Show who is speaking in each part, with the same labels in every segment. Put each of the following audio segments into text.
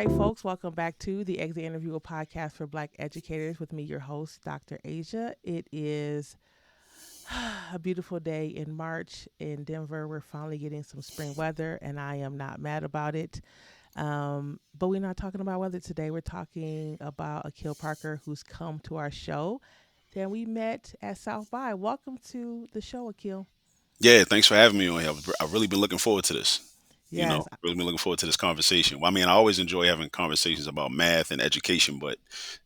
Speaker 1: right, folks, welcome back to the Exit Interview, a podcast for Black educators with me, your host, Dr. Asia. It is a beautiful day in March in Denver. We're finally getting some spring weather, and I am not mad about it. But we're not talking about weather today. We're talking about Akil Parker, who's come to our show that we met at South by. Welcome to the show, Akil.
Speaker 2: Yeah, thanks for having me on here. I've really been looking forward to this.
Speaker 1: Yes,
Speaker 2: Really been looking forward to this conversation. Well, I mean, I always enjoy having conversations about math and education, but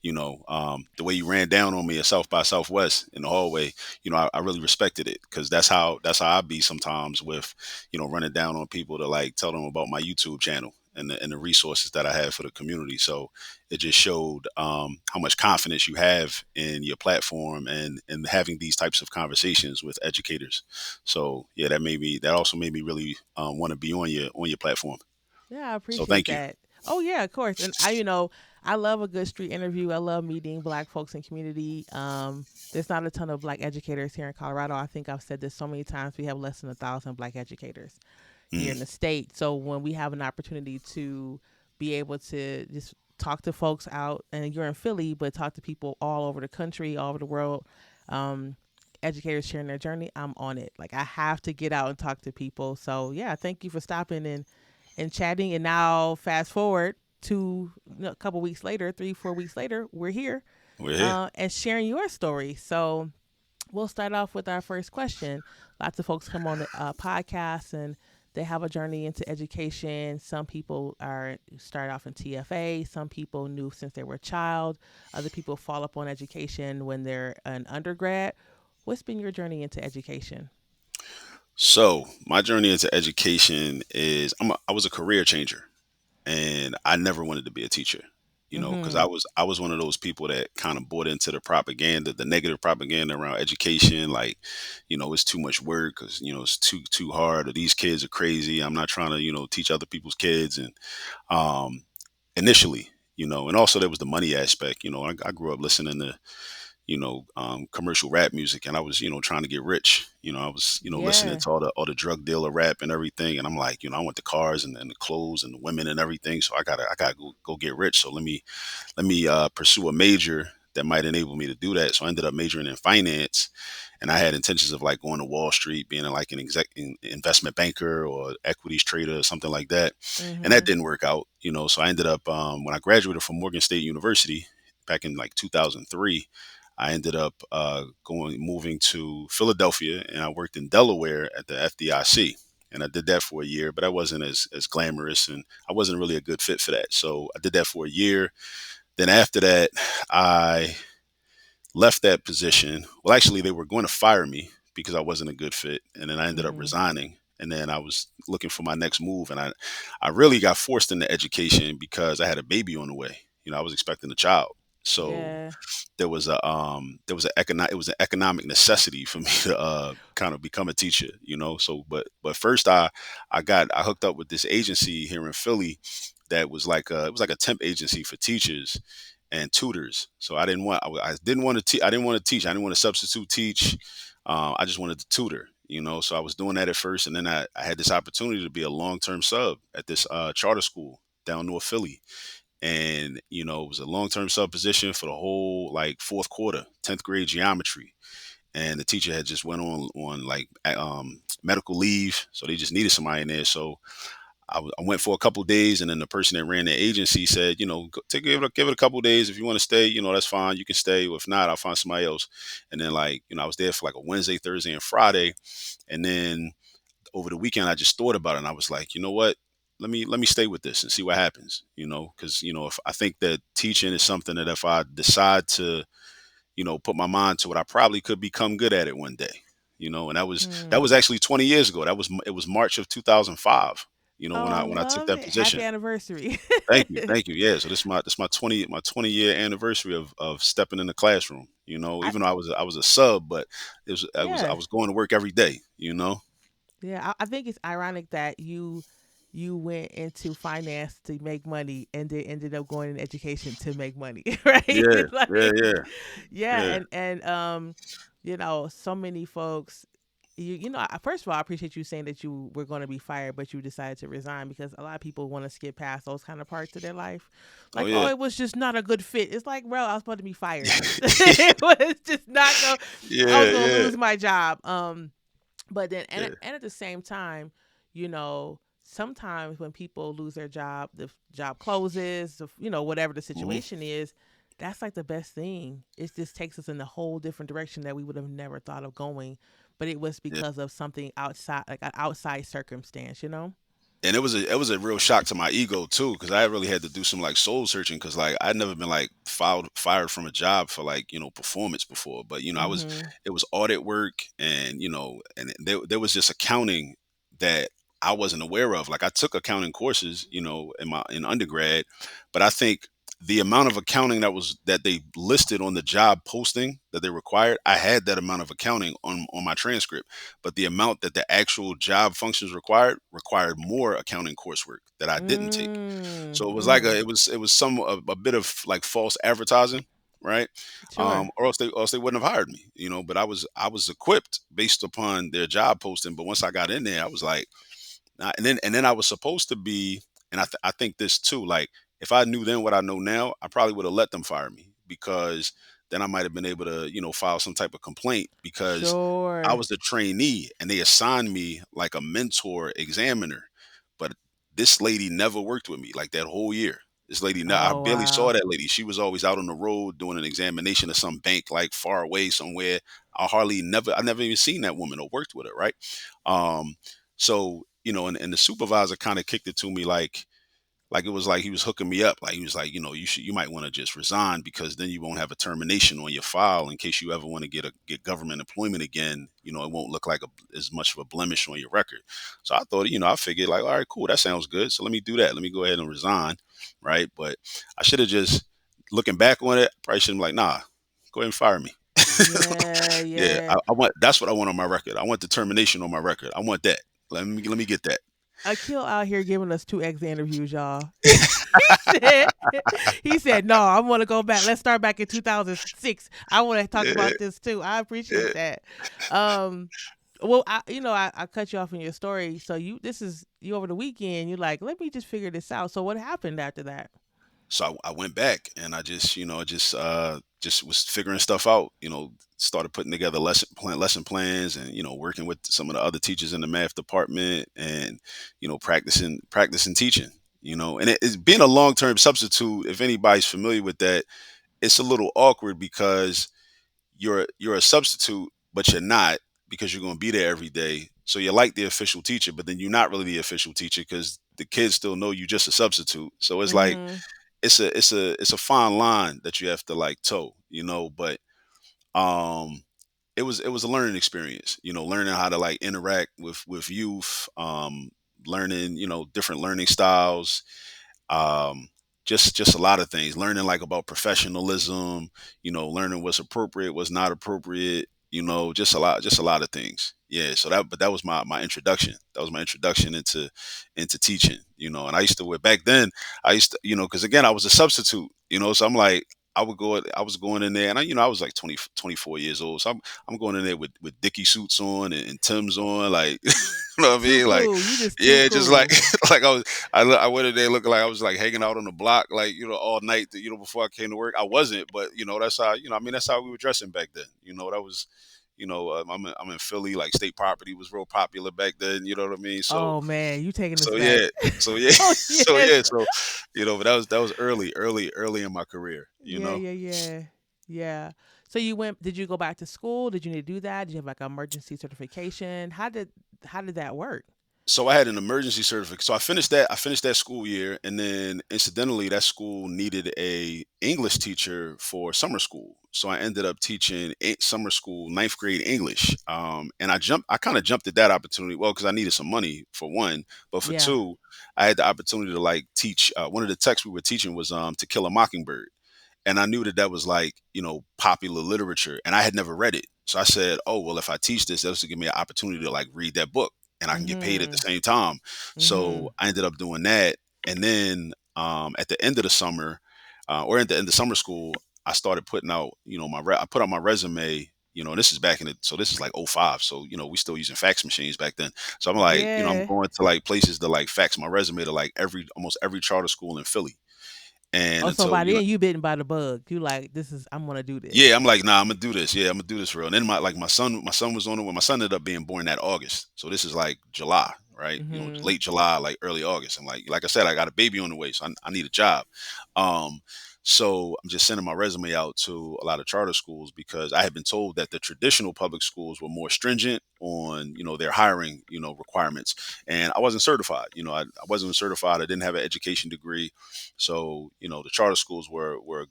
Speaker 2: the way you ran down on me at South by Southwest in the hallway, I really respected it because that's how I be sometimes with, running down on people to like tell them about my YouTube channel and the resources that I have for the community. So it just showed how much confidence you have in your platform and having these types of conversations with educators. So yeah, that also made me really want to be on your platform.
Speaker 1: yeah, I
Speaker 2: So
Speaker 1: appreciate
Speaker 2: thank you.
Speaker 1: that. Oh yeah, of course. And I love a good street interview. I love meeting black folks in community. There's not a ton of black educators here in Colorado. I think I've said this so many times. We have less than 1,000 black educators here in
Speaker 2: Mm,
Speaker 1: the state. So when we have an opportunity to be able to just talk to folks out, and you're in Philly, but talk to people all over the country, all over the world, um, educators sharing their journey, I'm on it. Like I have to get out and talk to people. So yeah, thank you for stopping and chatting. And now fast forward to a couple weeks later, 3, 4 weeks later, we're here
Speaker 2: we're here.
Speaker 1: and sharing your story. So we'll start off with our first question. Lots of folks come on the podcast and they have a journey into education. Some people are start off in TFA. Some people knew since they were a child. Other people fall up on education when they're an undergrad. What's been your journey into education?
Speaker 2: So my journey into education is I was a career changer, and I never wanted to be a teacher. Because
Speaker 1: Mm-hmm.
Speaker 2: I was one of those people that kind of bought into the propaganda, the negative propaganda around education. Like, it's too much work because it's too hard, or these kids are crazy. I'm not trying to teach other people's kids, and um, initially, and also there was the money aspect. I grew up listening to commercial rap music, and I was trying to get rich. I was listening
Speaker 1: Yeah.
Speaker 2: to all the drug dealer rap and everything, and I'm like, I want the cars and the clothes and the women and everything, so I gotta go get rich. So let me pursue a major that might enable me to do that. So I ended up majoring in finance, and I had intentions of like going to Wall Street, being like an investment banker or equities trader or something like that, and that
Speaker 1: Mm-hmm.
Speaker 2: didn't work out. So I ended up when I graduated from Morgan State University back in like 2003. I ended up moving to Philadelphia, and I worked in Delaware at the FDIC. And I did that for a year, but that wasn't as glamorous, and I wasn't really a good fit for that. So I did that for a year. Then after that, I left that position. Well, actually, they were going to fire me because I wasn't a good fit, and then I ended up
Speaker 1: Mm-hmm.
Speaker 2: resigning. And then I was looking for my next move, and I really got forced into education because I had a baby on the way. I was expecting a child, so
Speaker 1: Yeah.
Speaker 2: it was an economic necessity for me to kind of become a teacher. So but first I hooked up with this agency here in Philly that was it was like a temp agency for teachers and tutors. So I didn't want to I didn't want to teach. I didn't want to substitute teach. I just wanted to tutor. So I was doing that at first, and then I had this opportunity to be a long term sub at this charter school down North Philly, and it was a long term sub position for the whole like fourth quarter, 10th grade geometry, and the teacher had just went on like medical leave, so they just needed somebody in there. So I went for a couple days, and then the person that ran the agency said, give it a couple days. If you want to stay, that's fine. You can stay. If not, I'll find somebody else. And then I was there for like a Wednesday, Thursday, and Friday, and then over the weekend I just thought about it, and I was like, you know what? Let me stay with this and see what happens. Because if I think that teaching is something that if I decide to put my mind to it, I probably could become good at it one day. And that
Speaker 1: Hmm.
Speaker 2: was actually 20 years ago. It was March of 2005.
Speaker 1: Oh,
Speaker 2: When
Speaker 1: I
Speaker 2: I took
Speaker 1: love
Speaker 2: that
Speaker 1: it. Happy
Speaker 2: position.
Speaker 1: anniversary.
Speaker 2: Thank you. Yeah, so this my 20-year anniversary of stepping in the classroom.
Speaker 1: I
Speaker 2: Even though I was a sub, but I
Speaker 1: yeah.
Speaker 2: was going to work every day.
Speaker 1: Yeah, I think it's ironic that you went into finance to make money and then ended up going in education to make money, right?
Speaker 2: Yeah, yeah,
Speaker 1: Like
Speaker 2: yeah,
Speaker 1: yeah,
Speaker 2: yeah.
Speaker 1: and so many folks. first of all, I appreciate you saying that you were going to be fired, but you decided to resign because a lot of people want to skip past those kind of parts of their life.
Speaker 2: Oh
Speaker 1: Like, oh,
Speaker 2: yeah.
Speaker 1: it was just not a good fit. It's like, bro, I was supposed to be fired. It was just not going. I was
Speaker 2: Yeah,
Speaker 1: going to
Speaker 2: yeah,
Speaker 1: lose my job. But then,
Speaker 2: yeah.
Speaker 1: and at the same time, sometimes when people lose their job, the job closes, whatever the
Speaker 2: Hmm.
Speaker 1: situation is, that's like the best thing. It just takes us in a whole different direction that we would have never thought of going, but it was
Speaker 2: Yeah.
Speaker 1: because of something outside, like an outside circumstance.
Speaker 2: And it was a real shock to my ego too, because I really had to do some like soul searching, because like I'd never been like fired from a job for like performance before, but
Speaker 1: Mhm.
Speaker 2: it was audit work, and and there was just accounting that I wasn't aware of. Like I took accounting courses, in undergrad, but I think the amount of accounting that they listed on the job posting that they required, I had that amount of accounting on my transcript, but the amount that the actual job functions required more accounting coursework that I didn't take.
Speaker 1: Mm.
Speaker 2: So it was like
Speaker 1: Mm.
Speaker 2: it was a bit of like false advertising, right?
Speaker 1: Sure.
Speaker 2: Or else they wouldn't have hired me, But I was equipped based upon their job posting. But once I got in there, I was like, and then I was supposed to be, and I think this too. Like if I knew then what I know now, I probably would have let them fire me, because then I might have been able to file some type of complaint, because I
Speaker 1: Sure.
Speaker 2: was the trainee and they assigned me like a mentor examiner, but this lady never worked with me like that whole year. This lady, I
Speaker 1: Oh,
Speaker 2: barely saw
Speaker 1: wow.
Speaker 2: that lady. She was always out on the road doing an examination of some bank like far away somewhere. I never even seen that woman or worked with her, right? So, and the supervisor kind of kicked it to me like it was like he was hooking me up. Like he was like, you might want to just resign, because then you won't have a termination on your file in case you ever want to get government employment again. It won't look like as much of a blemish on your record. So I thought, I figured like, all right, cool, that sounds good. So let me do that. Let me go ahead and resign, right? But I should have just, looking back on it, probably should have been like, nah, go ahead and fire me.
Speaker 1: Yeah,
Speaker 2: Yeah,
Speaker 1: yeah.
Speaker 2: I want, that's what I want on my record. I want the termination on my record. I want that. Let me get that.
Speaker 1: Akil out here giving us two exit interviews, y'all. said, he said, no, I want to go back. Let's start back in 2006. I want to talk
Speaker 2: Yeah,
Speaker 1: about this too. I appreciate
Speaker 2: yeah.
Speaker 1: that. Um, well, I cut you off in your story. So this is you over the weekend. You're like, let me just figure this out. So what happened after that?
Speaker 2: So I went back and I just, just was figuring stuff out, started putting together lesson plans, and, working with some of the other teachers in the math department, and, practicing teaching, and it's being a long-term substitute. If anybody's familiar with that, it's a little awkward, because you're a substitute, but you're not, because you're going to be there every day. So you're like the official teacher, but then you're not really the official teacher, because the kids still know you just a substitute. So it's like,
Speaker 1: Mm-hmm.
Speaker 2: it's a fine line that you have to like toe, but um it was a learning experience, learning how to like interact with youth, learning, different learning styles, um just a lot of things, learning like about professionalism, learning what's appropriate, what's not appropriate, just a lot of things. Yeah, so that was my introduction. That was my introduction into teaching, and I used to, back then I used to, because again I was a substitute, so I'm like, I was going in there, and I was like 20, 24 years old. So I'm going in there with Dickie suits on, and Tim's on, like, you know what I
Speaker 1: Too
Speaker 2: mean? Like,
Speaker 1: cool. You just too
Speaker 2: yeah, just like,
Speaker 1: cool.
Speaker 2: like I went in there looking like I was like hanging out on the block, like, all night, before I came to work. I wasn't, but that's how, I mean, that's how we were dressing back then. That was, I'm in Philly, like state property was real popular back then. You know what I mean? So,
Speaker 1: Oh man, you taking us
Speaker 2: so
Speaker 1: back.
Speaker 2: yeah, so yeah,
Speaker 1: Oh
Speaker 2: so
Speaker 1: yes.
Speaker 2: yeah, so, but that was early in my career.
Speaker 1: Yeah, yeah, yeah. Yeah. So did you go back to school? Did you need to do that? Did you have like an emergency certification? How did that work?
Speaker 2: So I had an emergency certificate. So I finished that school year, and then incidentally, that school needed a English teacher for summer school. So I ended up teaching summer school, ninth grade English. And I kind of jumped at that opportunity. Well, because I needed some money for one, but for
Speaker 1: Yeah.
Speaker 2: two, I had the opportunity to like teach. One of the texts we were teaching was To Kill a Mockingbird, and I knew that that was like, popular literature, and I had never read it. So I said, oh well, if I teach this, this will give me an opportunity to like read that book, and I can get paid at the
Speaker 1: Mhm.
Speaker 2: same time. So
Speaker 1: Mhm.
Speaker 2: I ended up doing that, and then at the end of the summer, or at the end of summer school, I started putting out, I put out my resume, And this is back in the, so this is like '05. So, we still using fax machines back then. So I'm like, I'm
Speaker 1: Yeah.
Speaker 2: going to like places to like fax my resume to like almost every charter school in Philly. And
Speaker 1: Oh, so
Speaker 2: until,
Speaker 1: by then you bitten by the bug. You like this is I'm gonna do this.
Speaker 2: yeah, I'm like, nah, I'm gonna do this. Yeah, I'm gonna do this for real. And then my son was on the way. My son ended up being born that August, so this is like July, right?
Speaker 1: Mhm.
Speaker 2: Late July, like early August. I'm like I said, I got a baby on the way, so I need a job. Um, so I'm just sending my resume out to a lot of charter schools because I had been told that the traditional public schools were more stringent on their hiring requirements, and I wasn't certified. I wasn't certified. I didn't have an education degree, so the charter schools were what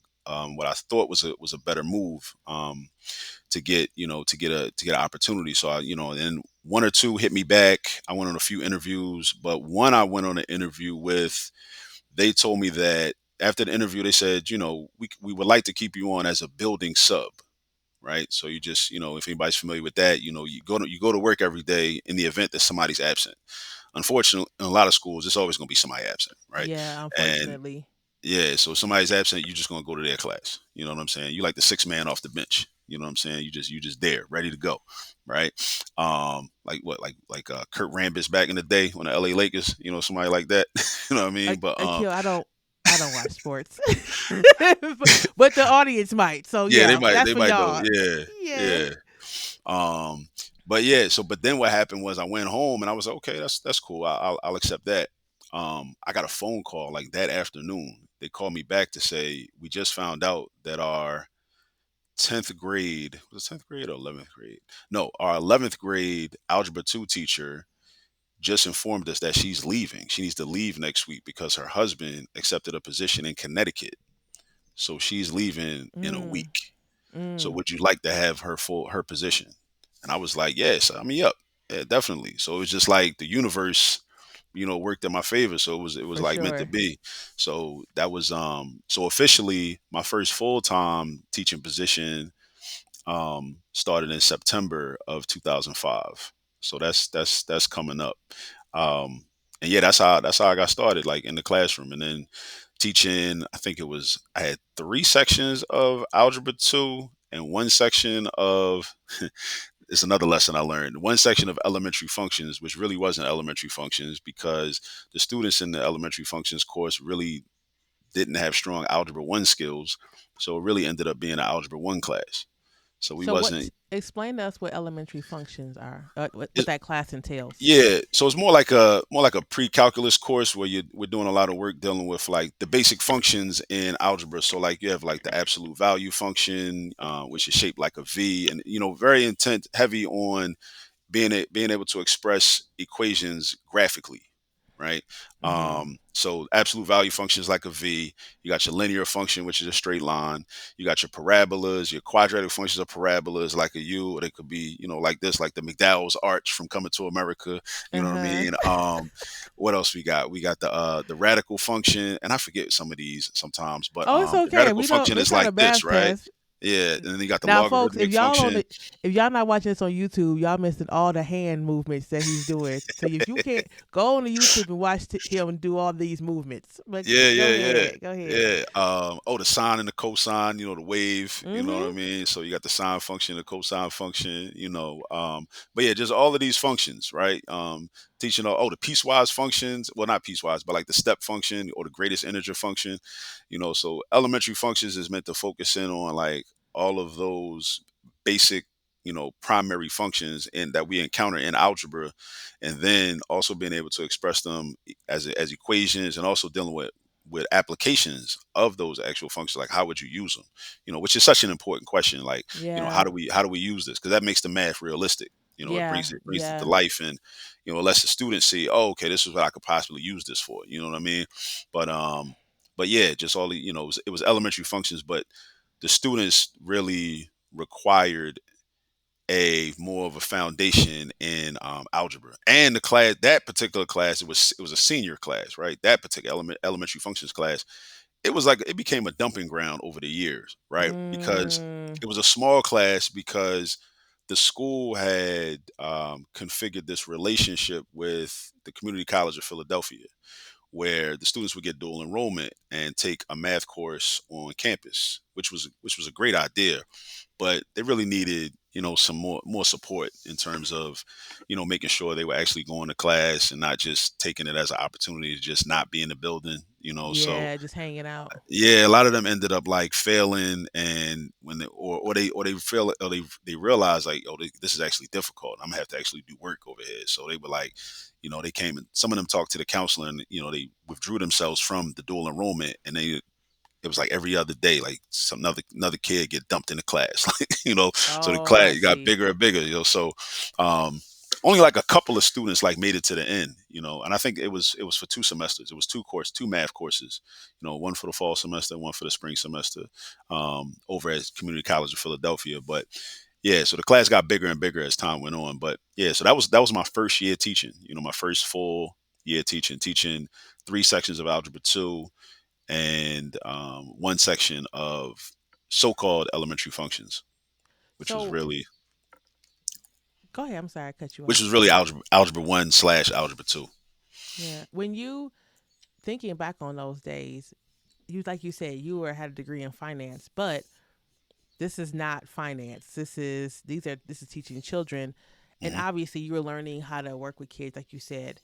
Speaker 2: I thought was a better move to get to get an opportunity. So and one or two hit me back. I went on a few interviews, but one I went on an interview with. They told me that after the interview, they said, we would like to keep you on as a building sub. Right. So you just, if anybody's familiar with that, you go to work every day in the event that somebody's absent. Unfortunately, in a lot of schools, it's always going to be somebody absent. Right.
Speaker 1: Yeah,
Speaker 2: And
Speaker 1: unfortunately.
Speaker 2: yeah, so if somebody's absent, you're just gonna go to their class. You know what I'm saying? You like the sixth man off the bench. You know what I'm saying? You just there, ready to go, right? Like what, Kurt Rambis back in the day on the LA Lakers. Somebody like that. You know what I mean? But
Speaker 1: Akil, I don't watch sports. But the audience might. So
Speaker 2: yeah, they
Speaker 1: yeah,
Speaker 2: might
Speaker 1: that's
Speaker 2: they
Speaker 1: for
Speaker 2: might though.
Speaker 1: y'all.
Speaker 2: Yeah,
Speaker 1: Yeah.
Speaker 2: yeah. Um, but yeah, but then what happened was I went home and I was like, okay, that's cool. I'll accept that. I got a phone call like that afternoon. They called me back to say we just found out that our 10th grade, was it 10th grade or 11th grade? No, our 11th grade algebra 2 teacher just informed us that she's leaving. She needs to leave next week because her husband accepted a position in Connecticut. So she's leaving in a
Speaker 1: Mm.
Speaker 2: week. So
Speaker 1: Mm.
Speaker 2: would you like to have her position? And I was like, yes, I mean, yep, yeah, definitely. So it was just like the universe, worked in my favor. So it was
Speaker 1: For
Speaker 2: like meant to
Speaker 1: sure.
Speaker 2: be. So that was so officially my first full time teaching position started in September of 2005. So that's coming up. Um, and yeah, that's how I got started, like in the classroom, and then teaching. I had three sections of algebra two and one section of it's another lesson I learned. One section of elementary functions, which really wasn't elementary functions because the students in the elementary functions course really didn't have strong algebra one skills. So it really ended up being an algebra one class. So we
Speaker 1: So
Speaker 2: wasn't.
Speaker 1: explain to us what elementary functions are, what
Speaker 2: It,
Speaker 1: that class entails.
Speaker 2: yeah, so it's more like a pre-calculus course where we're doing a lot of work dealing with like the basic functions in algebra. So like you have like the absolute value function, which is shaped like a V, and very intent heavy on being able to express equations graphically, right?
Speaker 1: Mhm.
Speaker 2: So absolute value functions like a V. You got your linear function, which is a straight line. You got your parabolas. Your quadratic functions are parabolas like a U, or they could be, like this, like the McDowell's arch from Coming to America. You know what I
Speaker 1: Uh-huh.
Speaker 2: mean? What else we got? We got the radical function, and I forget some of these sometimes, but
Speaker 1: Oh, it's
Speaker 2: the
Speaker 1: okay.
Speaker 2: radical
Speaker 1: We don't
Speaker 2: function
Speaker 1: it's
Speaker 2: is
Speaker 1: not
Speaker 2: like
Speaker 1: a
Speaker 2: this,
Speaker 1: math
Speaker 2: right?
Speaker 1: test.
Speaker 2: Yeah, and then you got the
Speaker 1: Now, folks,
Speaker 2: logarithmic function.
Speaker 1: if y'all not watching this on YouTube, y'all missing all the hand movements that he's doing. So if you can't go on to YouTube and watch him do all these movements, but
Speaker 2: Yeah,
Speaker 1: go
Speaker 2: yeah, yeah,
Speaker 1: ahead, go ahead.
Speaker 2: yeah. The sine and the cosine, the wave, you know what I
Speaker 1: Mhm.
Speaker 2: mean? So you got the sine function, the cosine function, but yeah, just all of these functions, right? Teaching the piecewise functions, well, not piecewise, but like the step function or the greatest integer function, so elementary functions is meant to focus in on like all of those basic, primary functions and that we encounter in algebra, and then also being able to express them as equations, and also dealing with applications of those actual functions, like how would you use them, which is such an important question, like
Speaker 1: Yeah.
Speaker 2: how do we use this, because that makes the math realistic. It
Speaker 1: Yeah.
Speaker 2: brings it to
Speaker 1: Yeah.
Speaker 2: life, and it lets the students see, oh, okay, this is what I could possibly use this for, you know what I mean? But yeah, just all the, it was elementary functions, but the students really required a more of a foundation in algebra, and that particular class, it was a senior class, right? That particular elementary functions class, it became a dumping ground over the years, right? Because
Speaker 1: Mm.
Speaker 2: it was a small class, because the school had configured this relationship with the Community College of Philadelphia, where the students would get dual enrollment and take a math course on campus, which was a great idea, but they really needed some more support in terms of, making sure they were actually going to class and not just taking it as an opportunity to just not be in the building. So
Speaker 1: Yeah, just hanging out.
Speaker 2: yeah, a lot of them ended up like failing, and when they or they feel or they realize like, oh, this is actually difficult. I'm gonna have to actually do work over here. So they were like, they came and some of them talked to the counselor, and they withdrew themselves from the dual enrollment, and it was like every other day, like some another kid get dumped in the class, like so the
Speaker 1: Oh, I
Speaker 2: class got
Speaker 1: see.
Speaker 2: bigger and bigger, So um, only like a couple of students like made it to the end, and I think it was for 2 semesters. It was two math courses, one for the fall semester, one for the spring semester, over at Community College of Philadelphia. But yeah, so the class got bigger and bigger as time went on. But yeah, so that was my first year teaching, my first full year teaching 3 sections of algebra 2 and one section of so-called elementary functions, which was
Speaker 1: So
Speaker 2: really
Speaker 1: go ahead. I'm sorry, I cut you
Speaker 2: which
Speaker 1: off.
Speaker 2: was really algebra 1/algebra 2.
Speaker 1: Yeah. When you thinking back on those days, you like you said, you were had a degree in finance, but this is not finance. This is teaching children. And
Speaker 2: Hmm.
Speaker 1: obviously you were learning how to work with kids, like you said.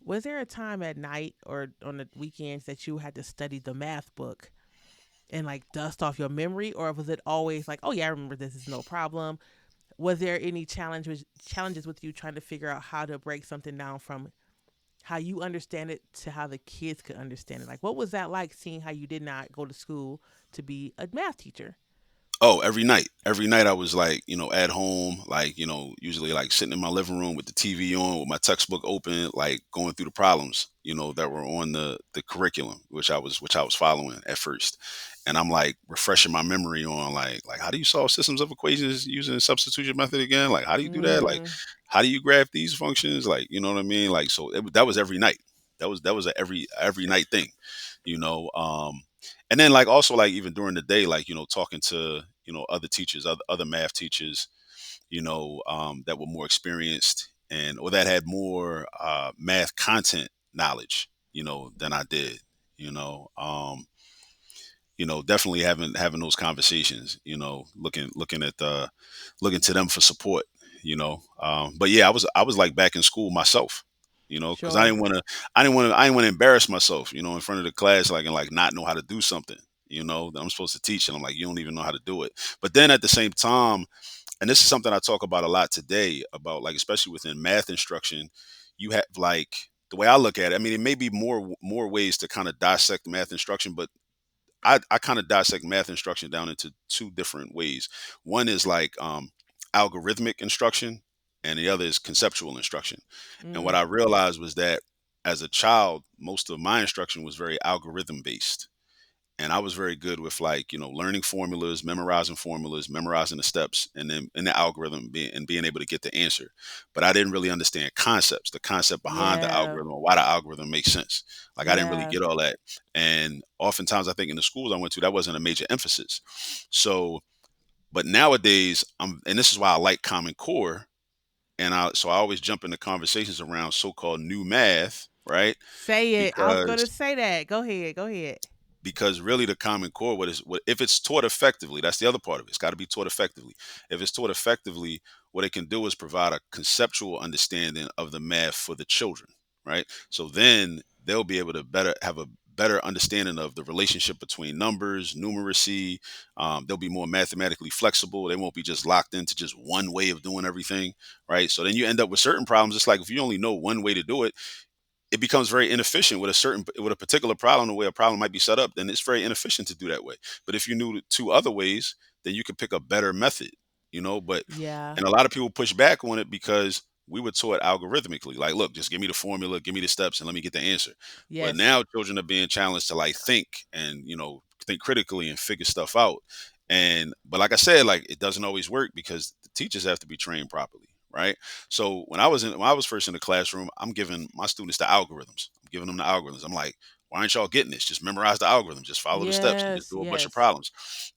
Speaker 1: Was there a time at night or on the weekends that you had to study the math book and like dust off your memory, or was it always like, oh yeah, I remember this is no problem? Was there any challenges with you trying to figure out how to break something down from how you understand it to how the kids could understand it? Like, what was that like, seeing how you did not go to school to be a math teacher?
Speaker 2: Oh, every night I was like, at home, like, usually like sitting in my living room with the TV on, with my textbook open, like going through the problems, that were on the curriculum, which I was following at first. And I'm like refreshing my memory on like how do you solve systems of equations using the substitution method again? Like how do you do that? Like
Speaker 1: Mm,
Speaker 2: how do you graph these functions? Like, you know what I mean? Like so that was every night. That was a every night thing, you know. And then like also like even during the day, like talking to other teachers, other math teachers, that were more experienced and or that had more math content knowledge, than I did. you know um Definitely having those conversations, looking at looking to them for support, but yeah, I was like back in school myself, because I
Speaker 1: sure.
Speaker 2: didn't want to I didn't want to embarrass myself, in front of the class, like, and like not know how to do something, that I'm supposed to teach, and I'm like, you don't even know how to do it. But then at the same time, and this is something I talk about a lot today, about like especially within math instruction, you have like the way I look at it. I mean, it may be more ways to kind of dissect math instruction, but I kind of dissect math instruction down into two different ways. One is like algorithmic instruction, and the other is conceptual instruction. And what
Speaker 1: Mm,
Speaker 2: I realized was that as a child, most of my instruction was very algorithm based. And I was very good with like, learning formulas, memorizing the steps, and then in the algorithm being able to get the answer. But I didn't really understand concepts, the concept behind the
Speaker 1: yeah.
Speaker 2: algorithm, or why the algorithm makes sense. Like I didn't really
Speaker 1: Yeah.
Speaker 2: get all that. And oftentimes I think in the schools I went to, that wasn't a major emphasis. So, but nowadays, and this is why I like Common Core. So I always jump into conversations around so-called new math, right?
Speaker 1: Say it. I was
Speaker 2: Because
Speaker 1: gonna say that. Go ahead. Go ahead.
Speaker 2: really the Common Core, what if it's taught effectively, that's the other part of it. It's got to be taught effectively. If it's taught effectively, what it can do is provide a conceptual understanding of the math for the children, right? So then they'll be able to better understanding of the relationship between numbers, numeracy. They'll be more mathematically flexible. They won't be just locked into just one way of doing everything, right? So then you end up with certain problems. It's like if you only know one way to do it, it becomes very inefficient with a particular problem. The way a problem might be set up, then it's very inefficient to do that way. But if you knew the two other ways, then you could pick a better method, but
Speaker 1: Yeah.
Speaker 2: and a lot of people push back on it because we were taught algorithmically, like, look, just give me the formula, give me the steps, and let me get the answer. But
Speaker 1: Yes.
Speaker 2: now children are being challenged to like think and think critically and figure stuff out. And but like I said, like it doesn't always work because the teachers have to be trained properly, right? So when I was first in the classroom, I'm giving my students the algorithms. I'm giving them the algorithms. I'm like, why aren't y'all getting this? Just memorize the algorithm. Just follow the steps and just
Speaker 1: Yes.
Speaker 2: do a bunch of
Speaker 1: Yes.
Speaker 2: problems.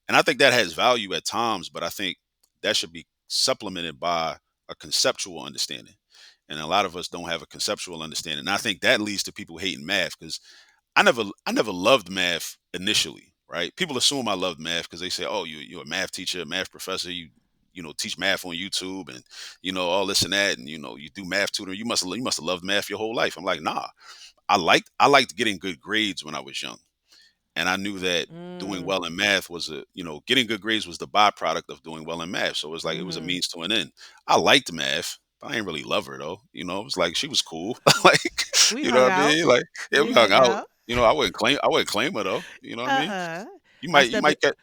Speaker 2: And I think that has value at times, but I think that should be supplemented by a conceptual understanding. And a lot of us don't have a conceptual understanding. And I think that leads to people hating math because I never loved math initially, right? People assume I loved math because they say, "Oh, you're a math teacher, a math professor. teach math on YouTube and all this and that, and you do math tutoring. You must have loved math your whole life. I'm like, nah. I liked getting good grades when I was young, and I knew that doing
Speaker 1: Mm.
Speaker 2: well in math was getting good grades was the byproduct of doing well in math. So it was like it was a
Speaker 1: Mhm.
Speaker 2: means to an end. I liked math, but I didn't really love her though. It was like she was cool. Like,
Speaker 1: We
Speaker 2: you know
Speaker 1: hung
Speaker 2: what I
Speaker 1: out.
Speaker 2: mean? Like, yeah,
Speaker 1: We
Speaker 2: we hung
Speaker 1: hung
Speaker 2: out.
Speaker 1: out.
Speaker 2: I wouldn't claim her though. You know what I mean?
Speaker 1: Uh-uh.
Speaker 2: You
Speaker 1: I
Speaker 2: might you
Speaker 1: stepped
Speaker 2: might
Speaker 1: it,
Speaker 2: catch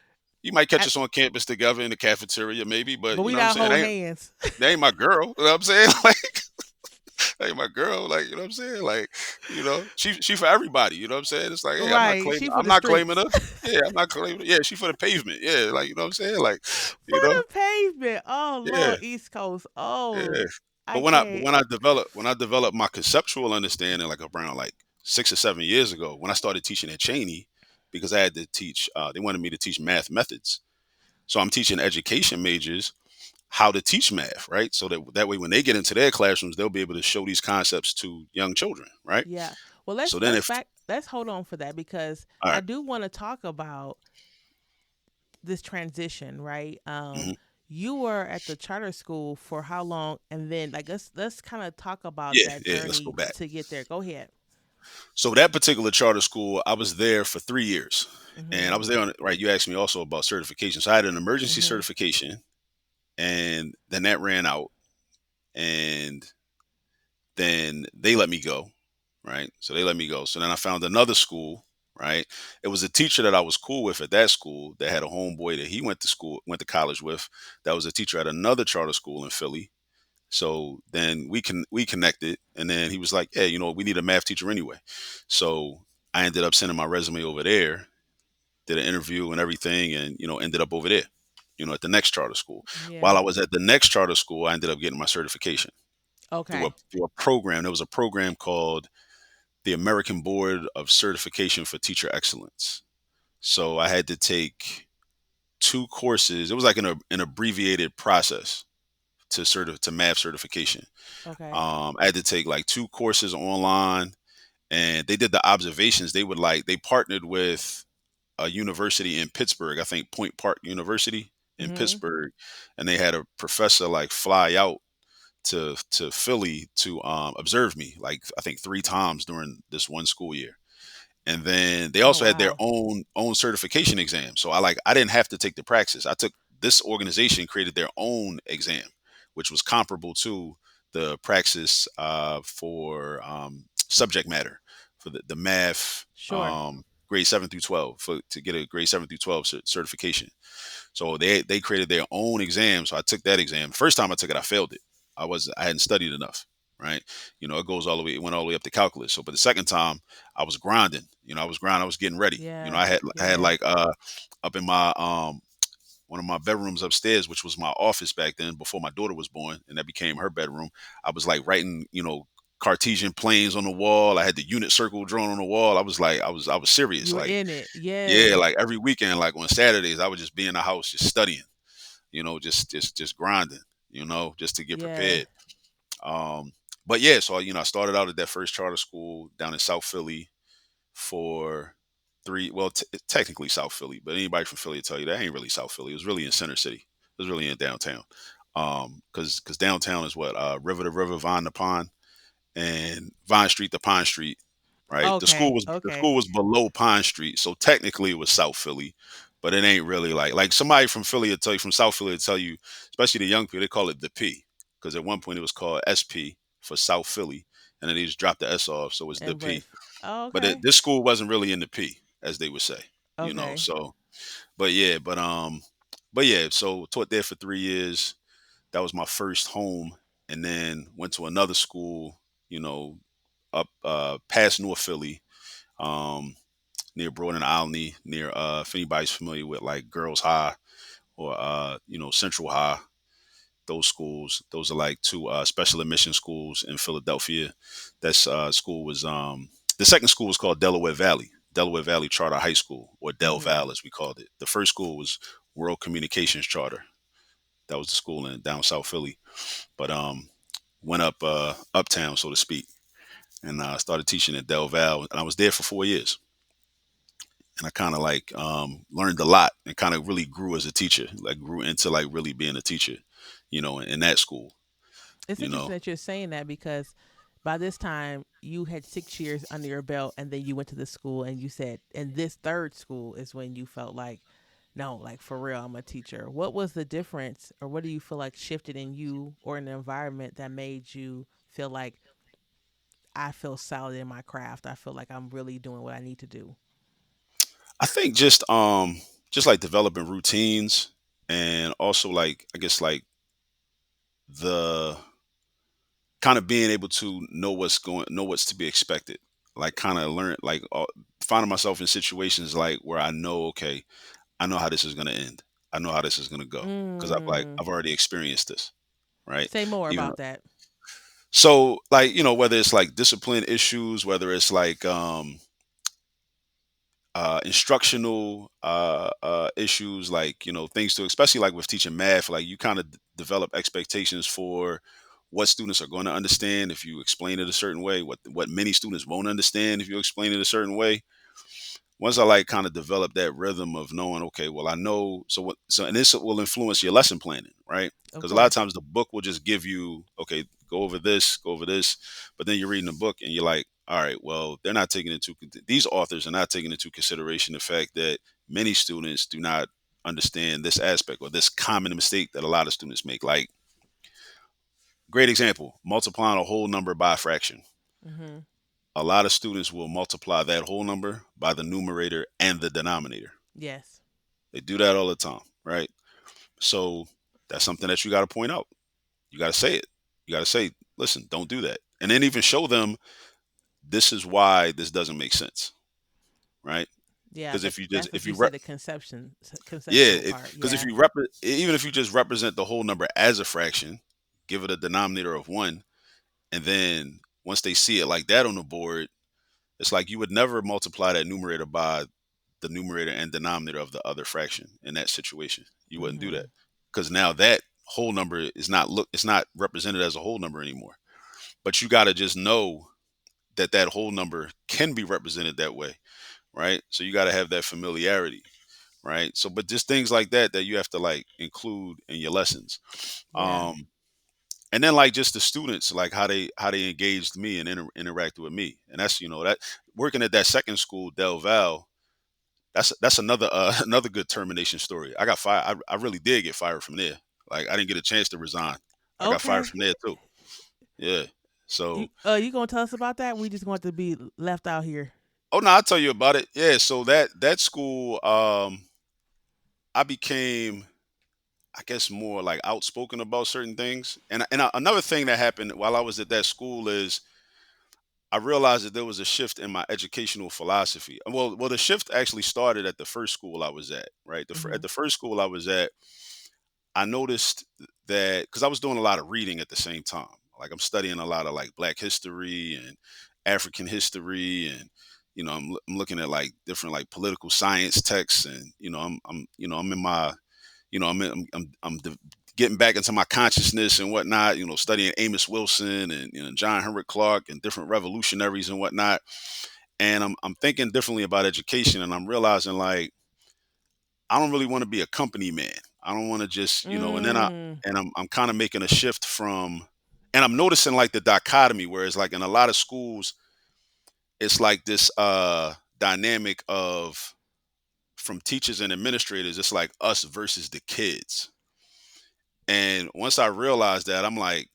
Speaker 2: you might catch
Speaker 1: I,
Speaker 2: us on campus together in the cafeteria maybe, but
Speaker 1: but
Speaker 2: you
Speaker 1: we
Speaker 2: know what I'm
Speaker 1: not
Speaker 2: saying?
Speaker 1: hold hands.
Speaker 2: That ain't my girl. You know what I'm saying? Like, that ain't my girl. Like, you know what I'm saying? Like, she for everybody. You know what I'm saying? It's like, hey, I'm not
Speaker 1: Right.
Speaker 2: claiming.
Speaker 1: She for
Speaker 2: I'm
Speaker 1: the
Speaker 2: not claiming
Speaker 1: streets.
Speaker 2: her. Yeah, I'm not claiming. Yeah, she for the pavement. Yeah, like you know what I'm saying? Like,
Speaker 1: For
Speaker 2: you know,
Speaker 1: the pavement. Oh
Speaker 2: yeah,
Speaker 1: Lord, East Coast.
Speaker 2: yeah.
Speaker 1: Oh,
Speaker 2: But
Speaker 1: I
Speaker 2: when
Speaker 1: can't.
Speaker 2: I developed my conceptual understanding, like around like 6 or 7 years ago, when I started teaching at Cheney, because I had to teach. They wanted me to teach math methods, so I'm teaching education majors how to teach math, right? So that way, when they get into their classrooms, they'll be able to show these concepts to young children, right?
Speaker 1: Yeah. Well,
Speaker 2: So then,
Speaker 1: let's
Speaker 2: if
Speaker 1: back. Let's hold on for that because
Speaker 2: all
Speaker 1: I
Speaker 2: right,
Speaker 1: do want to talk about this transition, right?
Speaker 2: mhm.
Speaker 1: You were at the charter school for how long, and then like let's kind of talk about
Speaker 2: Yeah,
Speaker 1: that
Speaker 2: yeah, let's go
Speaker 1: journey
Speaker 2: back.
Speaker 1: to get there. Go ahead.
Speaker 2: So that particular charter school, I was there for 3 years, and I
Speaker 1: Mhm.
Speaker 2: was there on right. You asked me also about certification. So I had an emergency
Speaker 1: Mhm.
Speaker 2: certification, and then that ran out, and then they let me go, right? So they let me go. So then I found another school, right? It was a teacher that I was cool with at that school that had a homeboy that he went to college with. That was a teacher at another charter school in Philly. So then we connected, and then he was like, "Hey, we need a math teacher anyway." So I ended up sending my resume over there, did an interview and everything, and ended up over there, at the next charter school. While
Speaker 1: Yeah.
Speaker 2: I was at the next charter school, I ended up getting my certification through a
Speaker 1: Okay.
Speaker 2: through a program. There was a program called the American Board of Certification for Teacher Excellence. So I had to take two courses. It was like an abbreviated process to math certification.
Speaker 1: Okay.
Speaker 2: I had to take like two courses online, and they did the observations. They partnered with a university in Pittsburgh, I think Point Park University in
Speaker 1: Mhm.
Speaker 2: Pittsburgh, and they had a professor like fly out to Philly to observe me like I think 3 times during this one school year. And then they
Speaker 1: Oh
Speaker 2: also had their
Speaker 1: wow.
Speaker 2: own certification exam. So I didn't have to take the praxis. I took This organization created their own exam, which was comparable to the praxis for subject matter for the math
Speaker 1: Sure.
Speaker 2: grade 7 through 12 to get a grade 7 through 12 certification. So they created their own exam. So I took that exam. First time I took it, I failed it. I hadn't studied enough, right? It went all the way up to calculus. So, but the second time I was grinding. I was grinding. I was getting ready.
Speaker 1: Yeah.
Speaker 2: I had
Speaker 1: Yeah.
Speaker 2: like up in my one of my bedrooms upstairs, which was my office back then before my daughter was born, and that became her bedroom. I was like writing, Cartesian planes on the wall. I had the unit circle drawn on the wall. I was serious.
Speaker 1: You were
Speaker 2: Like,
Speaker 1: in it.
Speaker 2: yeah,
Speaker 1: Yes.
Speaker 2: like every weekend, like on Saturdays, I would just be in the house just studying, just grinding, just to get
Speaker 1: Yeah.
Speaker 2: prepared. Um, but yeah, so I started out at that first charter school down in South Philly for well, technically South Philly, but anybody from Philly will tell you that ain't really South Philly. It was really in Center City. It was really in downtown. Because downtown is what River to River, Vine to Pond, and Vine Street to Pine Street, right? The school
Speaker 1: Okay.
Speaker 2: was the
Speaker 1: Okay.
Speaker 2: school was below Pine Street, so technically it was South Philly, but it ain't really like somebody from Philly will tell you from South Philly will tell you, especially the young people, they call it the P, because at one point it was called SP for South Philly, and then they just dropped the S off, so it's the
Speaker 1: And but
Speaker 2: P.
Speaker 1: it's, oh,
Speaker 2: But
Speaker 1: okay.
Speaker 2: this school wasn't really in the P, as they would say.
Speaker 1: Okay.
Speaker 2: So, but yeah, so taught there for 3 years. That was my first home, and then went to another school, you know, up past North Philly, um, near Broad and Olney, near if anybody's familiar with like Girls High or Central High. Those schools, those are like two special admission schools in Philadelphia. That's school was the second school was called Delaware Valley Charter High School, or Del
Speaker 1: Mhm.
Speaker 2: Val as we called it. The first school was World Communications Charter. That was the school in down South Philly. But went up uptown, so to speak, and started teaching at Del Val, and I was there for 4 years. and I kind of like learned a lot and kind of really grew as a teacher, like grew into like really being a teacher, in that school,
Speaker 1: It's
Speaker 2: you know.
Speaker 1: interesting that you're saying that because by this time you had 6 years under your belt, and then you went to the school, and you said, and this third school is when you felt like, no, like for real, I'm a teacher. What was the difference, or what do you feel like shifted in you or in the environment that made you feel like, I feel solid in my craft? I feel like I'm really doing what I need to do.
Speaker 2: I think just like developing routines, and also like I guess like the kind of being able to know what's to be expected, like kind of learn like finding myself in situations like where I know, okay, I know how this is going to end, I know how this is going to go, because
Speaker 1: Mm.
Speaker 2: I've already experienced this, right?
Speaker 1: Say more
Speaker 2: Even
Speaker 1: about that.
Speaker 2: so like whether it's like discipline issues, whether it's like instructional issues, like things to, especially like with teaching math, like you kind of develop expectations for what students are going to understand if you explain it a certain way, what many students won't understand if you explain it a certain way. Once I like kind of develop that rhythm of knowing, okay, well, I know, so what, so, and this will influence your lesson planning, right?
Speaker 1: Of
Speaker 2: Because a lot of
Speaker 1: course.
Speaker 2: times the book will just give you, okay, go over this, but then you're reading the book and you're like, all right, well, they're not taking into, these authors are not taking into consideration the fact that many students do not understand this aspect or this common mistake that a lot of students make. Like, great example, multiplying a whole number by a fraction.
Speaker 1: Mhm.
Speaker 2: A lot of students will multiply that whole number by the numerator and the denominator.
Speaker 1: Yes.
Speaker 2: They do that all the time, right? So that's something that you got to point out. You got to say it. You got to say, listen, don't do that. And then even show them this is why this doesn't make sense, right?
Speaker 1: Yeah,
Speaker 2: Because
Speaker 1: the,
Speaker 2: if you just,
Speaker 1: that's what
Speaker 2: if
Speaker 1: you
Speaker 2: you,
Speaker 1: said, the
Speaker 2: yeah,
Speaker 1: conceptual part.
Speaker 2: because if
Speaker 1: Yeah.
Speaker 2: you even if you just represent the whole number as a fraction, give it a denominator of one, and then once they see it like that on the board, it's like you would never multiply that numerator by the numerator and denominator of the other fraction in that situation. You wouldn't do that
Speaker 1: Mhm.
Speaker 2: because now that whole number is not it's not represented as a whole number anymore. But you got to just know that that whole number can be represented that way, right? So you got to have that familiarity, right? So, but just things like that that you have to like include in your lessons.
Speaker 1: Yeah.
Speaker 2: Um, and then like just the students, like how they engaged me and interacted with me, and that's that working at that second school, Del Val. That's another another good termination story. I got fired. I really did get fired from there. Like I didn't get a chance to resign. I got fired
Speaker 1: Okay.
Speaker 2: from there too. Yeah.
Speaker 1: You
Speaker 2: So,
Speaker 1: you gonna tell us about that? We just want to be left out here.
Speaker 2: oh no, I'll tell you about it. Yeah. So that school, I became, I guess, more like outspoken about certain things. And another thing that happened while I was at that school is I realized that there was a shift in my educational philosophy. Well, the shift actually started at the first school I was at. Right, at
Speaker 1: Mhm.
Speaker 2: the first school I was at, I noticed that because I was doing a lot of reading at the same time. Like I'm studying a lot of like Black history and African history, and I'm looking at like different like political science texts, and I'm in my getting back into my consciousness and whatnot. Studying Amos Wilson and John Henrik Clark and different revolutionaries and whatnot. And I'm thinking differently about education, and I'm realizing like I don't really want to be a company man. I don't want to just, and then
Speaker 1: Mm.
Speaker 2: I'm kind of making a shift from, and I'm noticing like the dichotomy, whereas like in a lot of schools, it's like this dynamic of from teachers and administrators, it's like us versus the kids. And once I realized that, I'm like,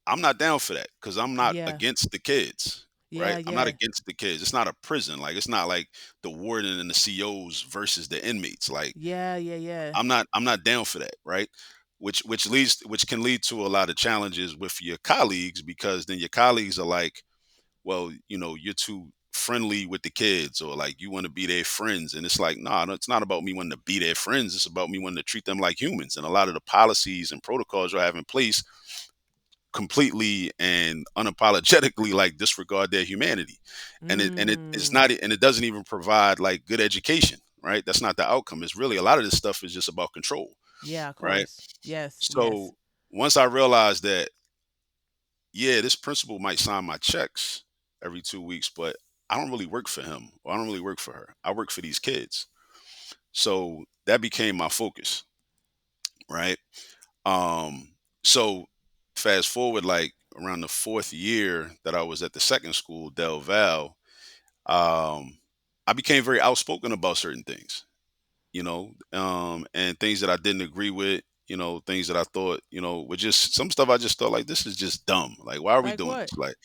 Speaker 2: I'm not down for that because I'm not
Speaker 1: Yeah.
Speaker 2: against the kids.
Speaker 1: Yeah.
Speaker 2: Right. I'm not
Speaker 1: Yeah.
Speaker 2: against the kids. It's not a prison. Like it's not like the warden and the COs versus the inmates. Like
Speaker 1: Yeah. Yeah. Yeah.
Speaker 2: I'm not down for that, right? Which can lead to a lot of challenges with your colleagues because then your colleagues are like, well, you're too friendly with the kids or like you want to be their friends. And it's like, nah, no, it's not about me wanting to be their friends. It's about me wanting to treat them like humans. And a lot of the policies and protocols you have in place completely and unapologetically like disregard their humanity. And it's
Speaker 1: Mm.
Speaker 2: not, and it doesn't even provide like good education, right? That's not the outcome. It's really a lot of this stuff is just about control,
Speaker 1: Yeah. Of
Speaker 2: right?
Speaker 1: course. Yes. Yes.
Speaker 2: So once I realized that, yeah, this principal might sign my checks every 2 weeks, but I don't really work for him or I don't really work for her. I work for these kids. So that became my focus, right? Um, so fast forward like around the fourth year that I was at the second school, Del Val, I became very outspoken about certain things, and things that I didn't agree with, things that I thought, were just some stuff I just thought like this is just dumb. Like, why are we
Speaker 1: Like
Speaker 2: doing
Speaker 1: what?
Speaker 2: this?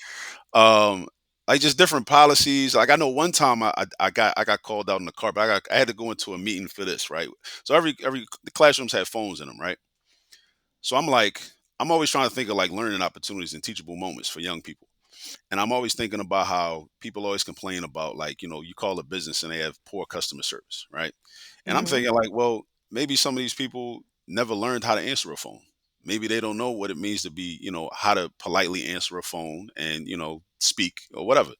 Speaker 2: Um, like just different policies. Like I know one time I got called out in the car, but I had to go into a meeting for this, right? So every the classrooms had phones in them, right? So I'm always trying to think of like learning opportunities and teachable moments for young people. And I'm always thinking about how people always complain about like, you call a business and they have poor customer service, right? And I'm
Speaker 1: Mm-hmm.
Speaker 2: thinking like, well, maybe some of these people never learned how to answer a phone. Maybe they don't know what it means to be, how to politely answer a phone and, speak or whatever.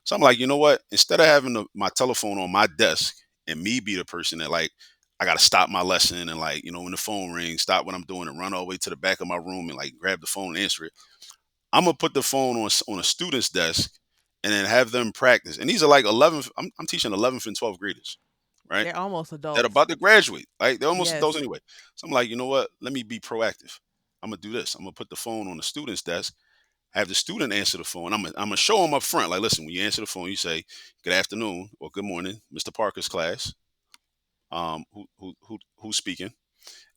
Speaker 2: So I'm like, you know what? Instead of having my telephone on my desk and me be the person that like, I got to stop my lesson and like, when the phone rings, stop what I'm doing and run all the way to the back of my room and like grab the phone and answer it. I'm gonna put the phone on a student's desk and then have them practice. And these are like 11th. I'm teaching 11th and 12th graders, right?
Speaker 1: They're almost
Speaker 2: That are
Speaker 1: adults.
Speaker 2: about to graduate. Like they're almost adults
Speaker 1: Yes.
Speaker 2: anyway. So I'm like, you know what? Let me be proactive. I'm gonna do this. I'm gonna put the phone on the student's desk. Have the student answer the phone. I'm gonna show them up front. Like, listen, when you answer the phone, you say, "Good afternoon" or "Good morning, Mr. Parker's class." Who's speaking?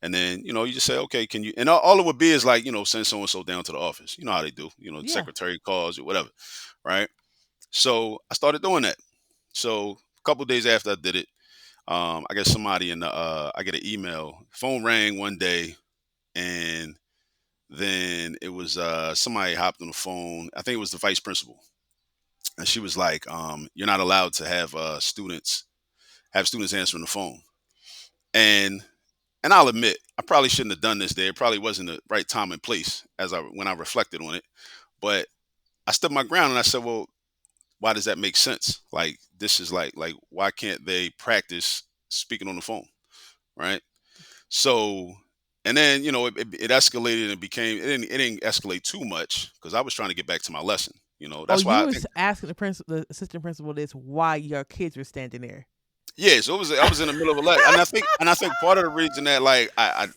Speaker 2: And then, you just say, okay, can you, and all it would be is like, send so and so down to the office. You know how they do, the
Speaker 1: Yeah.
Speaker 2: secretary calls or whatever. Right. So I started doing that. So a couple of days after I did it, I get somebody I get an email, phone rang one day, and then it was somebody hopped on the phone. I think it was the vice principal. And she was like, you're not allowed to have students answering the phone. And and I'll admit, I probably shouldn't have done this there. It probably wasn't the right time and place when I reflected on it. But I stood my ground and I said, well, why does that make sense? Like this is like why can't they practice speaking on the phone? Right. So and then, it escalated and it didn't escalate too much because I was trying to get back to my lesson.
Speaker 1: Oh,
Speaker 2: That's
Speaker 1: you
Speaker 2: why I
Speaker 1: were
Speaker 2: think.
Speaker 1: asking the assistant principal this why your kids were standing there.
Speaker 2: Yeah, so I was in the middle of a lecture, and I think part of the reason that like I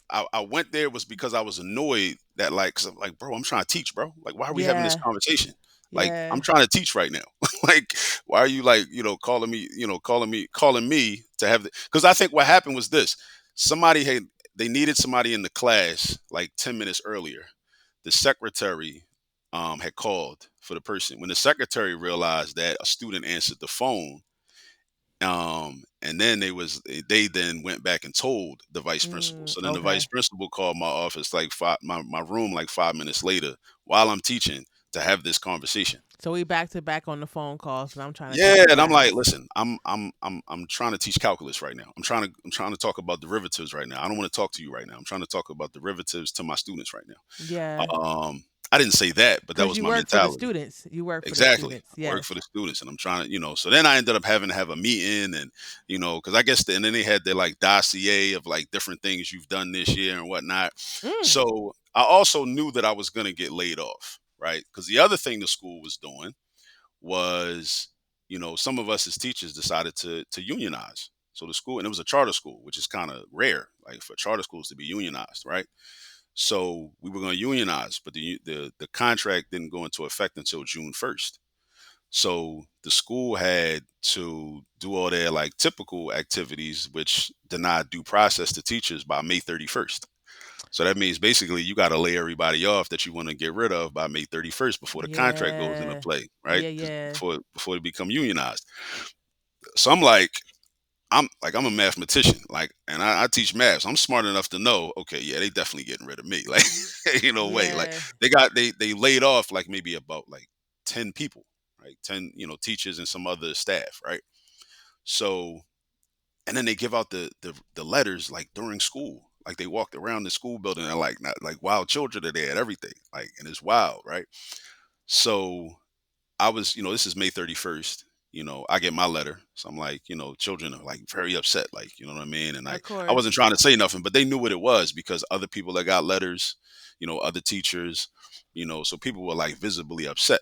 Speaker 2: went there was because I was annoyed that like, cause I'm like, bro, I'm trying to teach, bro. Like, why are we having this
Speaker 1: Yeah.
Speaker 2: conversation? Like, I'm
Speaker 1: Yeah.
Speaker 2: trying to teach right now. Like, why are you like, calling me to have the? Because I think what happened was this: they needed somebody in the class like 10 minutes earlier. The secretary had called for the person. When the secretary realized that a student answered the phone, and then they then went back and told the vice principal. So then the vice
Speaker 1: Okay.
Speaker 2: my office like my room like 5 minutes later while I'm teaching to have this conversation.
Speaker 1: So we back to back on the phone calls, and I'm trying to teach
Speaker 2: Yeah,
Speaker 1: a
Speaker 2: and I'm like,
Speaker 1: class.
Speaker 2: listen, I'm trying to teach calculus right now. I'm trying to talk about derivatives right now. I don't want to talk to you right now. I'm trying to talk about derivatives to my students right now.
Speaker 1: Yeah.
Speaker 2: I didn't say that, but that
Speaker 1: Because
Speaker 2: was
Speaker 1: you
Speaker 2: my
Speaker 1: work for the
Speaker 2: mentality.
Speaker 1: students. You work for the
Speaker 2: Exactly.
Speaker 1: students.
Speaker 2: I work for
Speaker 1: Yes.
Speaker 2: the students and I'm trying to, so then I ended up having to have a meeting and, because I guess, and then they had their like dossier of like different things you've done this year and whatnot.
Speaker 1: Mm.
Speaker 2: So I also knew that I was going to get laid off, right? Because the other thing the school was doing was, some of us as teachers decided to unionize. So the school, and it was a charter school, which is kind of rare, like for charter schools to be unionized, right? So we were going to unionize, but the contract didn't go into effect until June 1st. So the school had to do all their like typical activities, which denied due process to teachers by May 31st. So that means basically you got to lay everybody off that you want to get rid of by May 31st before the contract goes into
Speaker 1: Yeah.
Speaker 2: play, right?
Speaker 1: Yeah.
Speaker 2: Because
Speaker 1: Yeah.
Speaker 2: before they become unionized. So I'm a mathematician, like, and I teach math. So I'm smart enough to know, okay, yeah, they definitely getting rid of me, like, way, like
Speaker 1: Yeah.
Speaker 2: they laid off like maybe about like 10 people, right, 10 teachers and some other staff, right. So and then they give out the letters like during school, like they walked around the school building and like not like wild children are there and everything, like, and it's wild, right. So I was, this is May 31st. I get my letter. So I'm like, children are like very upset, like, you know what I mean? And
Speaker 1: Of
Speaker 2: I
Speaker 1: course.
Speaker 2: wasn't trying to say nothing, but they knew what it was because other people that got letters, other teachers, so people were like visibly upset.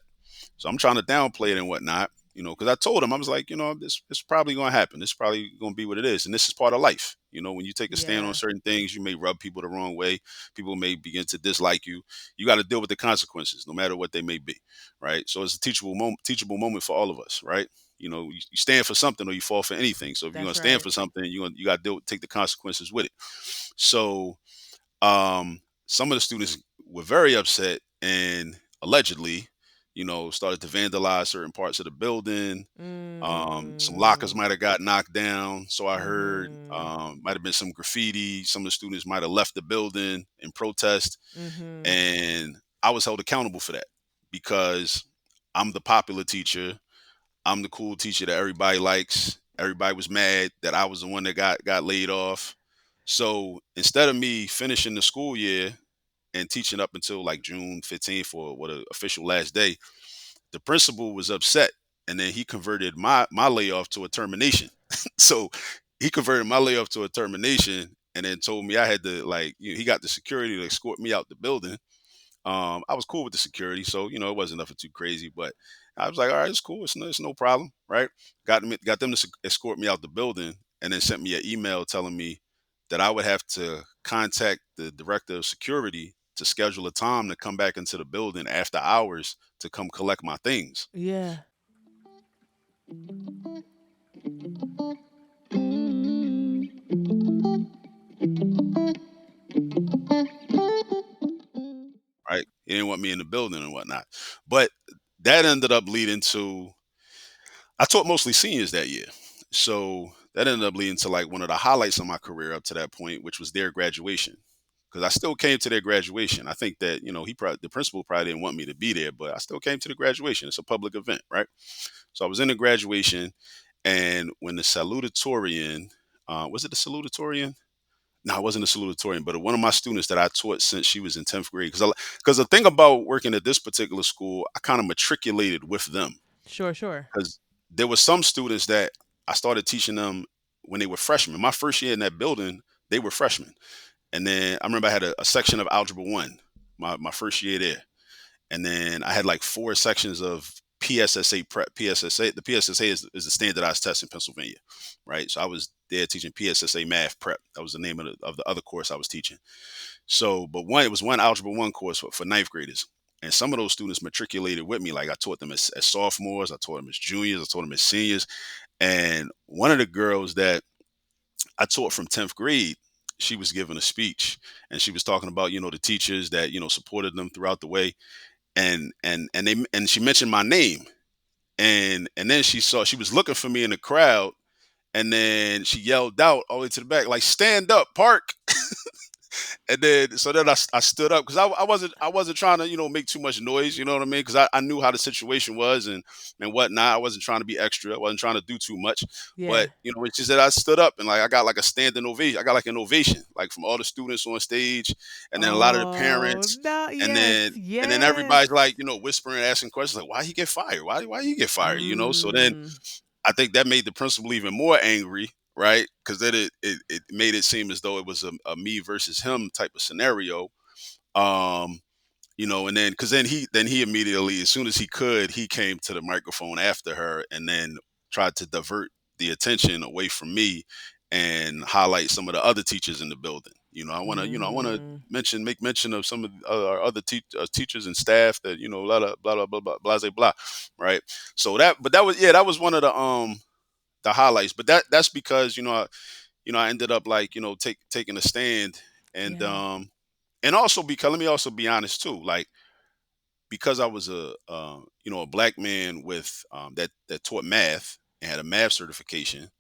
Speaker 2: So I'm trying to downplay it and whatnot, because I told him, I was like, this probably going to happen. This is probably going to be what it is. And this is part of life. When you take a stand on
Speaker 1: Yeah.
Speaker 2: certain things, you may rub people the wrong way. People may begin to dislike you. You got to deal with the consequences, no matter what they may be. Right. So it's a teachable moment for all of us. Right. You stand for something or you fall for anything. So if you're going
Speaker 1: That's
Speaker 2: to stand
Speaker 1: right.
Speaker 2: for something, you got to take the consequences with it. So some of the students were very upset and allegedly, started to vandalize certain parts of the building. Some lockers
Speaker 1: Mm.
Speaker 2: might have got knocked down. So I heard,
Speaker 1: Mhm.
Speaker 2: might have been some graffiti. Some of the students might have left the building in protest.
Speaker 1: Mhm.
Speaker 2: And I was held accountable for that because I'm the popular teacher. I'm the cool teacher that everybody likes. Everybody was mad that I was the one that got laid off. So instead of me finishing the school year and teaching up until like June 15th for what a official last day, the principal was upset, and then he converted my layoff to a termination. So he converted my layoff to a termination, and then told me I had to he got the security to escort me out the building. I was cool with the security, so it wasn't nothing too crazy. But I was like, all right, it's cool, it's no problem, right? Got them to escort me out the building, and then sent me an email telling me that I would have to contact the director of security to schedule a time to come back into the building after hours to come collect my things.
Speaker 1: Yeah.
Speaker 2: Right? He didn't want me in the building and whatnot, but that ended up leading to I taught mostly seniors that year. So that ended up leading to like one of the highlights of my career up to that point, which was their graduation. Because I still came to their graduation. I think that, the principal probably didn't want me to be there, but I still came to the graduation. It's a public event, right? So I was in the graduation, and when the salutatorian, was it the salutatorian? No, it wasn't a salutatorian, but one of my students that I taught since she was in 10th grade. Because the thing about working at this particular school, I kind of matriculated with them
Speaker 1: Sure, sure.
Speaker 2: because there were some students that I started teaching them when they were freshmen. My first year in that building, they were freshmen. And then I remember I had a section of Algebra 1, my first year there. And then I had like 4 sections of PSSA prep. The PSSA is the standardized test in Pennsylvania, right? So I was there teaching PSSA math prep. That was the name of the other course I was teaching. So, but it was one Algebra 1 course for ninth graders. And some of those students matriculated with me. Like I taught them as sophomores, I taught them as juniors, I taught them as seniors. And one of the girls that I taught from 10th grade, she was giving a speech, and she was talking about, the teachers that, supported them throughout the way. And she mentioned my name. And then she was looking for me in the crowd, and then she yelled out all the way to the back, like, stand up, Park. And then I stood up because I wasn't trying to make too much noise, you know what I mean? Because I knew how the situation was and whatnot. I wasn't trying to be extra. I wasn't trying to do too much.
Speaker 1: Yeah.
Speaker 2: But it's just that I stood up and like I got like a standing ovation. I got like an ovation like from all the students on stage, and then a lot of the
Speaker 1: Oh,
Speaker 2: parents,
Speaker 1: no.
Speaker 2: and
Speaker 1: Yes.
Speaker 2: then
Speaker 1: Yes.
Speaker 2: everybody's like whispering, asking questions like, why he get fired? Why he get fired? So then
Speaker 1: Mm.
Speaker 2: I think that made the principal even more angry, right? Because then it made it seem as though it was a me versus him type of scenario. Um, and then because then he immediately, as soon as he could, he came to the microphone after her and then tried to divert the attention away from me and highlight some of the other teachers in the building. I want to
Speaker 1: Mm.
Speaker 2: make mention of some of our other teachers and staff that blah blah blah blah blah blah blah blah, right? So that was one of the highlights. But that's because I ended up like taking a stand and
Speaker 1: Yeah.
Speaker 2: um and also because let me also be honest too, like because I was a black man with that taught math and had a math certification.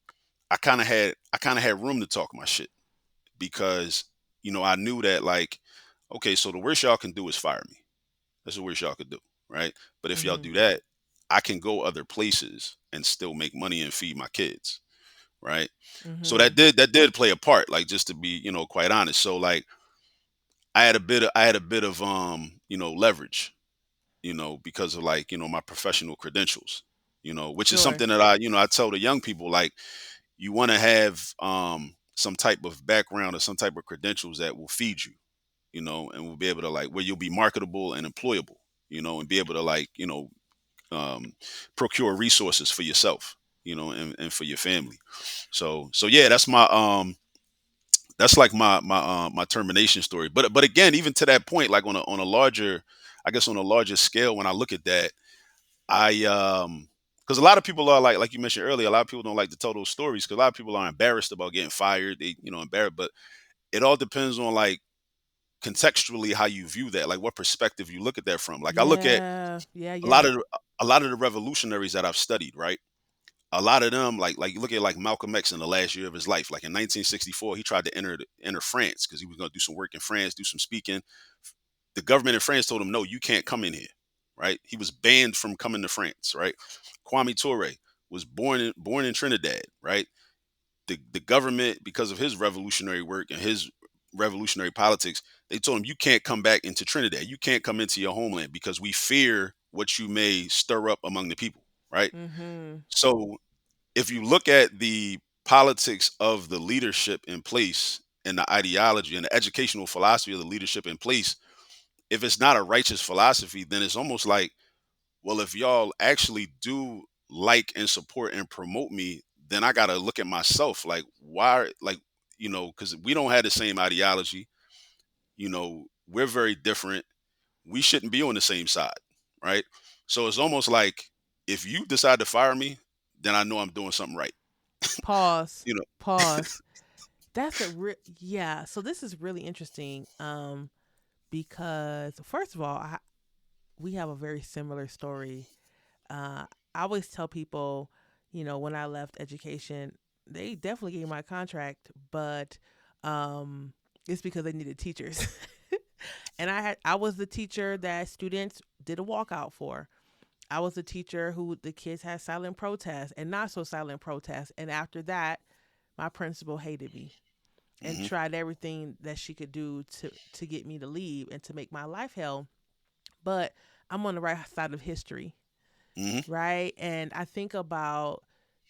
Speaker 2: I kind of had room to talk my shit because I knew that, like, okay, so the worst y'all can do is fire me. That's the worst y'all could do, right? But if y'all
Speaker 1: Mhm.
Speaker 2: do that, I can go other places and still make money and feed my kids, right? So that
Speaker 1: Mhm.
Speaker 2: did play a part, like, just to be quite honest. So like I had a bit of leverage, because of, like, my professional credentials, which is
Speaker 1: Sure.
Speaker 2: something that I tell the young people, like, you want to have some type of background or some type of credentials that will feed you, and will be able to, like, where you'll be marketable and employable, and be able to, like, um, procure resources for yourself, and for your family. So yeah, that's like my termination story. But again, even to that point, like on a larger, I guess on a larger scale, when I look at that, I because a lot of people are like you mentioned earlier, a lot of people don't like to tell those stories because a lot of people are embarrassed about getting fired. They embarrassed, but it all depends on like contextually how you view that, like what perspective you look at that from. Like I look at
Speaker 1: Yeah, yeah,
Speaker 2: a lot
Speaker 1: yeah.
Speaker 2: of a lot of the revolutionaries that I've studied, right? A lot of them, like you look at like Malcolm X in the last year of his life, like in 1964, he tried to enter France because he was going to do some work in France, do some speaking. The government in France told him, no, you can't come in here, right? He was banned from coming to France, right? Kwame Ture was born in Trinidad, right? The government, because of his revolutionary work and his revolutionary politics, they told him you can't come back into Trinidad. You can't come into your homeland because we fear what you may stir up among the people, right?
Speaker 1: Mhm.
Speaker 2: So if you look at the politics of the leadership in place and the ideology and the educational philosophy of the leadership in place, if it's not a righteous philosophy, then it's almost like, well, if y'all actually do like and support and promote me, then I got to look at myself like, why, like, because we don't have the same ideology. We're very different. We shouldn't be on the same side, right? So it's almost like if you decide to fire me, then I know I'm doing something right.
Speaker 1: Pause.
Speaker 2: you know
Speaker 1: Pause. That's a yeah. So this is really interesting. Because first of all, we have a very similar story. I always tell people, when I left education, they definitely gave my contract, but it's because they needed teachers. And I was the teacher that students did a walkout for. I was the teacher who the kids had silent protests and not so silent protests. And after that, my principal hated me and
Speaker 2: hmm
Speaker 1: tried everything that she could do to get me to leave and to make my life hell. But I'm on the right side of history,
Speaker 2: hmm
Speaker 1: right? And I think about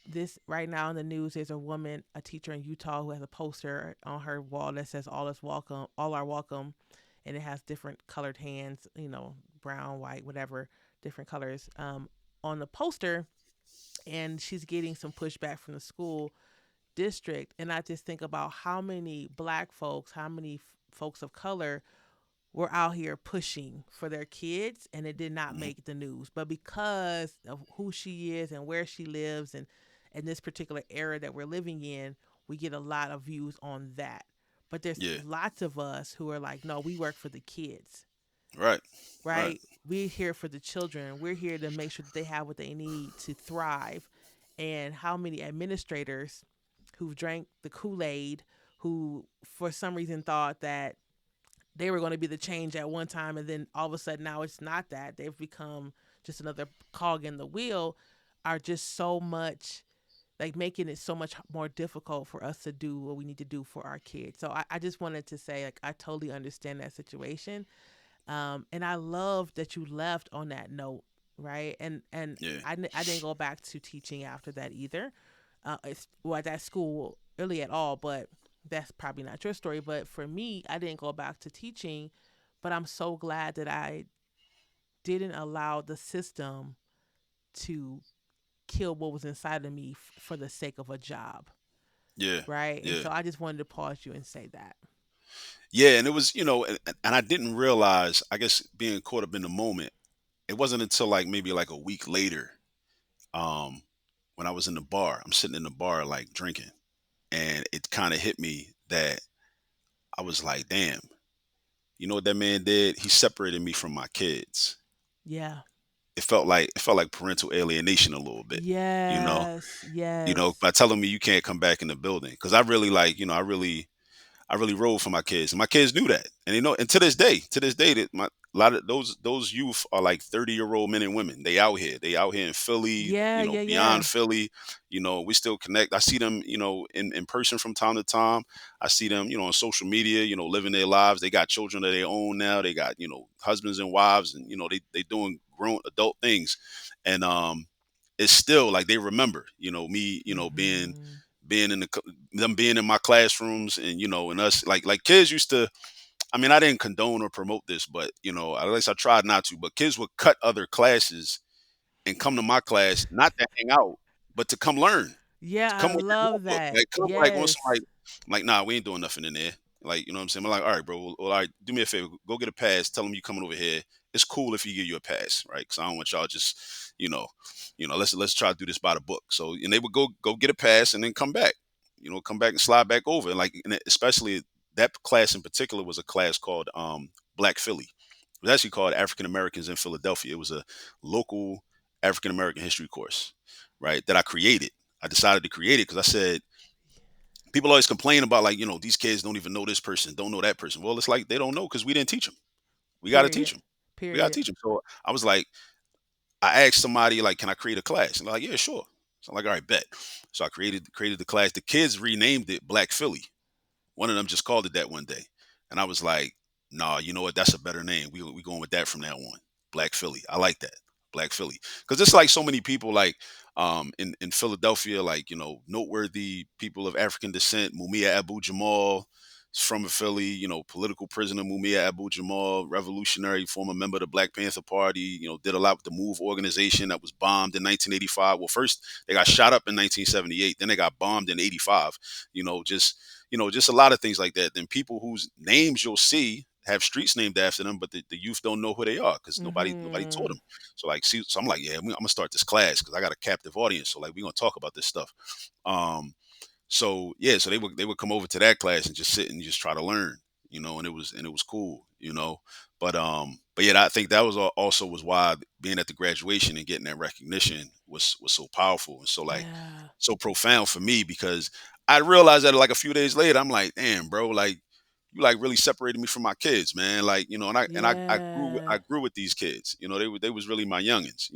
Speaker 1: this right now in the news. There's a woman, a teacher in Utah, who has a poster on her wall that says "All is welcome, all are welcome," and it has different colored hands, brown, white, whatever, different colors on the poster. And she's getting some pushback from the school district. And I just think about how many black folks, how many folks of color were out here pushing for their kids, and it did not
Speaker 2: hmm
Speaker 1: make the news. But because of who she is and where she lives, and in this particular era that we're living in, we get a lot of views on that. But there's
Speaker 2: Yeah.
Speaker 1: lots of us who are like, no, we work for the kids,
Speaker 2: Right. Right.
Speaker 1: right? We're here for the children. We're here to make sure that they have what they need to thrive. And how many administrators who've drank the Kool-Aid, who for some reason thought that they were going to be the change at one time, and then all of a sudden now it's not that. They've become just another cog in the wheel, are just so much like making it so much more difficult for us to do what we need to do for our kids. So I just wanted to say, like, I totally understand that situation. And I love that you left on that note, right? And
Speaker 2: Yeah.
Speaker 1: I didn't go back to teaching after that either. Well, at that school really at all, but that's probably not your story. But for me, I didn't go back to teaching, but I'm so glad that I didn't allow the system to kill what was inside of me for the sake of a job,
Speaker 2: Yeah.
Speaker 1: right? And
Speaker 2: Yeah.
Speaker 1: so I just wanted to pause you and say that.
Speaker 2: Yeah. And it was, and I didn't realize, I guess being caught up in the moment, it wasn't until like maybe like a week later, um, when I was in the bar, I'm sitting in the bar like drinking, and it kind of hit me that I was like, damn, you know what that man did? He separated me from my kids.
Speaker 1: Yeah.
Speaker 2: It felt like parental alienation a little bit, you know,
Speaker 1: Yes. Yes.
Speaker 2: by telling me you can't come back in the building. Cause I really like, I really rode for my kids, and my kids knew that. And and to this day, that a lot of those youth are like 30-year-old men and women. They out here in Philly,
Speaker 1: Yeah. Yeah.
Speaker 2: beyond
Speaker 1: Yeah.
Speaker 2: Philly. We still connect. I see them, in person from time to time. I see them, on social media, living their lives. They got children of their own now. They got, husbands and wives, and they doing grown adult things. And it's still like they remember, me,
Speaker 1: Mm-hmm.
Speaker 2: being in them being in my classrooms, and and us, like kids used to. I mean, I didn't condone or promote this, but at least I tried not to. But kids would cut other classes and come to my class not to hang out, but to come learn.
Speaker 1: Yeah, I
Speaker 2: Come with your
Speaker 1: love
Speaker 2: notebook.
Speaker 1: that.
Speaker 2: Like, come like on some
Speaker 1: Yes.
Speaker 2: like, nah, we ain't doing nothing in there. Like, you know what I'm saying? I'm like, all right, bro. Well, all right, do me a favor. Go get a pass. Tell them you coming over here. It's cool if you give you a pass, right? Because I don't want y'all just, let's try to do this by the book. So, and they would go get a pass and then come back. Come back and slide back over. And like, especially that class in particular was a class called Black Philly. It was actually called African Americans in Philadelphia. It was a local African American history course, right? That I created. I decided to create it because I said people always complain about like these kids don't even know this person, don't know that person. Well, it's like they don't know because we didn't teach them. We got to teach
Speaker 1: Period.
Speaker 2: them. We got to
Speaker 1: Period.
Speaker 2: teach them. So I was like, I asked somebody like, can I create a class? And they're like, yeah, sure. So I'm like, all right, bet. So I created the class. The kids renamed it Black Philly. One of them just called it that one day, and I was like, "Nah, you know what? That's a better name. We going with that from now on. Black Philly. I like that. Black Philly, because it's like so many people like in Philadelphia, like noteworthy people of African descent. Mumia Abu Jamal is from Philly. Political prisoner Mumia Abu Jamal, revolutionary, former member of the Black Panther Party. Did a lot with the Move organization that was bombed in 1985. Well, first they got shot up in 1978, then they got bombed in 85. Just a lot of things like that. Then people whose names you'll see have streets named after them, but the youth don't know who they are because nobody taught
Speaker 1: Mhm.
Speaker 2: them. So like, see, so I'm like, yeah, I'm gonna start this class because I got a captive audience. So like, we're gonna talk about this stuff. Um, so yeah, so they would come over to that class and just sit and just try to learn, and it was cool, but yeah, I think that was also was why being at the graduation and getting that recognition was so powerful and so like
Speaker 1: Yeah.
Speaker 2: so profound for me because I realized that like a few days later, I'm like, damn, bro, like you like really separated me from my kids, man. Like, and I
Speaker 1: Yeah.
Speaker 2: grew with these kids. They was really my youngins.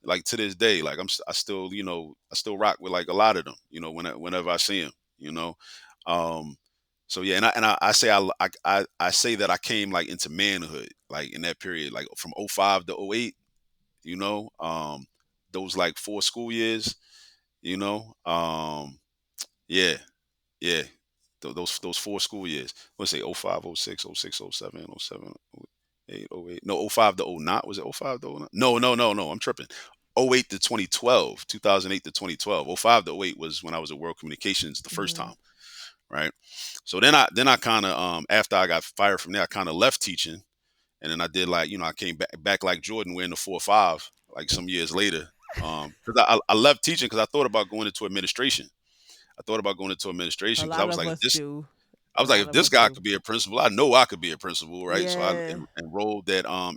Speaker 2: Like to this day, like I still rock with like a lot of them, whenever I see them, you know. Um so yeah, and I say I say that I came like into manhood like in that period, like from '05 to '08, you know. Those like 4 school years, you know. Yeah, yeah. Those 4 school years. Let's say '05, '06, '06, '07, '07, '08, '08. No, '05 to '09. Was it '05 to '09? No, no, no, no. I'm tripping. '08 to 2012, 2008 to 2012. '05 to '08 was when I was at World Communications the first
Speaker 1: Mhm.
Speaker 2: time, right? So then I kind of after I got fired from there, I kind of left teaching, and then I did like I came back like Jordan wearing the 4 or 5 like some years later. Because I left teaching because I thought about going into administration. I thought about going into
Speaker 1: A
Speaker 2: administration because I
Speaker 1: lot
Speaker 2: was
Speaker 1: of
Speaker 2: like,
Speaker 1: us do.
Speaker 2: I
Speaker 1: A
Speaker 2: was like,
Speaker 1: lot
Speaker 2: if
Speaker 1: of
Speaker 2: this
Speaker 1: us
Speaker 2: guy
Speaker 1: do.
Speaker 2: could be a principal, I know I could be a principal, right? So I
Speaker 1: Yeah.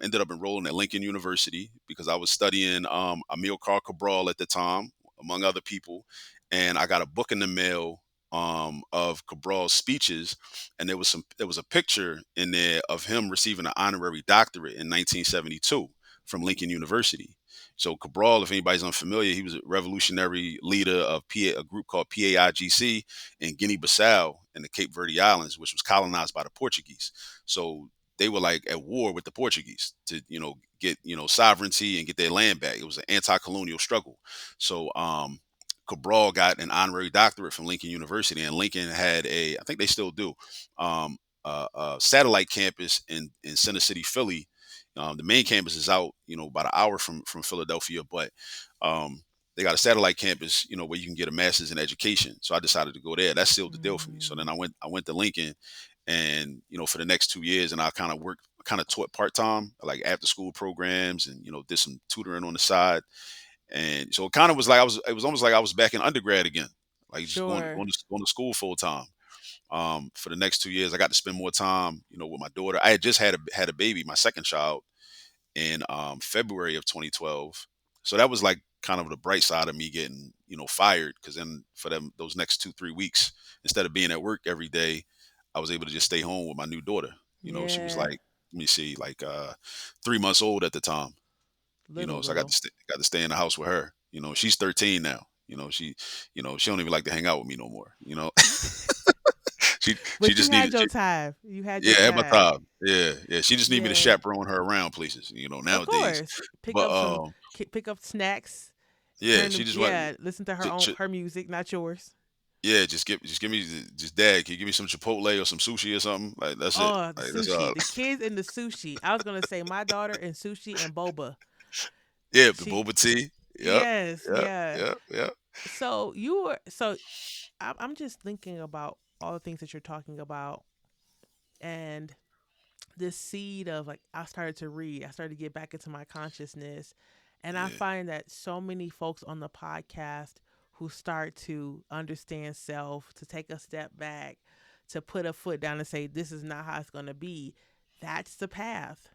Speaker 2: ended up enrolling at Lincoln University because I was studying Amilcar Cabral at the time, among other people, and I got a book in the mail of Cabral's speeches, and there was a picture in there of him receiving an honorary doctorate in 1972 from Lincoln University. So Cabral, if anybody's unfamiliar, he was a revolutionary leader of a group called PAIGC in Guinea-Bissau and the Cape Verde Islands, which was colonized by the Portuguese. So they were like at war with the Portuguese to get sovereignty and get their land back. It was an anti-colonial struggle. So Cabral got an honorary doctorate from Lincoln University, and Lincoln had I think they still do, a satellite campus in Center City, Philly. The main campus is out, about an hour from Philadelphia, but they got a satellite campus, where you can get a master's in education. So I decided to go there. That sealed the deal for me. So then
Speaker 1: Mm.
Speaker 2: I went to Lincoln, and for the next 2 years, and I kind of taught part time, like after school programs, and did some tutoring on the side. And so it kind of was like it was almost like I was back in undergrad again, like just
Speaker 1: Sure.
Speaker 2: going to school full time. For the next 2 years, I got to spend more time, with my daughter. I had just had a baby, my second child, in February of 2012. So that was like kind of the bright side of me getting fired, because then for them those next 2 3 weeks, instead of being at work every day, I was able to just stay home with my new daughter. She was
Speaker 1: Yeah.
Speaker 2: like, let me see, like 3 months old at the time.
Speaker 1: Little
Speaker 2: So I got
Speaker 1: little.
Speaker 2: to stay in the house with her. She's 13 now. She don't even like to hang out with me no more. she she
Speaker 1: But you
Speaker 2: just needed
Speaker 1: had your
Speaker 2: she,
Speaker 1: time. You had your
Speaker 2: yeah, at my
Speaker 1: time.
Speaker 2: time. Yeah, yeah. She just need me to
Speaker 1: Yeah.
Speaker 2: chaperone her around places,
Speaker 1: Of
Speaker 2: nowadays.
Speaker 1: course. Pick
Speaker 2: But
Speaker 1: up some pick up snacks.
Speaker 2: yeah,
Speaker 1: Turn
Speaker 2: she
Speaker 1: them,
Speaker 2: just want
Speaker 1: yeah, listen to her
Speaker 2: j-
Speaker 1: own
Speaker 2: j-
Speaker 1: her music, not yours.
Speaker 2: yeah, just give me just dad, can you give me some Chipotle or some sushi or something? Like that's it.
Speaker 1: Oh, the
Speaker 2: Like that's
Speaker 1: sushi.
Speaker 2: all.
Speaker 1: The kids and the sushi. I was gonna say my daughter and sushi and boba.
Speaker 2: Yeah, the
Speaker 1: She
Speaker 2: boba tea. Yep.
Speaker 1: yes,
Speaker 2: Yep.
Speaker 1: yeah.
Speaker 2: Yep. Yep.
Speaker 1: So you were so I'm just thinking about all the things that you're talking about, and this seed of like I started to read, I started to get back into my consciousness, and I
Speaker 2: Yeah.
Speaker 1: find that so many folks on the podcast who start to understand self, to take a step back, to put a foot down and say this is not how it's going to be. That's the path.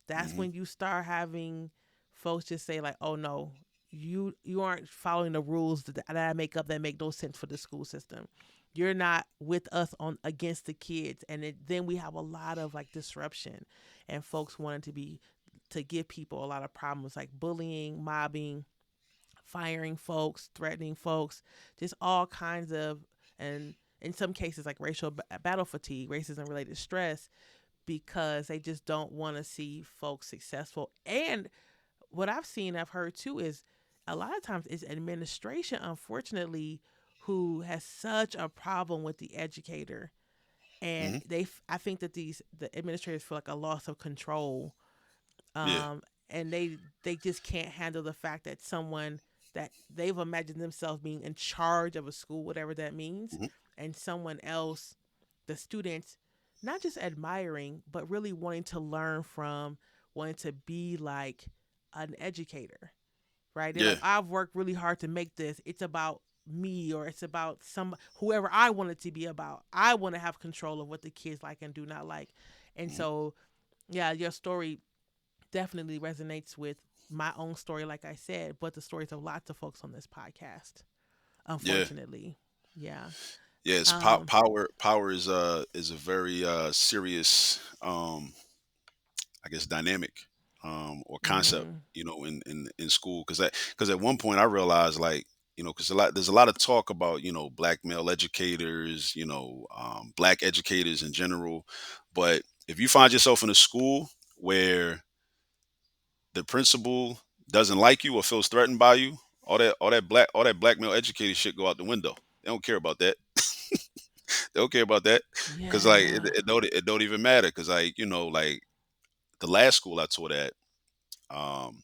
Speaker 1: That's
Speaker 2: Hmm.
Speaker 1: when you start having folks just say like, "Oh no, you aren't following the rules that I make up that make no sense for the school system. You're not with us on against the kids." And then we have a lot of like disruption, and folks wanting to give people a lot of problems like bullying, mobbing, firing folks, threatening folks, just all kinds of, and in some cases like racial battle fatigue, racism related stress, because they just don't want to see folks successful. And what I've seen, I've heard too, is a lot of times it's administration, unfortunately, who has such a problem with the educator. And
Speaker 2: Hmm.
Speaker 1: I think that the administrators feel like a loss of control,
Speaker 2: Yeah.
Speaker 1: and they just can't handle the fact that someone that they've imagined themselves being in charge of a school, whatever that means,
Speaker 2: Hmm.
Speaker 1: and someone else, the students, not just admiring but really wanting to learn from, wanting to be like an educator, right? They're
Speaker 2: Yeah.
Speaker 1: like, I've worked really hard to make this. It's about me, or it's about some whoever I want it to be about. I want to have control of what the kids like and do not like. And
Speaker 2: Hmm.
Speaker 1: so, yeah, your story definitely resonates with my own story, like I said, but the stories of lots of folks on this podcast,
Speaker 2: Yeah.
Speaker 1: unfortunately. Yeah.
Speaker 2: Yes.
Speaker 1: Um,
Speaker 2: Power is a very serious I guess dynamic or concept,
Speaker 1: mhm,
Speaker 2: in school, because at one point I realized, like, because there's a lot of talk about, black male educators, black educators in general, but if you find yourself in a school where the principal doesn't like you or feels threatened by you, all that black male educator shit go out the window. They don't care about that. They don't care about that, because like
Speaker 1: yeah.
Speaker 2: it don't even matter, because like, like the last school I taught at, um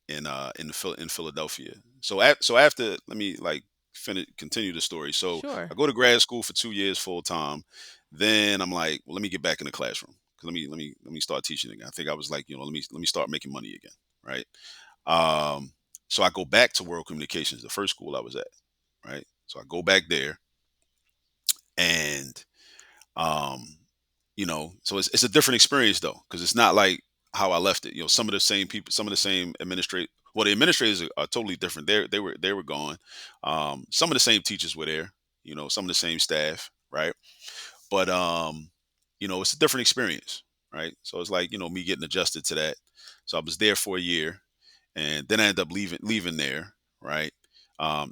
Speaker 2: in Philadelphia. So after, let me like finish continue the story. So
Speaker 1: Sure.
Speaker 2: I go to grad school for 2 years full time. Then I'm like, well, let me get back in the classroom. 'Cause let me start teaching again. I think I was like, let me start making money again, right? Um, so I go back to World Communications, the first school I was at, right? So I go back there, and um, so it's a different experience though, because it's not like how I left it. Some of the same people, some of the same administrate. Well, the administrators are totally different. They were gone. Some of the same teachers were there. Some of the same staff, right? But it's a different experience, right? So it's like, me getting adjusted to that. So I was there for a year, and then I ended up leaving there, right?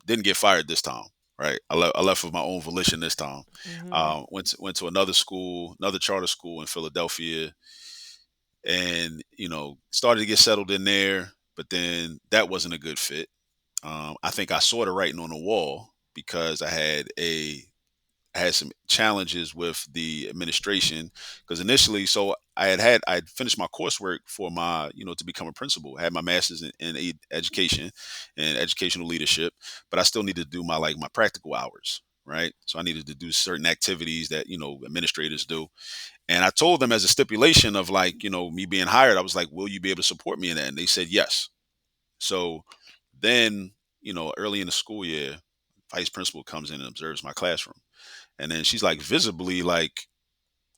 Speaker 2: Didn't get fired this time, right? I left of my own volition this time.
Speaker 1: Mhm.
Speaker 2: Went to another school, another charter school in Philadelphia, and started to get settled in there. But then that wasn't a good fit. I think I saw the writing on the wall, because I had some challenges with the administration, because initially, so I'd finished my coursework for my, to become a principal. I had my master's in education and educational leadership, but I still needed to do my practical hours, right? So I needed to do certain activities that, administrators do. And I told them, as a stipulation of, like, me being hired, I was like, will you be able to support me in that? And they said yes. So then, early in the school year, vice principal comes in and observes my classroom. And then she's like visibly, like,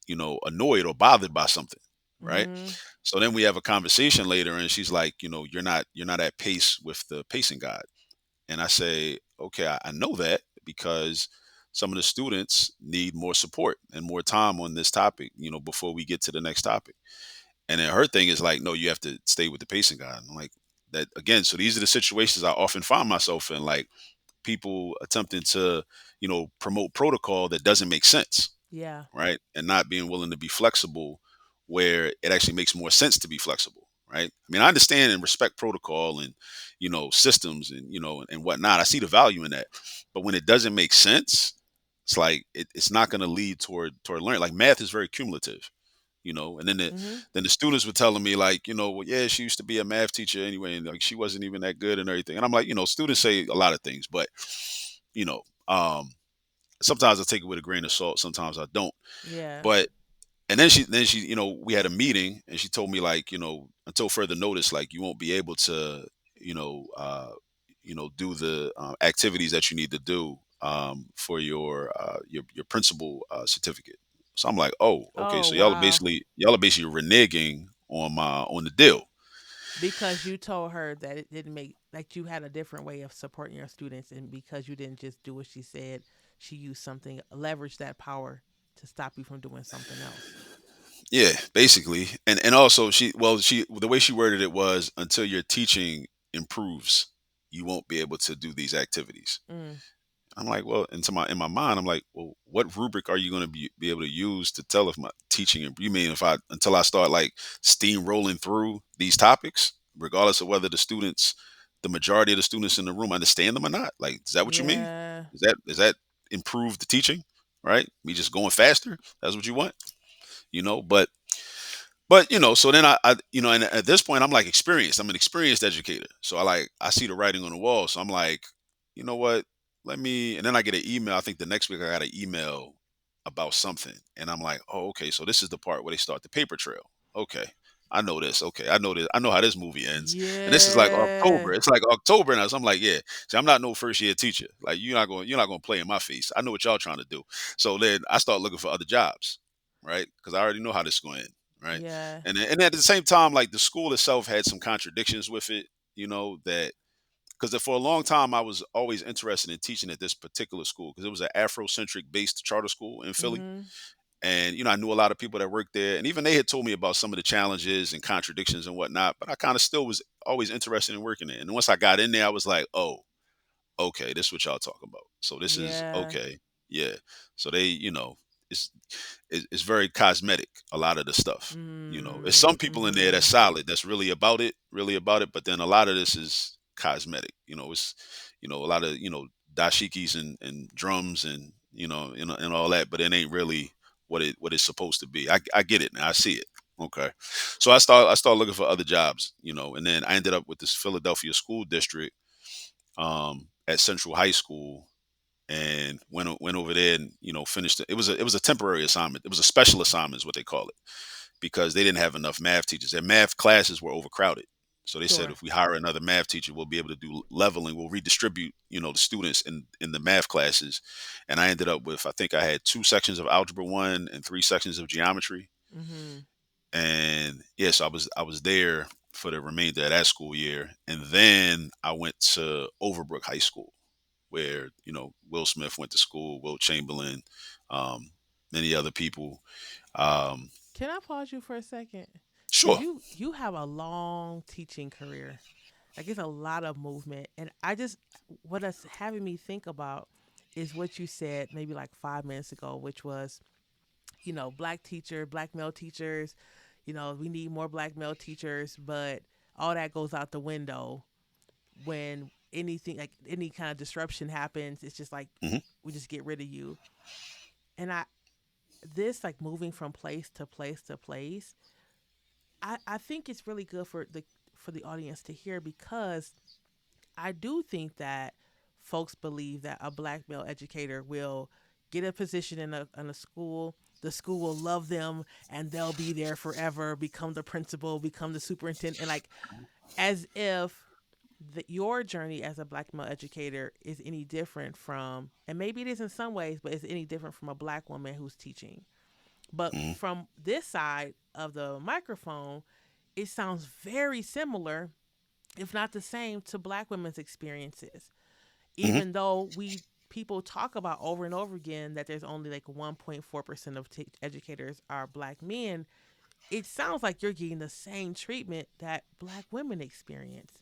Speaker 2: annoyed or bothered by something, right?
Speaker 1: Mhm.
Speaker 2: So then we have a conversation later, and she's like, you're not at pace with the pacing guide. And I say, okay, I know that, because some of the students need more support and more time on this topic, before we get to the next topic. And then her thing is like, no, you have to stay with the pacing guide. I'm like, that again. So these are the situations I often find myself in, like, people attempting to, promote protocol that doesn't make sense,
Speaker 1: Yeah.
Speaker 2: right? And not being willing to be flexible where it actually makes more sense to be flexible, right? I mean, I understand and respect protocol and, systems and, and whatnot. I see the value in that. But when it doesn't make sense, it's like it's not going to lead toward learning. Like, math is very cumulative. And then
Speaker 1: Mhm.
Speaker 2: the students were telling me like, well, yeah, she used to be a math teacher anyway, and like she wasn't even that good and everything. And I'm like, students say a lot of things, but you know, um, sometimes I take it with a grain of salt, sometimes I don't.
Speaker 1: Yeah.
Speaker 2: But and then she we had a meeting, and she told me like, until further notice, like you won't be able to you know uh do the activities that you need to do for your principal certificate. So I'm like, oh, okay,
Speaker 1: Oh,
Speaker 2: so
Speaker 1: wow.
Speaker 2: y'all are basically reneging on the deal.
Speaker 1: Because you told her that it didn't make, like, you had a different way of supporting your students, and because you didn't just do what she said, she used something, leverage that power to stop you from doing something else.
Speaker 2: Yeah, basically. And also she the way she worded it was, until your teaching improves, you won't be able to do these activities.
Speaker 1: Mm.
Speaker 2: I'm like, well, in my mind, I'm like, well, what rubric are you going to be able to use to tell if my teaching? You mean if I until I start like steamrolling through these topics, regardless of whether the majority of the students in the room understand them or not? Like, is that what you mean?
Speaker 1: Yeah.
Speaker 2: Is that improve the teaching? Right? Me just going faster? That's what you want? But so then and at this point I'm like experienced. I'm an experienced educator. So I see the writing on the wall. So I'm like, you know what? Let me and then I get an email. I think the next week I got an email about something. And I'm like, oh, okay. So this is the part where they start the paper trail. Okay. I know this. Okay. I know this. I know how this movie ends. And this is like
Speaker 1: Yeah.
Speaker 2: October. It's like October now. So I'm like, yeah. See, I'm not no first year teacher. Like you're not gonna play in my face. I know what y'all trying to do. So then I start looking for other jobs, right? Because I already know how this is going to end, right?
Speaker 1: Yeah.
Speaker 2: And at the same time, like the school itself had some contradictions with it, that because for a long time I was always interested in teaching at this particular school because it was an Afrocentric based charter school in Philly.
Speaker 1: Mhm.
Speaker 2: And I knew a lot of people that worked there, and even they had told me about some of the challenges and contradictions and whatnot. But I kind of still was always interested in working there. And once I got in there, I was like, oh, okay, this is what y'all talking about. So this is
Speaker 1: Yeah.
Speaker 2: okay, yeah. So they, it's it's very cosmetic. A lot of the stuff, there's some
Speaker 1: Mm.
Speaker 2: people in there that's
Speaker 1: Mhm.
Speaker 2: solid, that's really about it. But then a lot of this is cosmetic. It's a lot of dashikis and drums and and all that, but it ain't really what it's supposed to be. I get it now. I see it. Okay, so I start looking for other jobs, and then I ended up with this Philadelphia school district at Central High School, and went over there and finished it. It was a temporary assignment. It was a special assignment, is what they call it, because they didn't have enough math teachers. Their math classes were overcrowded. So they said
Speaker 1: Sure.
Speaker 2: if we hire another math teacher, we'll be able to do leveling. We'll redistribute, the students in the math classes. And I ended up with, I think I had 2 sections of algebra 1 and 3 sections of geometry.
Speaker 1: Mhm.
Speaker 2: And yes, I was there for the remainder of that school year. And then I went to Overbrook High School, where Will Smith went to school, Will Chamberlain, um, many other people. Um,
Speaker 1: Can I pause you for a second? Cuz
Speaker 2: sure.
Speaker 1: you have a long teaching career. Like, it's a lot of movement, and I just, what it's having me think about is what you said maybe like 5 minutes ago, which was, black male teachers, we need more black male teachers, but all that goes out the window when anything, like any kind of disruption happens. It's just like
Speaker 2: Hmm.
Speaker 1: we just get rid of you. And this, like, moving from place to place to place, I think it's really good for the audience to hear, because I do think that folks believe that a black male educator will get a position in a school. The school will love them, and they'll be there forever, become the principal, become the superintendent, and, like, as if your journey as a black male educator is any different from, and maybe it is in some ways, but is any different from a black woman who's teaching. But
Speaker 2: Hmm.
Speaker 1: from this side of the microphone, it sounds very similar, if not the same, to black women's experiences.
Speaker 2: Hmm.
Speaker 1: Even though we people talk about over and over again that there's only like 1.4% of educators are black men, it sounds like you're getting the same treatment that black women experience.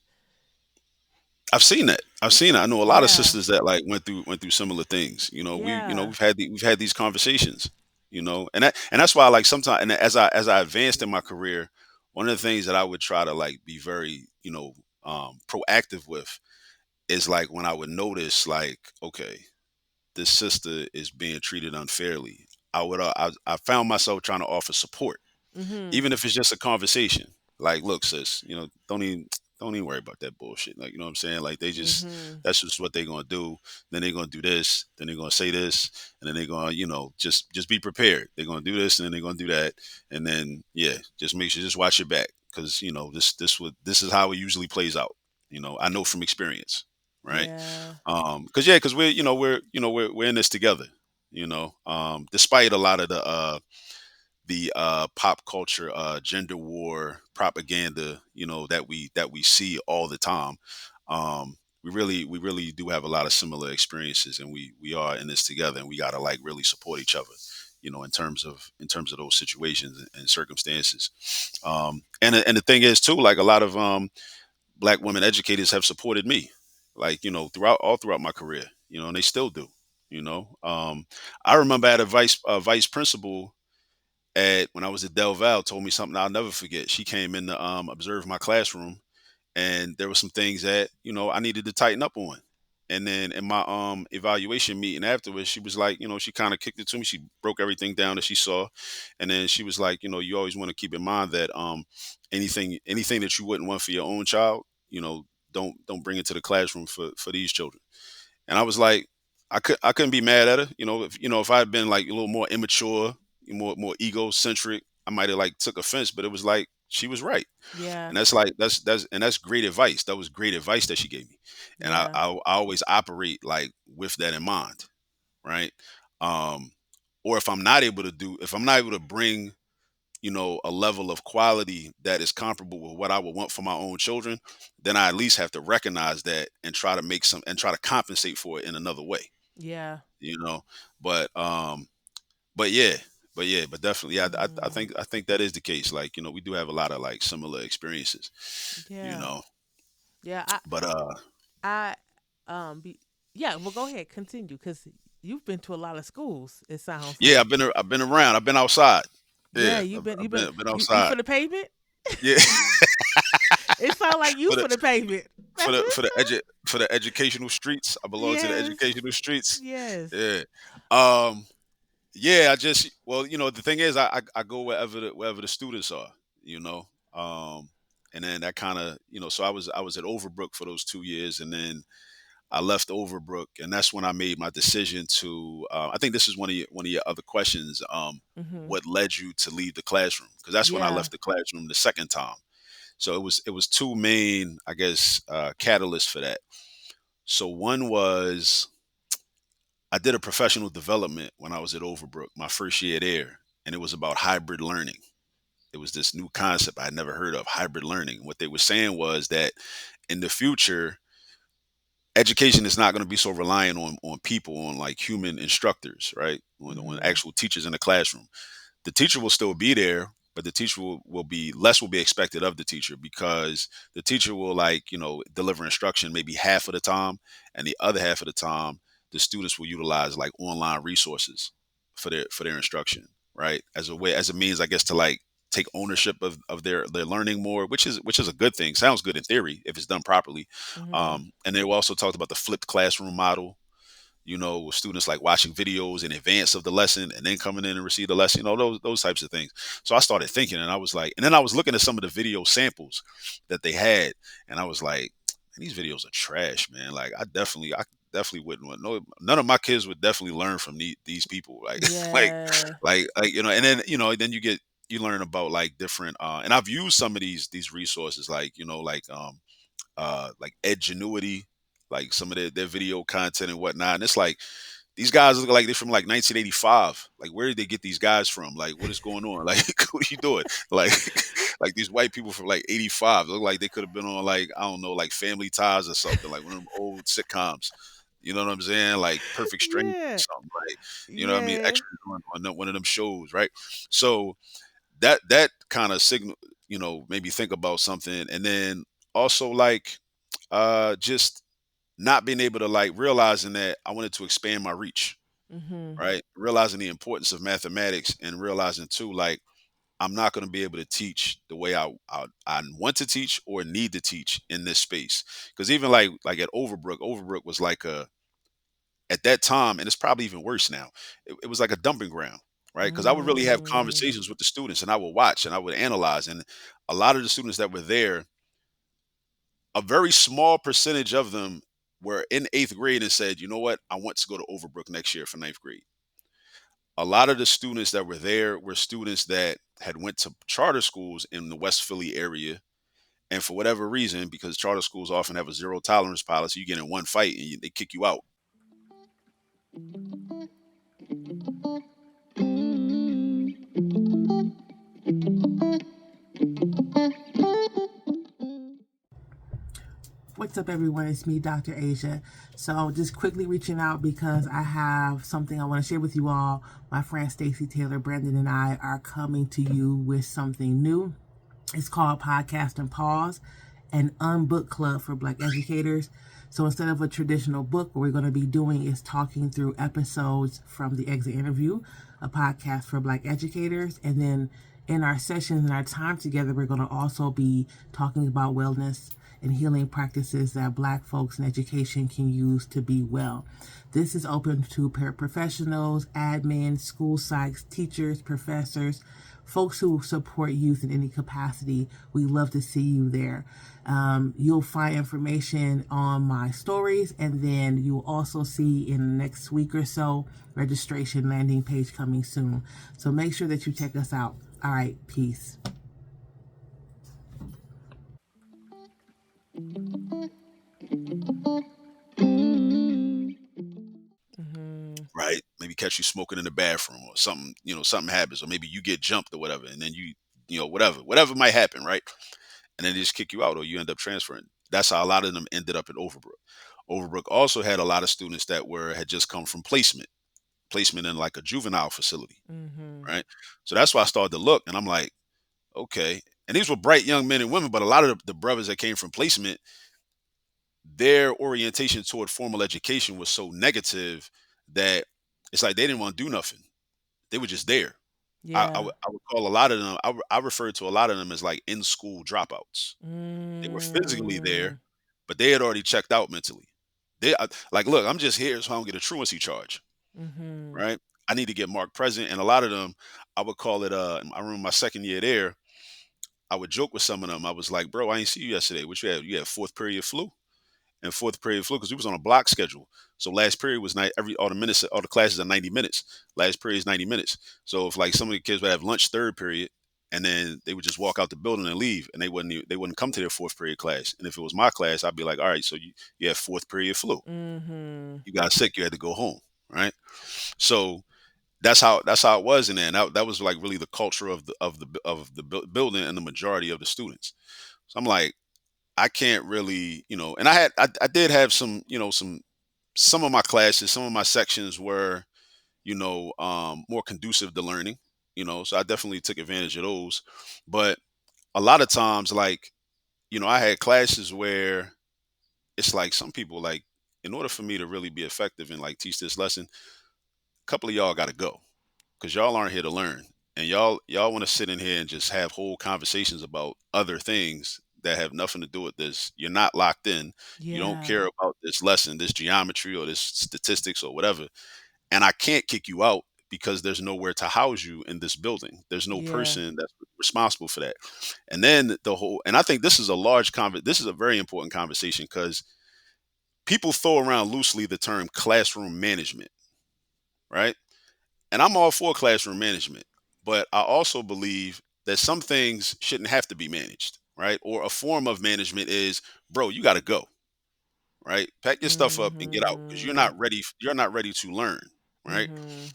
Speaker 2: I've seen that. I've seen it. I know a lot of
Speaker 1: Yeah.
Speaker 2: sisters that like went through similar things.
Speaker 1: Yeah.
Speaker 2: We've had these conversations. And that's why like sometimes, and as I advanced in my career, one of the things that I would try to like be very proactive with is like when I would notice like, okay, this sister is being treated unfairly. I found myself trying to offer support.
Speaker 1: Mhm.
Speaker 2: even if it's just a conversation. Like, look, sis, don't even worry about that bullshit. Like, you know what I'm saying? Like,
Speaker 1: Mhm.
Speaker 2: that's just what they're gonna do. Then they're gonna do this. Then they're gonna say this, and then they're gonna, just be prepared. They're gonna do this, and then they're gonna do that, and then yeah, just make sure, just watch your back, because this is how it usually plays out. I know from experience, right?
Speaker 1: Yeah.
Speaker 2: Because we're in this together. Despite a lot of the pop culture gender war propaganda, that we see all the time. We really do have a lot of similar experiences, and we are in this together, and we got to like really support each other, in terms of those situations and circumstances. And the thing is too, like, a lot of black women educators have supported me, like, throughout my career, and they still do. I remember, at a vice principal at when I was at Del Val, told me something I'll never forget. She came in to observe my classroom, and there were some things that I needed to tighten up on. And then in my evaluation meeting afterwards, she was like, she kind of kicked it to me. She broke everything down that she saw, and then she was like, you always want to keep in mind that anything that you wouldn't want for your own child, don't bring it to the classroom for these children. And I was like, I couldn't be mad at her. If I had been like a little more immature, more egocentric, I might have like took offense. But it was like she was right,
Speaker 1: Yeah.
Speaker 2: and that's like that's great advice. That was great advice that she gave me, and I
Speaker 1: Yeah.
Speaker 2: I, I always operate like with that in mind, right? Um, or if I'm not able to bring a level of quality that is comparable with what I would want for my own children, then I at least have to recognize that and try to compensate for it in another way,
Speaker 1: Yeah.
Speaker 2: you know. But but yeah, but definitely, yeah,
Speaker 1: Mm.
Speaker 2: I think that is the case. Like, we do have a lot of like similar experiences, you
Speaker 1: Yeah.
Speaker 2: know.
Speaker 1: Yeah.
Speaker 2: But
Speaker 1: I be yeah, well go ahead, continue cuz you've been to a lot of schools it sounds
Speaker 2: yeah,
Speaker 1: like.
Speaker 2: I've been around. I've been outside.
Speaker 1: Yeah,
Speaker 2: Yeah,
Speaker 1: you've
Speaker 2: I've,
Speaker 1: been
Speaker 2: I've
Speaker 1: you've
Speaker 2: been
Speaker 1: been
Speaker 2: I've been
Speaker 1: you
Speaker 2: outside.
Speaker 1: for the pavement?
Speaker 2: Yeah,
Speaker 1: It sounds like you
Speaker 2: for the
Speaker 1: for the pavement.
Speaker 2: for
Speaker 1: That's
Speaker 2: the
Speaker 1: what it
Speaker 2: for the
Speaker 1: sounds.
Speaker 2: for the educational streets. I belong to the
Speaker 1: Yes.
Speaker 2: educational streets.
Speaker 1: Yes.
Speaker 2: Yeah. Um. Yeah. The thing is, I go wherever the students are. You know. Um. And then that kind of, so I was at Overbrook for those 2 years, and then I left Overbrook, and that's when I made my decision to. I think this is one of your other questions.
Speaker 1: Mhm.
Speaker 2: What led you to leave the classroom? Because that's when I
Speaker 1: Yeah.
Speaker 2: left the classroom the second time. So it was two main, I guess, catalysts for that. So one was, I did a professional development when I was at Overbrook, my first year there, and it was about hybrid learning. It was this new concept I had never heard of, hybrid learning. What they were saying was that in the future, education is not going to be so reliant on people, on like human instructors, right? On
Speaker 1: Mhm.
Speaker 2: actual teachers in the classroom. The teacher will still be there, but the teacher will be less will be expected of the teacher, because the teacher will, like, deliver instruction maybe half of the time, and the other half of the time the students will utilize like online resources for their instruction, right? As a means, I guess, to like take ownership of their learning more, which is a good thing. Sounds good in theory if it's done properly.
Speaker 1: Mhm.
Speaker 2: And they also talked about the flipped classroom model, with students like watching videos in advance of the lesson and then coming in and receive the lesson, those types of things. So I started thinking, and I was like, and then I was looking at some of the video samples that they had, and I was like, man, these videos are trash, man. Like, I definitely wouldn't want, no, none of my kids would definitely learn from these people. Like, like,
Speaker 1: Yeah.
Speaker 2: and then, then you learn about like different, and I've used some of these resources, like, like Edgenuity, like some of their video content and whatnot. And it's like, these guys look like they're from like 1985. Like, where did they get these guys from? Like, what is going on? Like, what are you doing? Like, like these white people from like 85 look like they could have been on, like, I don't know, like Family Ties or something, like one of them old sitcoms. You know what I'm saying? Like Perfect Stranger or
Speaker 1: Yeah.
Speaker 2: something, like, you know what I mean?
Speaker 1: Yeah.
Speaker 2: Extras one of them shows, right? So that kind of signal, made me think about something. And then also, like, just not being able to, like, realizing that I wanted to expand my reach,
Speaker 1: Mhm.
Speaker 2: right? Realizing the importance of mathematics, and realizing too, like, I'm not going to be able to teach the way I want to teach or need to teach in this space. Because even like at Overbrook was like a, at that time, and it's probably even worse now. It was like a dumping ground, right? Because I would really have
Speaker 1: Mm.
Speaker 2: conversations with the students, and I would watch and I would analyze. And a lot of the students that were there, a very small percentage of them were in eighth grade and said, you know what, I want to go to Overbrook next year for ninth grade. A lot of the students that were there were students that had went to charter schools in the West Philly area. And for whatever reason, because charter schools often have a zero tolerance policy, you get in one fight and they kick you out.
Speaker 1: What's up, everyone? It's me, Dr. Asia. So, just quickly reaching out because I have something I want to share with you all. My friend Stacy Taylor, Brandon, and I are coming to you with something new. It's called Podcast and Pause, an unbook club for Black educators. So instead of a traditional book, what we're going to be doing is talking through episodes from the exit interview, a podcast for Black educators. And then in our sessions and our time together, we're going to also be talking about wellness and healing practices that Black folks in education can use to be well. This is open to paraprofessionals, admins, school psychs, teachers, professors, folks who support youth in any capacity. We love to see you there. You'll find information on my stories, and then you'll also see in the next week or so registration landing page coming soon. So make sure that you check us out. All right, peace. Mm-hmm.
Speaker 2: Right? Maybe catch you smoking in the bathroom or something, something happens, or maybe you get jumped or whatever, and then whatever might happen, right? And then they just kick you out or you end up transferring. That's how a lot of them ended up in Overbrook. Overbrook also had a lot of students that had just come from placement in like a juvenile facility,
Speaker 1: Mm-hmm.
Speaker 2: right? So that's why I started to look, and I'm like, okay. And these were bright young men and women, but a lot of the brothers that came from placement, their orientation toward formal education was so negative that it's like they didn't want to do nothing. They were just there.
Speaker 1: Yeah.
Speaker 2: I would call a lot of them. I refer to a lot of them as like in school dropouts. They were physically there,
Speaker 1: Mm.
Speaker 2: but they had already checked out mentally. Like, look, I'm just here so I don't get a truancy charge,
Speaker 1: Mm-hmm.
Speaker 2: right? I need to get marked present, and a lot of them, I would call it. I remember my second year there. I would joke with some of them. I was like, "Bro, I ain't see you yesterday. What you have? You had fourth period flu." And fourth period flu because we was on a block schedule. So last period was all the classes are 90 minutes. Last period is 90 minutes. So if like some of the kids would have lunch third period and then they would just walk out the building and leave and they wouldn't come to their fourth period class. And if it was my class, I'd be like, all right, so you have fourth period flu.
Speaker 1: Mm-hmm.
Speaker 2: You got sick, you had to go home. Right. So that's how it was in there. And that was like really the culture of the building and the majority of the students. So I'm like, I can't really, and I did have some of my classes, some of my sections were, more conducive to learning, so I definitely took advantage of those. But a lot of times, like, I had classes where it's like some people like, in order for me to really be effective and like teach this lesson, a couple of y'all got to go because y'all aren't here to learn. And y'all want to sit in here and just have whole conversations about other things that have nothing to do with this. You're not locked in. You don't
Speaker 1: Yeah.
Speaker 2: care about this lesson, this geometry or this statistics or whatever. And I can't kick you out because there's nowhere to house you in this building. There's no
Speaker 1: Yeah.
Speaker 2: person that's responsible for that. And then and I think this is a very important conversation because people throw around loosely the term classroom management, right? And I'm all for classroom management, but I also believe that some things shouldn't have to be managed, right? Or a form of management is, bro, you got to go, right? Pack your stuff up and get out because you're
Speaker 1: Mm-hmm.
Speaker 2: not ready. You're not ready to learn, right?
Speaker 1: Mm-hmm.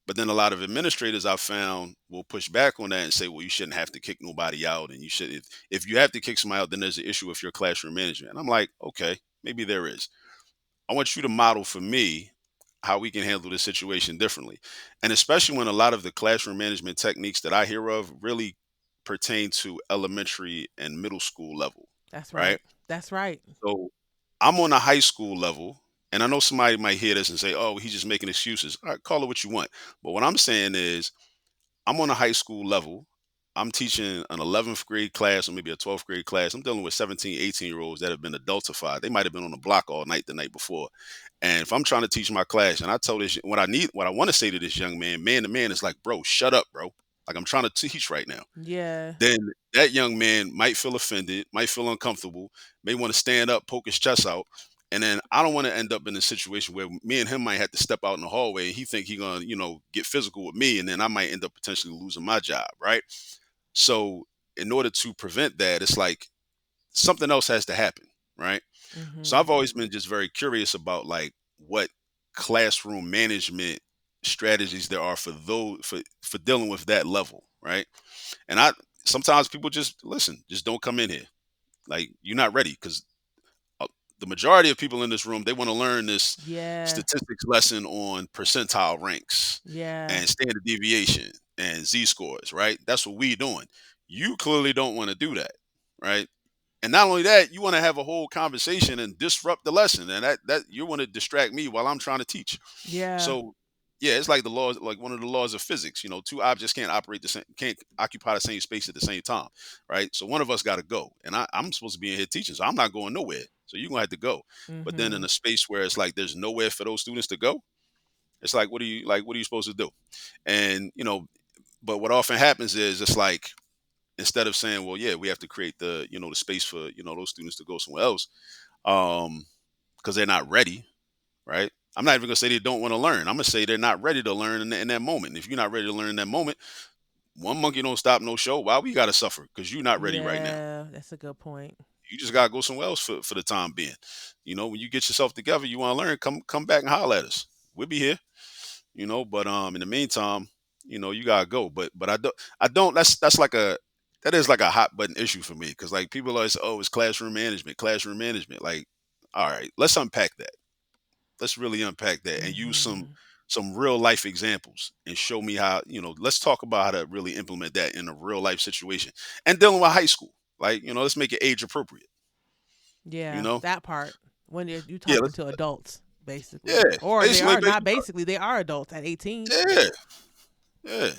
Speaker 2: But then a lot of administrators I've found will push back on that and say, well, you shouldn't have to kick nobody out, and you should. If you have to kick somebody out, then there's an issue with your classroom management. And I'm like, okay, maybe there is. I want you to model for me how we can handle this situation differently. And especially when a lot of the classroom management techniques that I hear of really pertain to elementary and middle school level,
Speaker 1: That's
Speaker 2: right?
Speaker 1: right. That's right.
Speaker 2: So I'm on a high school level, and I know somebody might hear this and say, oh, he's just making excuses. All right, call it what you want. But what I'm saying is, I'm on a high school level. I'm teaching an 11th grade class or maybe a 12th grade class. I'm dealing with 17, 18-year olds that have been adultified. They might have been on the block all night the night before. And if I'm trying to teach my class and I tell this, what I want to say to this young man to man, is like, bro, shut up, bro. Like, I'm trying to teach right now.
Speaker 1: Yeah.
Speaker 2: Then that young man might feel offended, might feel uncomfortable, may want to stand up, poke his chest out. And then I don't want to end up in a situation where me and him might have to step out in the hallway and he think he gonna, get physical with me, and then I might end up potentially losing my job, right? So in order to prevent that, it's like something else has to happen, right? So
Speaker 1: Mhm.
Speaker 2: I've always been just very curious about like what classroom management strategies there are for those for dealing with that level, right? And I sometimes people just listen, just don't come in here. Like, you're not ready, because the majority of people in this room, they want to learn this
Speaker 1: Yeah.
Speaker 2: statistics lesson on percentile ranks
Speaker 1: Yeah.
Speaker 2: and standard deviation and z scores, right? That's what we doing. You clearly don't want to do that, right? And not only that, you want to have a whole conversation and disrupt the lesson, and that you want to distract me while I'm trying to teach.
Speaker 1: Yeah.
Speaker 2: So yeah, it's like the laws, like one of the laws of physics. Two objects can't operate the same, can't occupy the same space at the same time, right? So one of us got to go, and I'm supposed to be in here teaching, so I'm not going nowhere. So you're gonna have to go. But then in
Speaker 1: Mhm.
Speaker 2: a space where it's like there's nowhere for those students to go, it's like, what are you supposed to do? And but what often happens is it's like, instead of saying, well, yeah, we have to create the space for those students to go somewhere else, um, because they're not ready, right? I'm not even gonna say they don't want to learn. I'm gonna say they're not ready to learn in that moment. If you're not ready to learn in that moment, one monkey don't stop no show. Why we gotta suffer? Because you're not ready right now.
Speaker 1: Yeah, that's a good point.
Speaker 2: You just gotta go somewhere else for the time being. When you get yourself together, you want to learn, come back and holler at us. We'll be here. But in the meantime, you gotta go. But I don't. That is like a hot button issue for me, because like people always say, oh, it's classroom management, classroom management. Like, all right, let's unpack that. Let's really unpack that and use
Speaker 1: Mhm.
Speaker 2: some real life examples and show me how, let's talk about how to really implement that in a real life situation, and dealing with high school. Like, let's make it age appropriate, you
Speaker 1: Yeah,
Speaker 2: know?
Speaker 1: that part. When you
Speaker 2: Yeah,
Speaker 1: talking
Speaker 2: let's,
Speaker 1: to adults, basically,
Speaker 2: yeah,
Speaker 1: or they
Speaker 2: basically,
Speaker 1: are not. Basically, they are adults at 18.
Speaker 2: yeah, yeah,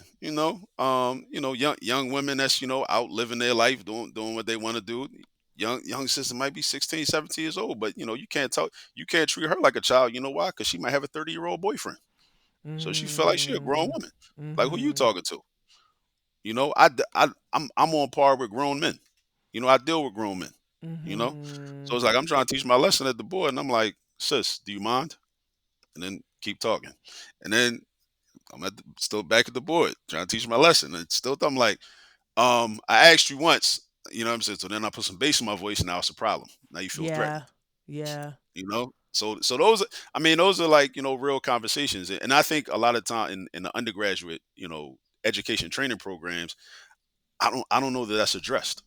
Speaker 2: young women that's, out living their life, doing what they want to do. Young sister might be 16, 17 years old, but you can't treat her like a child. You know why? Because she might have a 30-year-old boyfriend. So she feel like she a grown
Speaker 1: Mm.
Speaker 2: woman. Like, who you
Speaker 1: Mhm.
Speaker 2: talking to? I'm on par with grown men. I deal with grown men. You know, so
Speaker 1: Mhm.
Speaker 2: it's like I'm trying to teach my lesson at the board, and I'm like, sis, do you mind? And then keep talking, and then still back at the board trying to teach my lesson, and still I'm like, I asked you once. You know what I'm saying? So then I put some bass in my voice, and now it's a problem. Now you feel threatened.
Speaker 1: Yeah. Yeah.
Speaker 2: So those are like, real conversations, and I think a lot of time in the undergraduate, education training programs, I don't know that that's addressed.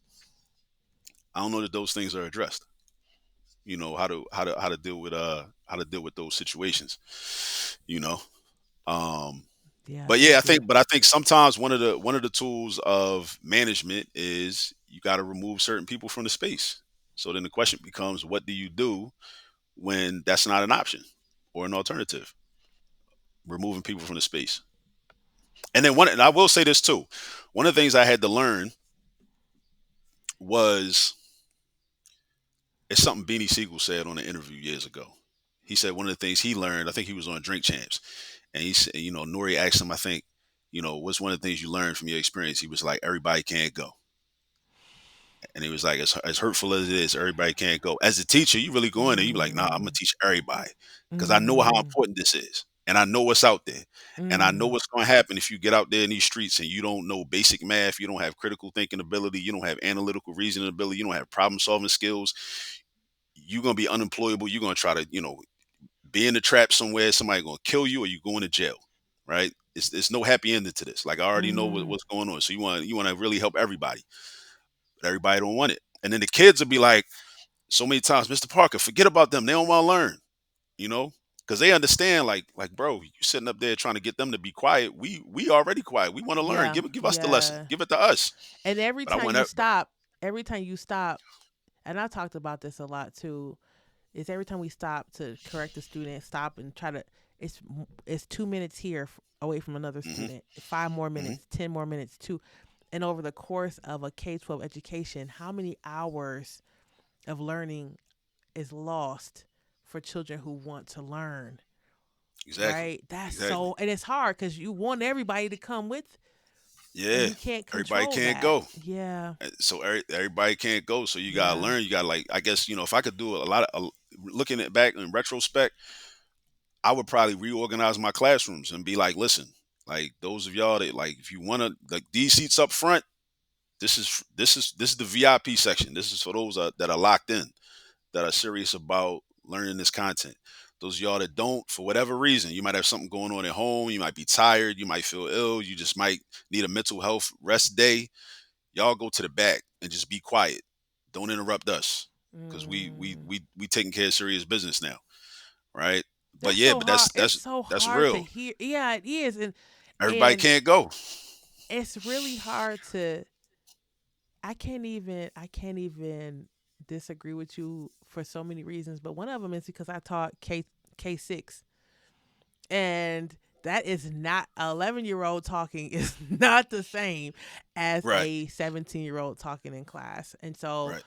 Speaker 2: I don't know that those things are addressed. How to deal with those situations. You know. Um
Speaker 1: Yeah,
Speaker 2: but yeah,
Speaker 1: thank you.
Speaker 2: I think sometimes one of the tools of management is you got to remove certain people from the space. So then the question becomes, what do you do when that's not an option or an alternative? Removing people from the space. And I will say this too. One of the things I had to learn was, it's something Beanie Siegel said on an interview years ago. He said one of the things he learned, I think he was on Drink Champs, and he said, Nori asked him, I think, what's one of the things you learned from your experience? He was like, everybody can't go. And he was like, as hurtful as it is, everybody can't go. As a teacher, you really go in there, you be like, nah, I'm gonna
Speaker 1: Mm.
Speaker 2: teach everybody, because I know how
Speaker 1: Mm.
Speaker 2: important this is. And I know what's out there. And I know
Speaker 1: Mm.
Speaker 2: what's gonna happen if you get out there in these streets and you don't know basic math, you don't have critical thinking ability, you don't have analytical reasoning ability, you don't have problem solving skills, you're gonna be unemployable. You're gonna try to, be in a trap somewhere, somebody gonna kill you, or you going to jail. Right? It's no happy ending to this. Like, I already know
Speaker 1: Mm.
Speaker 2: what's going on. So you want to really help everybody, but everybody don't want it. And then the kids will be like, so many times, Mr. Parker, forget about them. They don't want to learn, you know, because they understand, like, bro, you sitting up there trying to get them to be quiet. We already quiet. We want to learn.
Speaker 1: Yeah.
Speaker 2: Give us the lesson.
Speaker 1: Yeah.
Speaker 2: Give it to us.
Speaker 1: And
Speaker 2: But I want that.
Speaker 1: every time you stop, and I talked about this a lot too, is every time we stop to correct the student, stop and try to, it's 2 minutes here away from another
Speaker 2: Hmm.
Speaker 1: student, 5 more
Speaker 2: Hmm.
Speaker 1: minutes, 10 more minutes, two. And over the course of a K 12 education, how many hours of learning is lost for children who want to learn,
Speaker 2: Exactly.
Speaker 1: right? That's
Speaker 2: Exactly.
Speaker 1: so, and it's hard because you want everybody to come with, and
Speaker 2: Yeah.
Speaker 1: you can't
Speaker 2: Everybody
Speaker 1: control
Speaker 2: can't
Speaker 1: that.
Speaker 2: go.
Speaker 1: Yeah,
Speaker 2: So everybody can't go. So you gotta
Speaker 1: yeah.
Speaker 2: learn. You gotta, like, I guess, if I could do a lot of looking at back in retrospect, I would probably reorganize my classrooms and be like, listen, like those of y'all that, like, if you want to, like, these seats up front, this is the VIP section. This is for those that are locked in, that are serious about learning this content. Those of y'all that don't, for whatever reason, you might have something going on at home, you might be tired, you might feel ill, you just might need a mental health rest day. Y'all go to the back and just be quiet. Don't interrupt us, because
Speaker 1: Mm.
Speaker 2: we taking care of serious business now, right? But
Speaker 1: That's
Speaker 2: yeah,
Speaker 1: so
Speaker 2: but
Speaker 1: hard.
Speaker 2: that's
Speaker 1: It's
Speaker 2: that's
Speaker 1: so
Speaker 2: that's
Speaker 1: hard to
Speaker 2: real.
Speaker 1: hear. Yeah, it is,
Speaker 2: Everybody
Speaker 1: and
Speaker 2: can't go.
Speaker 1: it's really hard to. I can't even disagree with you for so many reasons, but one of them is because I taught K6, and that is not 11-year-old talking is not the same as
Speaker 2: Right,
Speaker 1: a 17-year-old talking in class. And so
Speaker 2: right.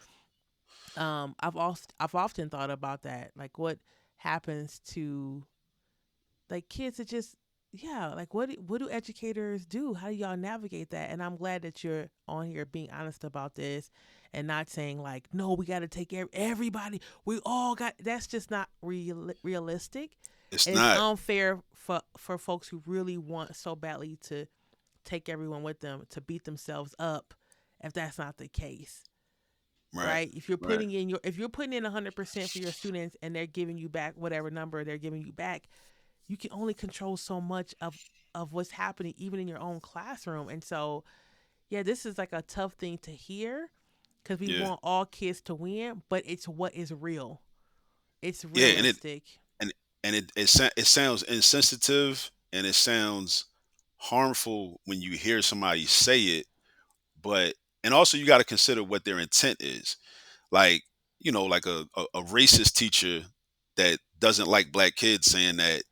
Speaker 1: I've often thought about that, like what happens to like kids that just, yeah, like what do educators do? How do y'all navigate that? And I'm glad that you're on here being honest about this and not saying like, no, we got to take everybody, we all got, that's just not realistic.
Speaker 2: It's
Speaker 1: And it's
Speaker 2: not.
Speaker 1: unfair for folks who really want so badly to take everyone with them to beat themselves up if that's not the case.
Speaker 2: Right,
Speaker 1: Right? If you're
Speaker 2: right.
Speaker 1: putting in your if you're putting in 100% for your students and they're giving you back whatever number they're giving you back, you can only control so much of what's happening even in your own classroom. And so, yeah, this is like a tough thing to hear because we
Speaker 2: Yeah,
Speaker 1: want all kids to win, but it's what is real. It's
Speaker 2: yeah, and it
Speaker 1: realistic.
Speaker 2: and it sounds insensitive, and it sounds harmful when you hear somebody say it. But and also you got to consider what their intent is. Like, like a racist teacher that doesn't like black kids saying that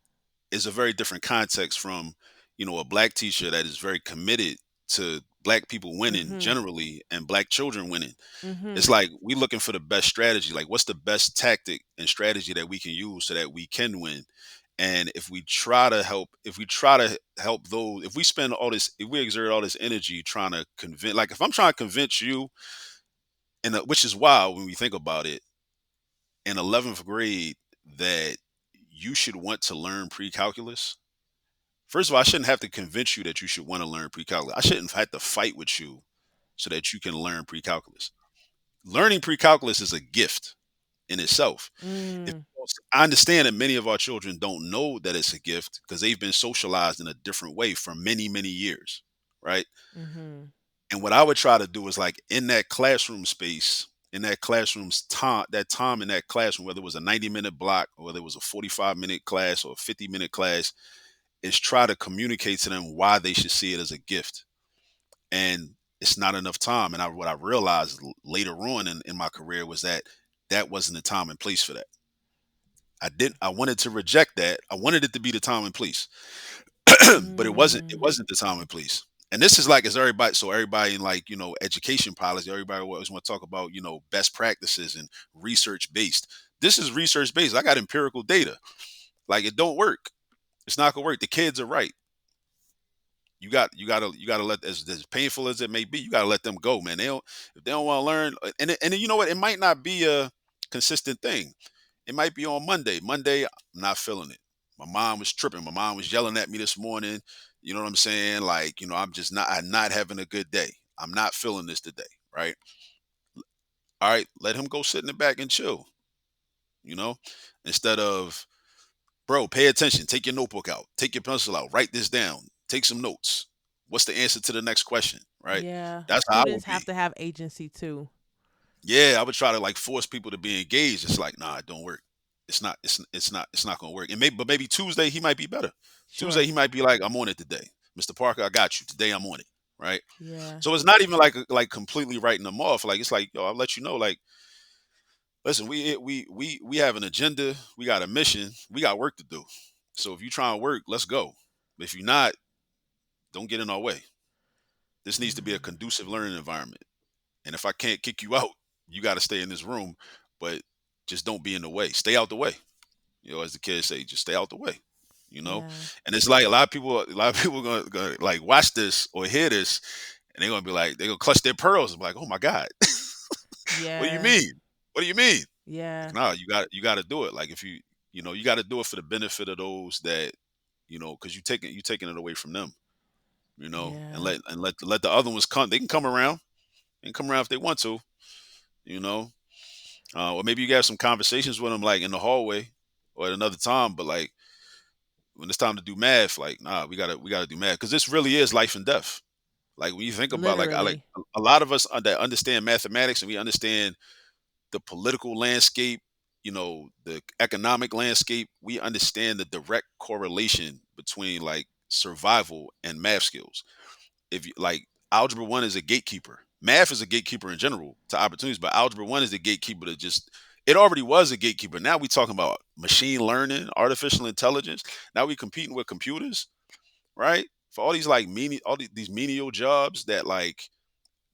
Speaker 2: is a very different context from, a black teacher that is very committed to black people winning
Speaker 1: Mhm.
Speaker 2: generally and black children winning. It's
Speaker 1: Mhm.
Speaker 2: like we looking for the best strategy. Like, what's the best tactic and strategy that we can use so that we can win? And if we try to help those, if we spend all this, if we exert all this energy trying to convince, like if I'm trying to convince you, which is wild when we think about it, in 11th grade, that you should want to learn pre-calculus. First of all, I shouldn't have to convince you that you should want to learn pre-calculus. I shouldn't have to fight with you so that you can learn pre-calculus. Learning pre-calculus is a gift in itself. If
Speaker 1: Mm.
Speaker 2: I understand that many of our children don't know that it's a gift because they've been socialized in a different way for many, many years, right?
Speaker 1: Mhm.
Speaker 2: And what I would try to do is, like, in that classroom space, in that classroom's time, that time in that classroom, whether it was a 90-minute block or whether it was a 45-minute class or a 50-minute class, is try to communicate to them why they should see it as a gift. And it's not enough time. And what I realized later on in my career was that that wasn't the time and place for that. I wanted to reject that. I wanted it to be the time and place. But it
Speaker 1: Mm.
Speaker 2: wasn't the time and place. And this is like, as everybody, so everybody in, like, education policy, everybody always want to talk about, best practices and research based. This is research based. I got empirical data. Like, it don't work. It's not gonna work. The kids are right. You gotta let, as painful as it may be, you gotta let them go, man. They don't If they don't want to learn, and then, you know what? It might not be a consistent thing. It might be on Monday. Monday, I'm not feeling it. My mom was tripping. My mom was yelling at me this morning. You know what I'm saying? Like, I'm not having a good day. I'm not feeling this today, right? All right, let him go sit in the back and chill, you know, instead of, bro, pay attention. Take your notebook out. Take your pencil out. Write this down. Take some notes. What's the answer to the next question? Right?
Speaker 1: Yeah,
Speaker 2: That's how I
Speaker 1: students
Speaker 2: would
Speaker 1: have
Speaker 2: be.
Speaker 1: to have agency too.
Speaker 2: Yeah, I would try to, like, force people to be engaged. It's like, nah, it don't work. It's not gonna work. But maybe Tuesday he might be better. Tuesday
Speaker 1: Sure.
Speaker 2: he might be like, I'm on it today. Mr. Parker, I got you. Today I'm on it. Right?
Speaker 1: Yeah.
Speaker 2: So it's not even like completely writing them off. Like, it's like, yo, I'll let you know, like, listen, we have an agenda, we got a mission, we got work to do. So if you try and work, let's go. If you're not, don't get in our way. This needs to be a
Speaker 1: Mm.
Speaker 2: conducive learning environment. And if I can't kick you out, you got to stay in this room, but just don't be in the way. Stay out the way. As the kids say, just stay out the way. You know,
Speaker 1: Yeah.
Speaker 2: and it's like a lot of people gonna like watch this or hear this, and they're gonna be like, they're gonna clutch their pearls and be like, oh my god, what do you
Speaker 1: Yeah.
Speaker 2: mean? What do you mean? Like,
Speaker 1: Yeah.
Speaker 2: nah, you got to do it. Like if you got to do it for the benefit of those that because you taking it away from them. And
Speaker 1: Yeah.
Speaker 2: let the other ones come. They can come around and come around if they want to. You know, or maybe you got some conversations with them like in the hallway or at another time. But like when it's time to do math, like nah, we gotta do math because this really is life and death. Like when you think about like I like
Speaker 1: Literally.
Speaker 2: a lot of us that understand mathematics and we understand the political landscape, the economic landscape, we understand the direct correlation between like survival and math skills. If you like algebra 1 is a gatekeeper. Math is a gatekeeper in general to opportunities, but algebra 1 is the gatekeeper to just it already was a gatekeeper. Now we talking about machine learning, artificial intelligence. Now we competing with computers, right? For all these like these menial jobs that like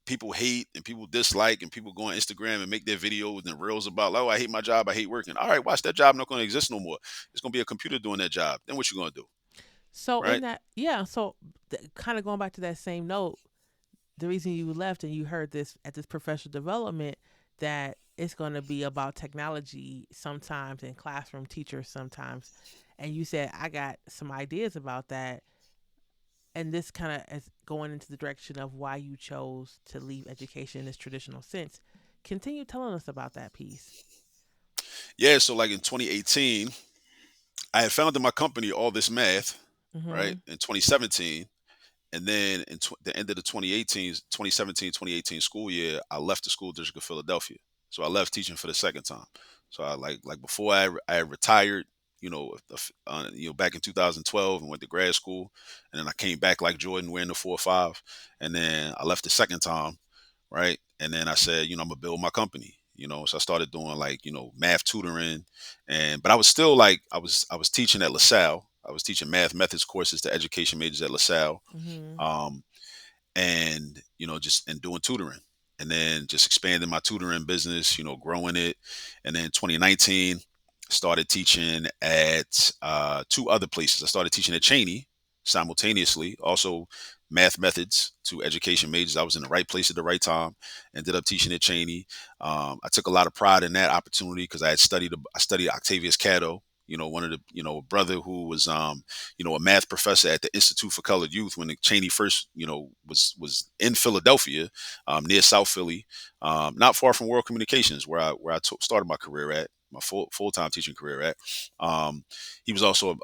Speaker 2: people hate and people dislike and people go on Instagram and make their videos and reels about, oh, I hate my job, I hate working. All right, watch that job not going to exist no more. It's going to be a computer doing that job. Then what you going to do,
Speaker 1: So in
Speaker 2: right?
Speaker 1: that, yeah. So kind of going back to that same note, the reason you left and you heard this at this professional development that it's going to be about technology sometimes and classroom teachers sometimes, and you said I got some ideas about that, and this kind of is going into the direction of why you chose to leave education in this traditional sense. Continue telling us about that piece.
Speaker 2: Yeah. So like in 2018, I had founded my company, All This Math, right,
Speaker 1: Mhm.
Speaker 2: in 2017. And then in the end of the 2017-2018 school year, I left the school district of Philadelphia. So I left teaching for the second time. So I like before I retired, back in 2012 and went to grad school, and then I came back like Jordan wearing the 4 or 5, and then I left the second time, right? And then I said, I'm gonna build my company. So I started doing like math tutoring, but I was still like I was teaching at LaSalle. I was teaching math methods courses to education majors at LaSalle,
Speaker 1: Mhm.
Speaker 2: um, and just and doing tutoring, and then just expanding my tutoring business, growing it, and then 2019 started teaching at two other places. I started teaching at Cheney simultaneously, also math methods to education majors. I was in the right place at the right time. Ended up teaching at Cheney. I took a lot of pride in that opportunity because I studied Octavius Cato. One of the a brother who was a math professor at the Institute for Colored Youth when the Cheney first, was in Philadelphia, near South Philly, not far from World Communications, where I started my career at, my full time teaching career at. Um, he was also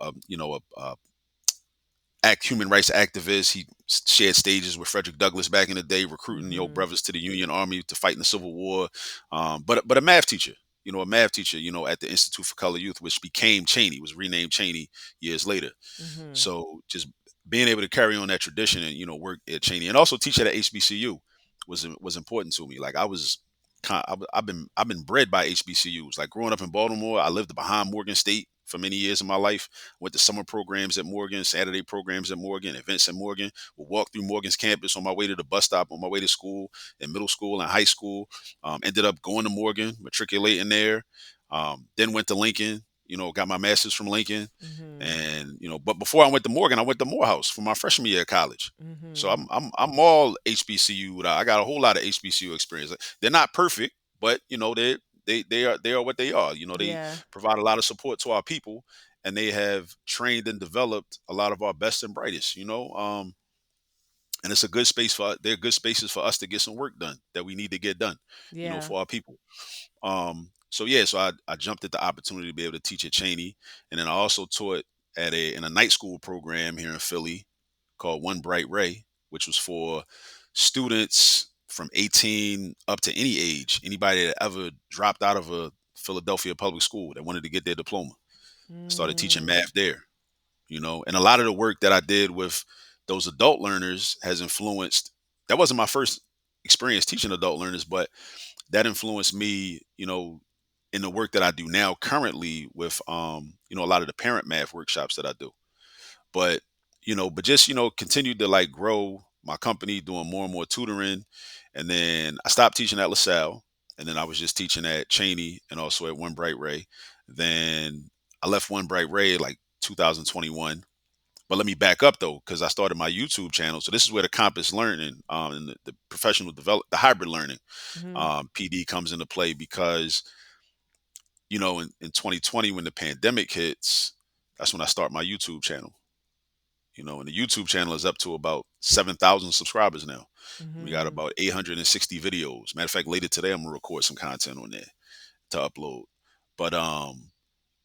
Speaker 2: a human rights activist. He shared stages with Frederick Douglass back in the day, recruiting
Speaker 1: Mhm.
Speaker 2: brothers to the Union Army to fight in the Civil War. But a math teacher. A math teacher, at the Institute for Colored Youth, which became Cheney, was renamed Cheney years later.
Speaker 1: Mhm.
Speaker 2: So just being able to carry on that tradition and work at Cheney and also teach at a HBCU was important to me. Like I was, I've been bred by HBCUs. Like growing up in Baltimore, I lived behind Morgan State for many years of my life. Went to summer programs at Morgan, Saturday programs at Morgan, events at Morgan. Would walk through Morgan's campus on my way to the bus stop, on my way to school, in middle school and high school. Ended up going to Morgan, matriculating there. Then went to Lincoln. Got my master's from Lincoln.
Speaker 1: Mhm.
Speaker 2: And but before I went to Morgan, I went to Morehouse for my freshman year of college. So
Speaker 1: Mhm.
Speaker 2: I'm all HBCU. I got a whole lot of HBCU experience. They're not perfect, but they are what they are. They
Speaker 1: Yeah.
Speaker 2: provide a lot of support to our people, and they have trained and developed a lot of our best and brightest. And it's a good space for they're good spaces for us to get some work done that we need to get done.
Speaker 1: Yeah.
Speaker 2: For our people. So yeah, so I jumped at the opportunity to be able to teach at Cheney, and then I also taught in a night school program here in Philly called One Bright Ray, which was for students from 18 up to any age, anybody that ever dropped out of a Philadelphia public school that wanted to get their diploma. I started teaching
Speaker 1: Mm.
Speaker 2: math there, and a lot of the work that I did with those adult learners has influenced. That wasn't my first experience teaching adult learners, but that influenced me, in the work that I do now currently with a lot of the parent math workshops that I do. But but just continued to like grow my company, doing more and more tutoring, and then I stopped teaching at LaSalle, and then I was just teaching at Cheney and also at One Bright Ray. Then I left One Bright Ray like 2021. But let me back up though, because I started my YouTube channel. So this is where the campus learning, and the professional develop, the hybrid learning,
Speaker 1: Mm-hmm.
Speaker 2: PD comes into play because in 2020 when the pandemic hits, that's when I start my YouTube channel. And the YouTube channel is up to about 7,000 subscribers now. We got
Speaker 1: Mm-hmm.
Speaker 2: about 860 videos. Matter of fact, later today I'm gonna record some content on there to upload.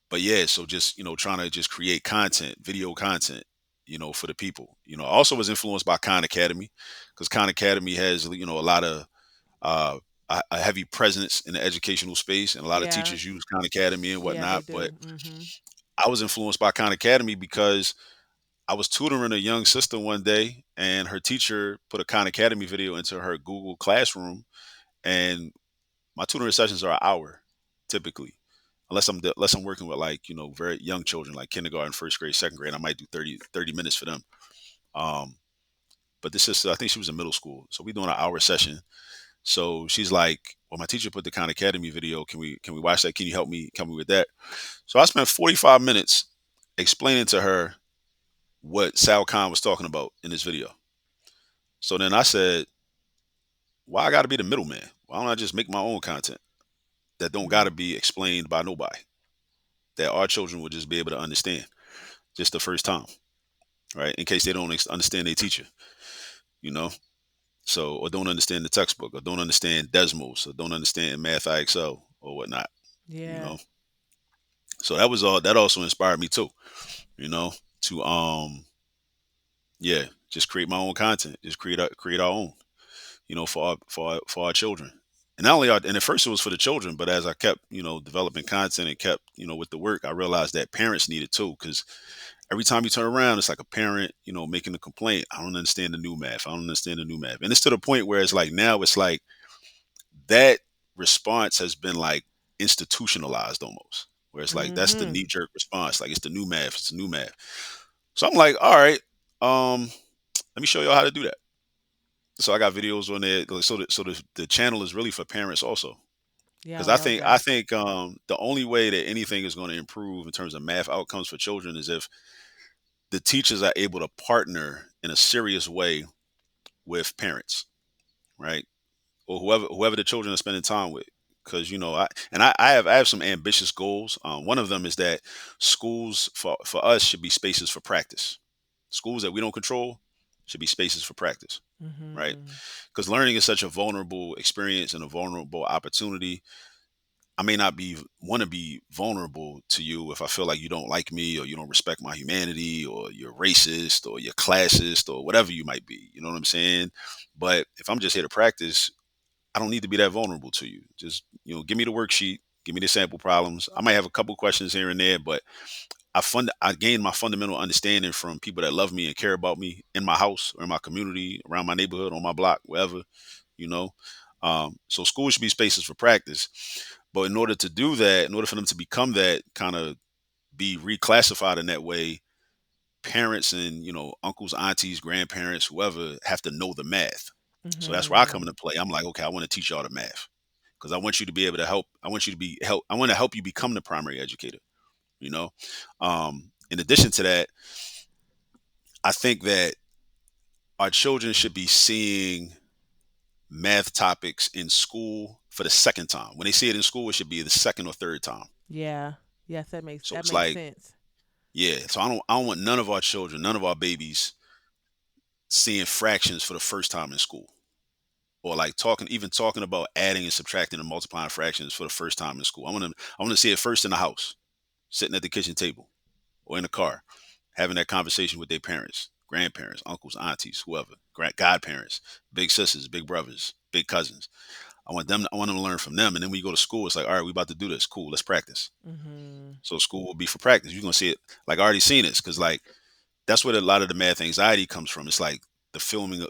Speaker 2: But yeah, so just trying to just create content, video content, for the people. I also was influenced by Khan Academy because Khan Academy has a lot of uh, a heavy presence in the educational space, and a lot of
Speaker 1: Yeah.
Speaker 2: teachers use Khan Academy and
Speaker 1: Yeah, they
Speaker 2: whatnot. But
Speaker 1: do. Mm-hmm.
Speaker 2: I was influenced by Khan Academy because I was tutoring a young sister one day, and her teacher put a Khan Academy video into her Google Classroom, and my tutoring sessions are an hour typically. Unless I'm working with like very young children like kindergarten, first grade, second grade, I might do 30 minutes for them. Um, but this is I think she was in middle school, so we doing an hour session. So she's like, "Well, my teacher put the Khan Academy video. Can we watch that? Can you help me with that?" So I spent 45 minutes explaining to her what Sal Khan was talking about in this video. So then I said, "Why I got to be the middleman? Why don't I just make my own content that don't got
Speaker 1: Mm-hmm.
Speaker 2: to be explained by nobody? That our children would just be able to understand just the first time, right? In case they don't understand their teacher, you know." So, or don't understand the textbook, or don't understand Desmos, or don't understand Math IXL or whatnot, you
Speaker 1: Yeah.
Speaker 2: know. So that was all. That also inspired me too, you know, to yeah, just create my own content, just create our own, for our children. And not only and at first it was for the children, but as I kept developing content and kept with the work, I realized that parents need it too, because every time you turn around, it's like a parent making a complaint. I don't understand the new math. I don't understand the new math, and it's to the point where it's like now it's like that response has been like institutionalized almost, where it's like that's the
Speaker 1: Mm-hmm.
Speaker 2: knee jerk response, like it's the new math, it's the new math. So I'm like, all right, um, let me show y'all how to do that. So I got videos on there. Like, so the channel is really for parents also,
Speaker 1: Yeah, I
Speaker 2: because I
Speaker 1: love
Speaker 2: think I
Speaker 1: that.
Speaker 2: think the only way that anything is going to improve in terms of math outcomes for children is if the teachers are able to partner in a serious way with parents, right? Or whoever the children are spending time with. Because I have some ambitious goals. One of them is that schools for us should be spaces for practice. Schools that we don't control should be spaces for practice, right?
Speaker 1: Mm-hmm.
Speaker 2: Because learning is such a vulnerable experience and a vulnerable opportunity. I may not be want to be vulnerable to you if I feel like you don't like me, or you don't respect my humanity, or you're racist, or you're classist, or whatever you might be. You know what I'm saying? But if I'm just here to practice, I don't need to be that vulnerable to you. Just give me the worksheet, give me the sample problems. I might have a couple questions here and there, but I gained my fundamental understanding from people that love me and care about me in my house or in my community, around my neighborhood, on my block, wherever. You know, so schools should be spaces for practice. But in order to do that, in order for them to become that, kind of be reclassified in that way, parents and uncles, aunties, grandparents, whoever have to know the math. So that's where I
Speaker 1: Mm-hmm.
Speaker 2: come into play. I'm like, okay, I want to teach y'all the math because I want you to be able to help. I want you to be help. I want to help you become the primary educator. In addition to that, I think that our children should be seeing math topics in school for the second time. When they see it in school, it should be the second or third time.
Speaker 1: Yeah. Yes, that makes
Speaker 2: So
Speaker 1: that
Speaker 2: it's
Speaker 1: makes
Speaker 2: like,
Speaker 1: sense.
Speaker 2: yeah. So I don't want none of our children, none of our babies seeing fractions for the first time in school, or like talking about adding and subtracting and multiplying fractions for the first time in school. I want to see it first in the house, sitting at the kitchen table or in the car, having that conversation with their parents, grandparents, uncles, aunties, whoever, godparents, big sisters, big brothers, big cousins. I want them to learn from them. And then when you go to school, it's like, all right, we about to do this. Cool, let's practice.
Speaker 1: Mm-hmm.
Speaker 2: So school will be for practice. You're gonna see it. Like I already seen this, because like that's where a lot of the math anxiety comes from. It's like the feeling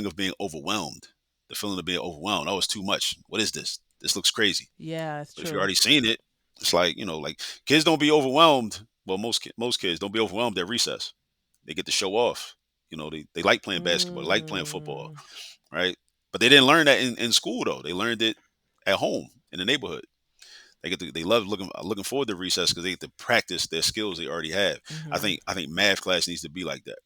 Speaker 2: of being overwhelmed, the feeling of being overwhelmed. Oh, it's too much. What is this? This looks crazy.
Speaker 1: Yeah, it's
Speaker 2: But if you
Speaker 1: true.
Speaker 2: already seen it, it's like like kids don't be overwhelmed. Well, most kids don't be overwhelmed at recess. They get to show off. They like playing basketball, they like playing football,
Speaker 1: Mm,
Speaker 2: right? But they didn't learn that in school though. They learned it at home in the neighborhood. They love looking forward to recess because they get to practice their skills they already have.
Speaker 1: mm-hmm.
Speaker 2: I think math class needs to be like that.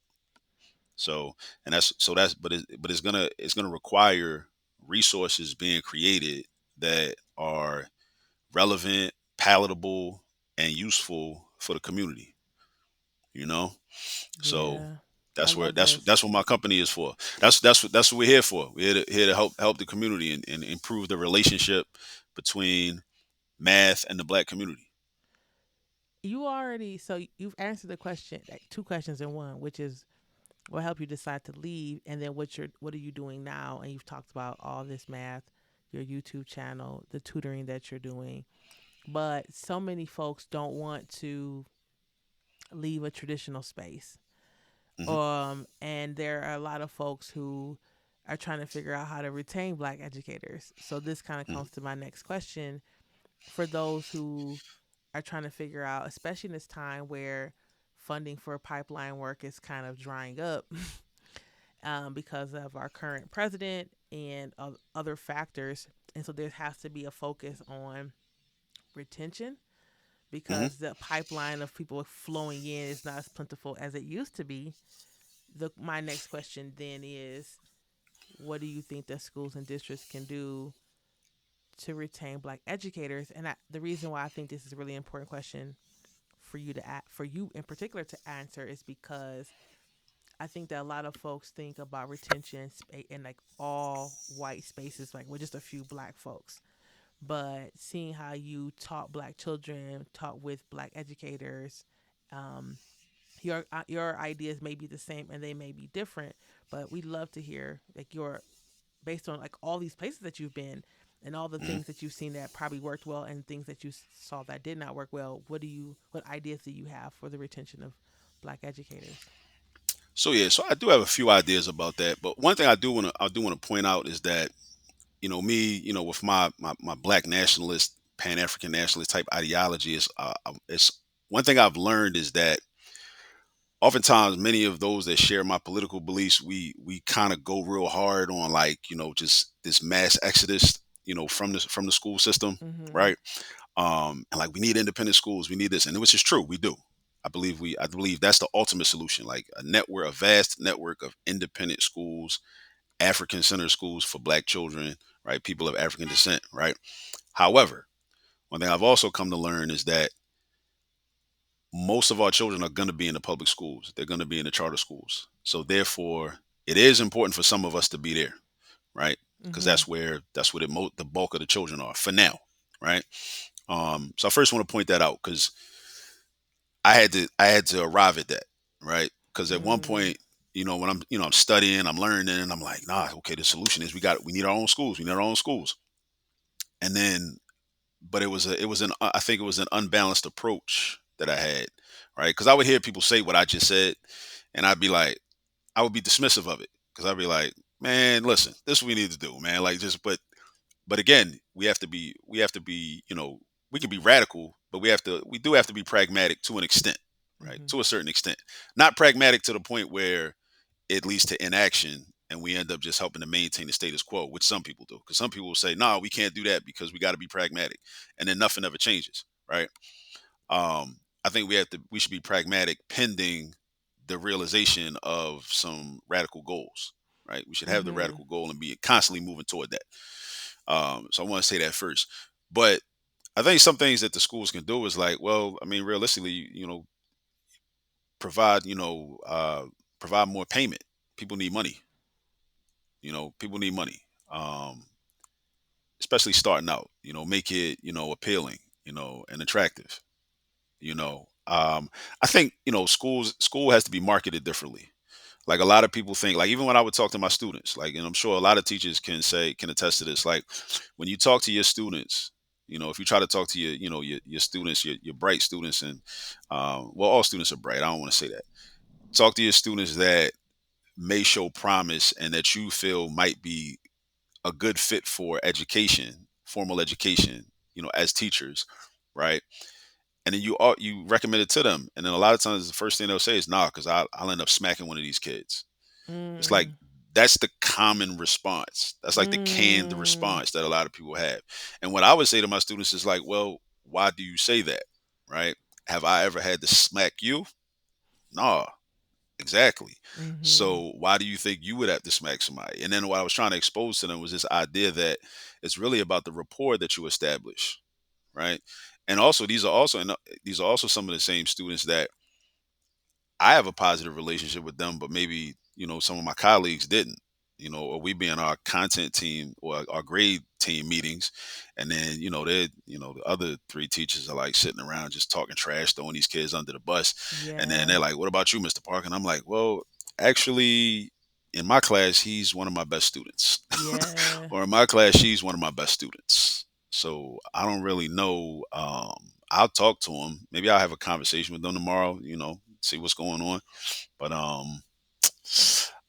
Speaker 2: So and that's but it's gonna require resources being created that are relevant, palatable, and useful for the community. You know, so
Speaker 1: Yeah, I
Speaker 2: that's where
Speaker 1: love this.
Speaker 2: that's what my company is for. That's what we're here for. We're here to help the community and improve the relationship between math and the Black community.
Speaker 1: You already so you've answered the question, like two questions in one, which is what helped you decide to leave, and then what are you doing now? And you've talked about all this math, your YouTube channel, the tutoring that you're doing. But so many folks don't want to leave a traditional space.
Speaker 2: Hmm.
Speaker 1: And there are a lot of folks who are trying to figure out how to retain black educators. So this kind of
Speaker 2: Hmm.
Speaker 1: comes to my next question for those who are trying to figure out, especially in this time where funding for pipeline work is kind of drying up because of our current president and other factors. And so there has to be a focus on retention
Speaker 2: Hmm.
Speaker 1: because the pipeline of people flowing in is not as plentiful as it used to be. My next question then is, what do you think that schools and districts can do to retain black educators? And the reason why I think this is a really important question for you in particular to answer is because I think that a lot of folks think about retention in like all white spaces, like with just a few black folks. But seeing how you taught black children, taught with black educators, um, your ideas may be the same and they may be different, but we'd love to hear like your based on like all these places that you've been and all the
Speaker 2: Hmm.
Speaker 1: things that you've seen that probably worked well and things that you saw that did not work well. What ideas do you have for the retention of black educators?
Speaker 2: So yeah, so I do have a few ideas about that. But one thing I do want to point out is that me, with my Black nationalist, Pan African nationalist type ideology is one thing I've learned is that oftentimes many of those that share my political beliefs, we kind of go real hard on like just this mass exodus, from the school system,
Speaker 1: Mm-hmm.
Speaker 2: right? And like we need independent schools, we need this, and which is true, we do. I believe that's the ultimate solution, like a vast network of independent schools, African centered schools for Black children, right? People of African descent, right? However, one thing I've also come to learn is that most of our children are going to be in the public schools. They're going to be in the charter schools. So therefore, it is important for some of us to be there, right? Because
Speaker 1: Mm-hmm.
Speaker 2: that's where the bulk of the children are for now, right? So I first want to point that out because I had to arrive at that, right? Because at one
Speaker 1: Mm.
Speaker 2: point, when I'm studying, I'm learning, and I'm like, nah, okay, the solution is we need our own schools, we need our own schools, and then but it was an I think it was an unbalanced approach that I had, right? Because I would hear people say what I just said, and I would be dismissive of it because I'd be like, man, listen, this is what we need to do, man. Like just but again, we have to be we can be radical, but we do have to be pragmatic to an extent, right?
Speaker 1: Mm-hmm.
Speaker 2: To a certain extent, not pragmatic to the point where it leads to inaction and we end up just helping to maintain the status quo, which some people do. Because some people will say, "No, we can't do that because we got to be pragmatic," and then nothing ever changes, right? I think we should be pragmatic pending the realization of some radical goals, right? We should have the
Speaker 1: Mm-hmm.
Speaker 2: radical goal and be constantly moving toward that. So I want to say that first, but I think some things that the schools can do is like, well, I mean, realistically, provide, provide more payment. People need money. People need money, especially starting out. Make it appealing, and attractive. I think school has to be marketed differently. Like a lot of people think, like even when I would talk to my students, like, and I'm sure a lot of teachers can attest to this. Like when you talk to your students, if you try to talk to your students, your bright students, and well, all students are bright. I don't want to say that. Talk to your students that may show promise and that you feel might be a good fit for education, formal education, as teachers, right? And then you recommend it to them, and then a lot of times the first thing they'll say is, "Nah, because I'll end up smacking one of these kids." It's like
Speaker 1: Mm.
Speaker 2: that's the common response. That's like the canned
Speaker 1: Mm.
Speaker 2: response that a lot of people have. And what I would say to my students is like, well, why do you say that? Right? Have I ever had to smack you? No, exactly.
Speaker 1: Mhm.
Speaker 2: So why do you think you would have to smack somebody? And then what I was trying to expose to them was this idea that it's really about the rapport that you establish, right? And also these are also some of the same students that I have a positive relationship with them, but maybe, some of my colleagues didn't, or we be in our content team or our grade team meetings. And then, the other three teachers are like sitting around just talking trash, throwing these kids under the bus. And then they're
Speaker 1: Yeah.
Speaker 2: like, what about you, Mr. Parker? And I'm like, well, actually, in my class, he's one of my best students.
Speaker 1: Yeah.
Speaker 2: Or in my class, she's one of my best students. So I don't really know. I'll talk to him. Maybe I'll have a conversation with them tomorrow, see what's going on. But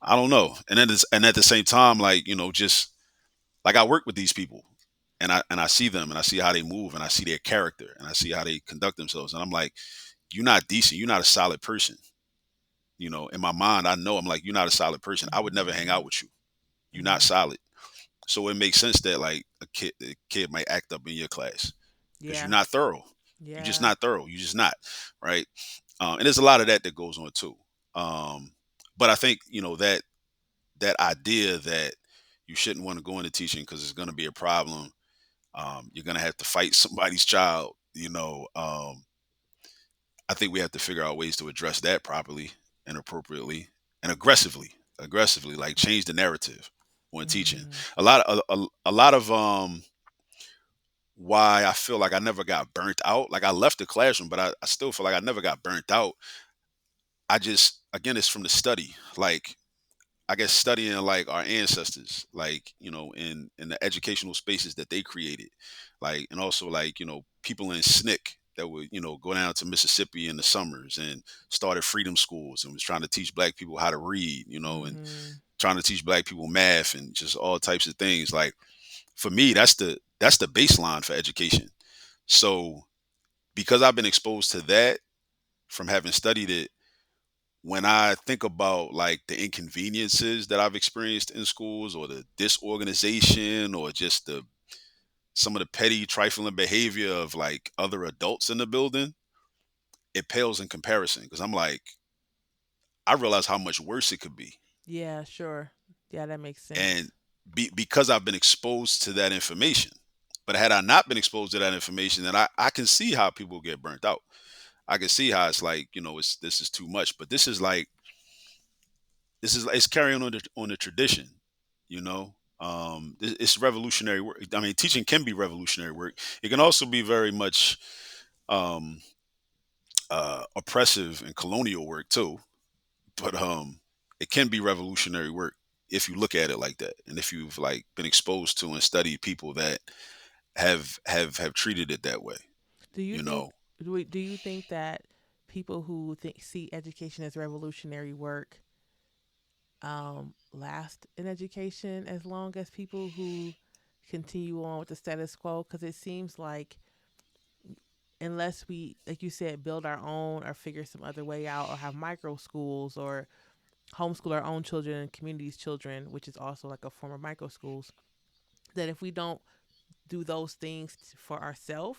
Speaker 2: I don't know. And at the same time, like, just like I work with these people and I see them and I see how they move and I see their character and I see how they conduct themselves. And I'm like, you're not decent. You're not a solid person. In my mind, I know I'm like, you're not a solid person. I would never hang
Speaker 1: Mhm.
Speaker 2: out with you. You're not
Speaker 1: Mm.
Speaker 2: solid. So it makes sense that like a kid might act up in your class because you're
Speaker 1: Yeah.
Speaker 2: not thorough. You're just
Speaker 1: Yeah.
Speaker 2: not thorough. You're just not, right? And there's a lot of that goes on too. Um, but I think that idea that you shouldn't want to go into teaching because it's going to be a problem. You're going to have to fight somebody's child. I think we have to figure out ways to address that properly and appropriately and aggressively, like change the narrative when teaching.
Speaker 1: Mhm.
Speaker 2: A lot of why I feel like I never got burnt out. Like I left the classroom, but I still feel like I never got burnt out. I just, again, it's from the study. Like I guess studying like our ancestors, like, in the educational spaces that they created. Like, and also like, people in SNCC that would, go down to Mississippi in the summers and started freedom schools and was trying to teach black people how to read, and
Speaker 1: Mhm.
Speaker 2: trying to teach black people math and just all types of things. Like for me, that's the baseline for education. So because I've been exposed to that from having studied it, when I think about like the inconveniences that I've experienced in schools or the disorganization or just the some of the petty trifling behavior of like other adults in the building, it pales in comparison because I'm like, I realize how much worse it could be.
Speaker 1: Yeah, sure. Yeah, that makes
Speaker 2: And
Speaker 1: sense.
Speaker 2: because I've been exposed to that information. But had I not been exposed to that information, then I can see how people get burnt out. I can see how it's like, this is too much. But it's carrying on the tradition, you know. It's revolutionary work. I mean, teaching can be revolutionary work. It can also be very much um, oppressive and colonial work too. But it can be revolutionary work if you look at it like that, and if you've like been exposed to and studied people that have treated it that way.
Speaker 1: Do you
Speaker 2: You
Speaker 1: think
Speaker 2: know,
Speaker 1: do you think that people who see education as revolutionary work last in education as long as people who continue on with the status quo? Because it seems like unless we, like you said, build our own or figure some other way out or have micro schools or homeschool our own children and communities children, which is also like a form of micro schools, that if we don't do those things for ourselves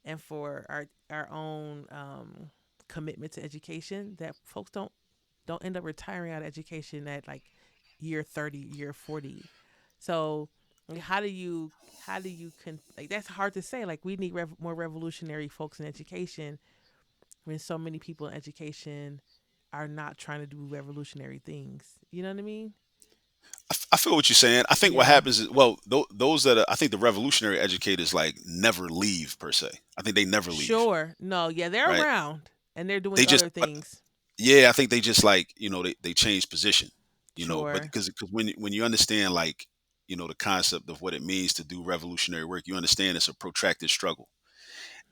Speaker 1: and for our own commitment to education, that folks don't end up retiring out of education at like year 30, year 40. So like, like, that's hard to say. Like we need more revolutionary folks in education when so many people in education are not trying to do revolutionary things. You know what I mean?
Speaker 2: I feel what you're saying. I think what
Speaker 1: Yeah.
Speaker 2: happens is, well, those that I think the revolutionary educators like never leave per se. I think they never leave,
Speaker 1: Sure. No, yeah, they're
Speaker 2: right?
Speaker 1: around and they're
Speaker 2: They
Speaker 1: doing
Speaker 2: just
Speaker 1: other things.
Speaker 2: Yeah, I think they just like, they change position, but
Speaker 1: Sure.
Speaker 2: because when you understand like, the concept of what it means to do revolutionary work, you understand it's a protracted struggle.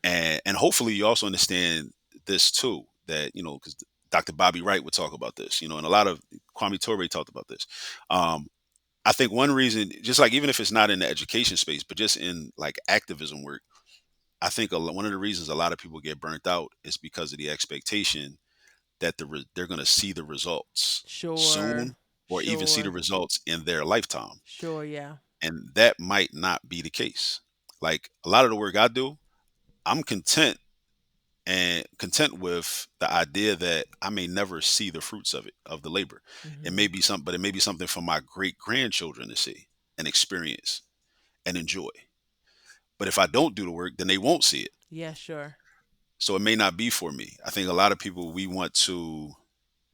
Speaker 2: And hopefully you also understand this too, that, because Dr. Bobby Wright would talk about this, and a lot of Kwame Ture talked about this. Um, I think one reason, just like even if it's not in the education space, but just in like activism work, I think one of the reasons a lot of people get burnt out is because of the expectation that they're going to see the results
Speaker 1: Sure.
Speaker 2: soon, or even see the
Speaker 1: Sure.
Speaker 2: results in their lifetime.
Speaker 1: Sure, yeah.
Speaker 2: And that might not be the case. Like a lot of the work I do, I'm content with the idea that I may never see the fruits of it, of the labor. It may
Speaker 1: Mhm.
Speaker 2: be something, but it may be something for my great grandchildren to see and experience and enjoy. But if I don't do the work, then they won't see it.
Speaker 1: Yeah, sure.
Speaker 2: So it may not be for me. I think a lot of people, we want to,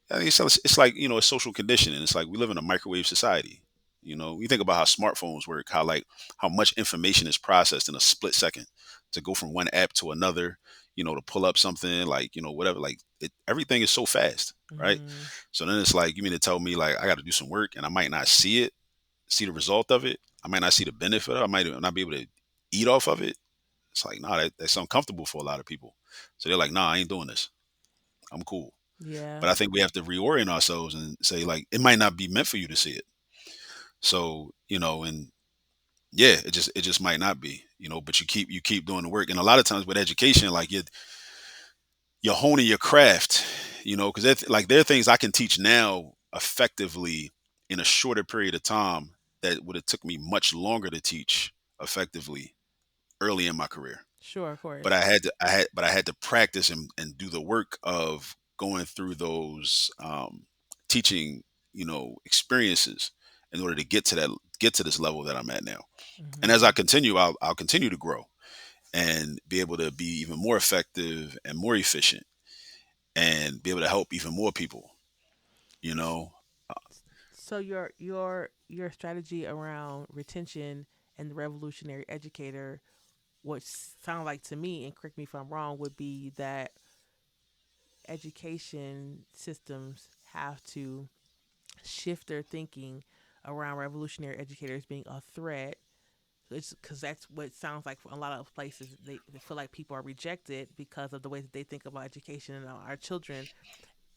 Speaker 2: I think it's like, a social conditioning. It's like we live in a microwave society. You think about how smartphones work, how much information is processed in a split second to go from one app to another, to pull up something like, whatever, like everything is so fast, right?
Speaker 1: Mhm.
Speaker 2: So then it's like, you mean to tell me like I got to do some work and I might not see the result of it. I might not see the benefit of it. I might not be able to eat off of it. It's like, nah, that's uncomfortable for a lot of people. So they're like, nah, I ain't doing this. I'm cool.
Speaker 1: Yeah.
Speaker 2: But I think we have to reorient ourselves and say like it might not be meant for you to see it. So, and yeah, it just might not be, but you keep doing the work. And a lot of times with education, like you're honing your craft, because like there are things I can teach now effectively in a shorter period of time that would have took me much longer to teach effectively early in my career.
Speaker 1: Sure, of
Speaker 2: But
Speaker 1: course.
Speaker 2: I had to practice and do the work of going through those teaching experiences in order to get to this level that I'm at now. And as I
Speaker 1: Mhm.
Speaker 2: continue, I'll continue to grow and be able to be even more effective and more efficient and be able to help even more people. You know,
Speaker 1: So your strategy around retention and the revolutionary educator, what sound like to me, and correct me if I'm wrong, would be that education systems have to shift their thinking around revolutionary educators being a threat. It's because that's what it sounds like from a lot of places. They feel like people are rejected because of the way that they think about education and our children,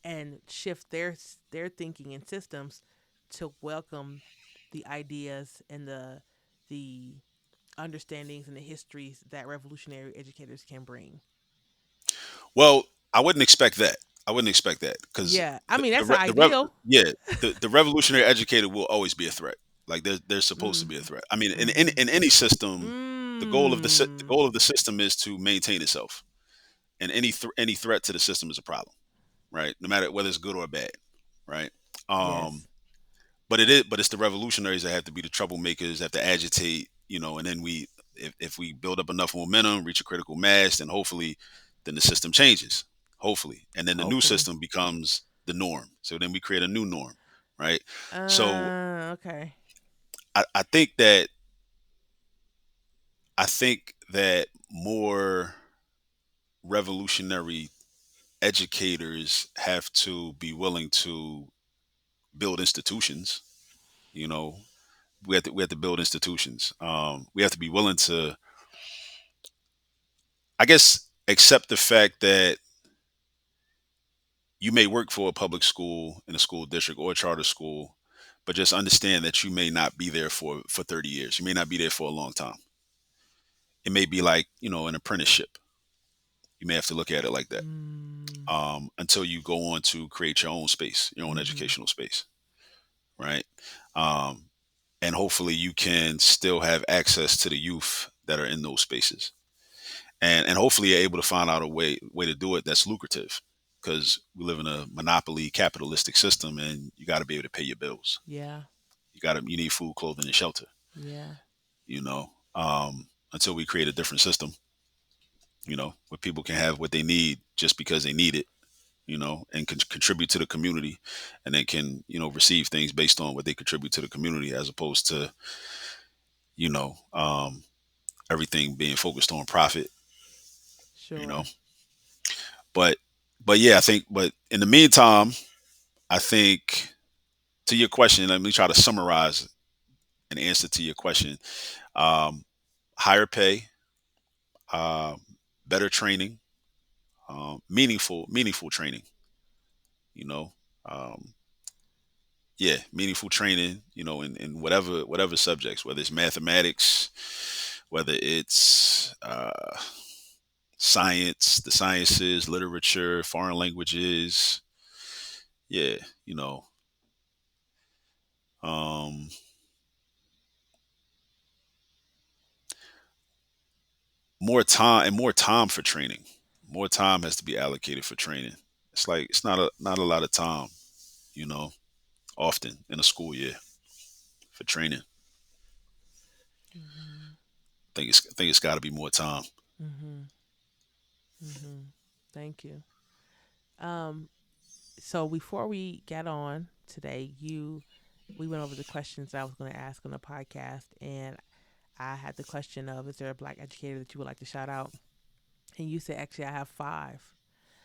Speaker 1: and shift their thinking and systems to welcome the ideas and the understandings and the histories that revolutionary educators can bring.
Speaker 2: well, I wouldn't expect that. I wouldn't expect that because
Speaker 1: Yeah, I mean
Speaker 2: the
Speaker 1: that's
Speaker 2: re- the rev-
Speaker 1: ideal.
Speaker 2: yeah, the revolutionary educator will always be a threat. Like there's supposed to
Speaker 1: Mm.
Speaker 2: be a threat. I mean, in in,
Speaker 1: Mm-hmm.
Speaker 2: in any system, the
Speaker 1: Mm.
Speaker 2: goal of the system is to maintain itself, and any threat to the system is a problem, right? No matter whether it's good or bad, right? Um,
Speaker 1: Yes.
Speaker 2: but it's the revolutionaries that have to be the troublemakers, have to agitate, and then if we build up enough momentum, reach a critical mass, then hopefully, then the system changes, hopefully, and then the new
Speaker 1: Hopefully.
Speaker 2: system becomes the norm. So then we create a new norm, right? So
Speaker 1: Okay.
Speaker 2: I think that more revolutionary educators have to be willing to build institutions. You know, we have to build institutions. We have to be willing to, I guess, accept the fact that you may work for a public school in a school district or a charter school, but just understand that you may not be there for 30 years. You may not be there for a long time. It may be like, an apprenticeship. You may have to look at it like that,
Speaker 1: Mm.
Speaker 2: until you go on to create your own space, your own
Speaker 1: Mm-hmm.
Speaker 2: educational space, right? Um, and hopefully you can still have access to the youth that are in those spaces, and hopefully you're able to find out a way to do it that's lucrative, because we live in a monopoly capitalistic system, and you got to be able to pay your bills.
Speaker 1: Yeah.
Speaker 2: You need food, clothing, and shelter.
Speaker 1: Yeah.
Speaker 2: Until we create a different system, where people can have what they need just because they need it, and can contribute to the community, and they can receive things based on what they contribute to the community, as opposed to you know um, everything being focused on profit. You know,
Speaker 1: Sure.
Speaker 2: but yeah, but in the meantime, I think, to your question, let me try to summarize an answer to your question. Um, Higher pay, uh, better training, meaningful training. You know, um, yeah, meaningful training. In whatever subjects, whether it's mathematics, whether it's science, the sciences, literature, foreign languages. Yeah, you know, Um, more time for training. More time has to be allocated for training. It's like it's not a lot of time, you know, often in a school year for training.
Speaker 1: Mhm.
Speaker 2: I think it's got to be more time.
Speaker 1: Mhm. Mhm. Thank you. Um. So before we get on today, we went over the questions I was going to ask on the podcast, and I had the question of, is there a black educator that you would like to shout out? And you said, actually, I have five.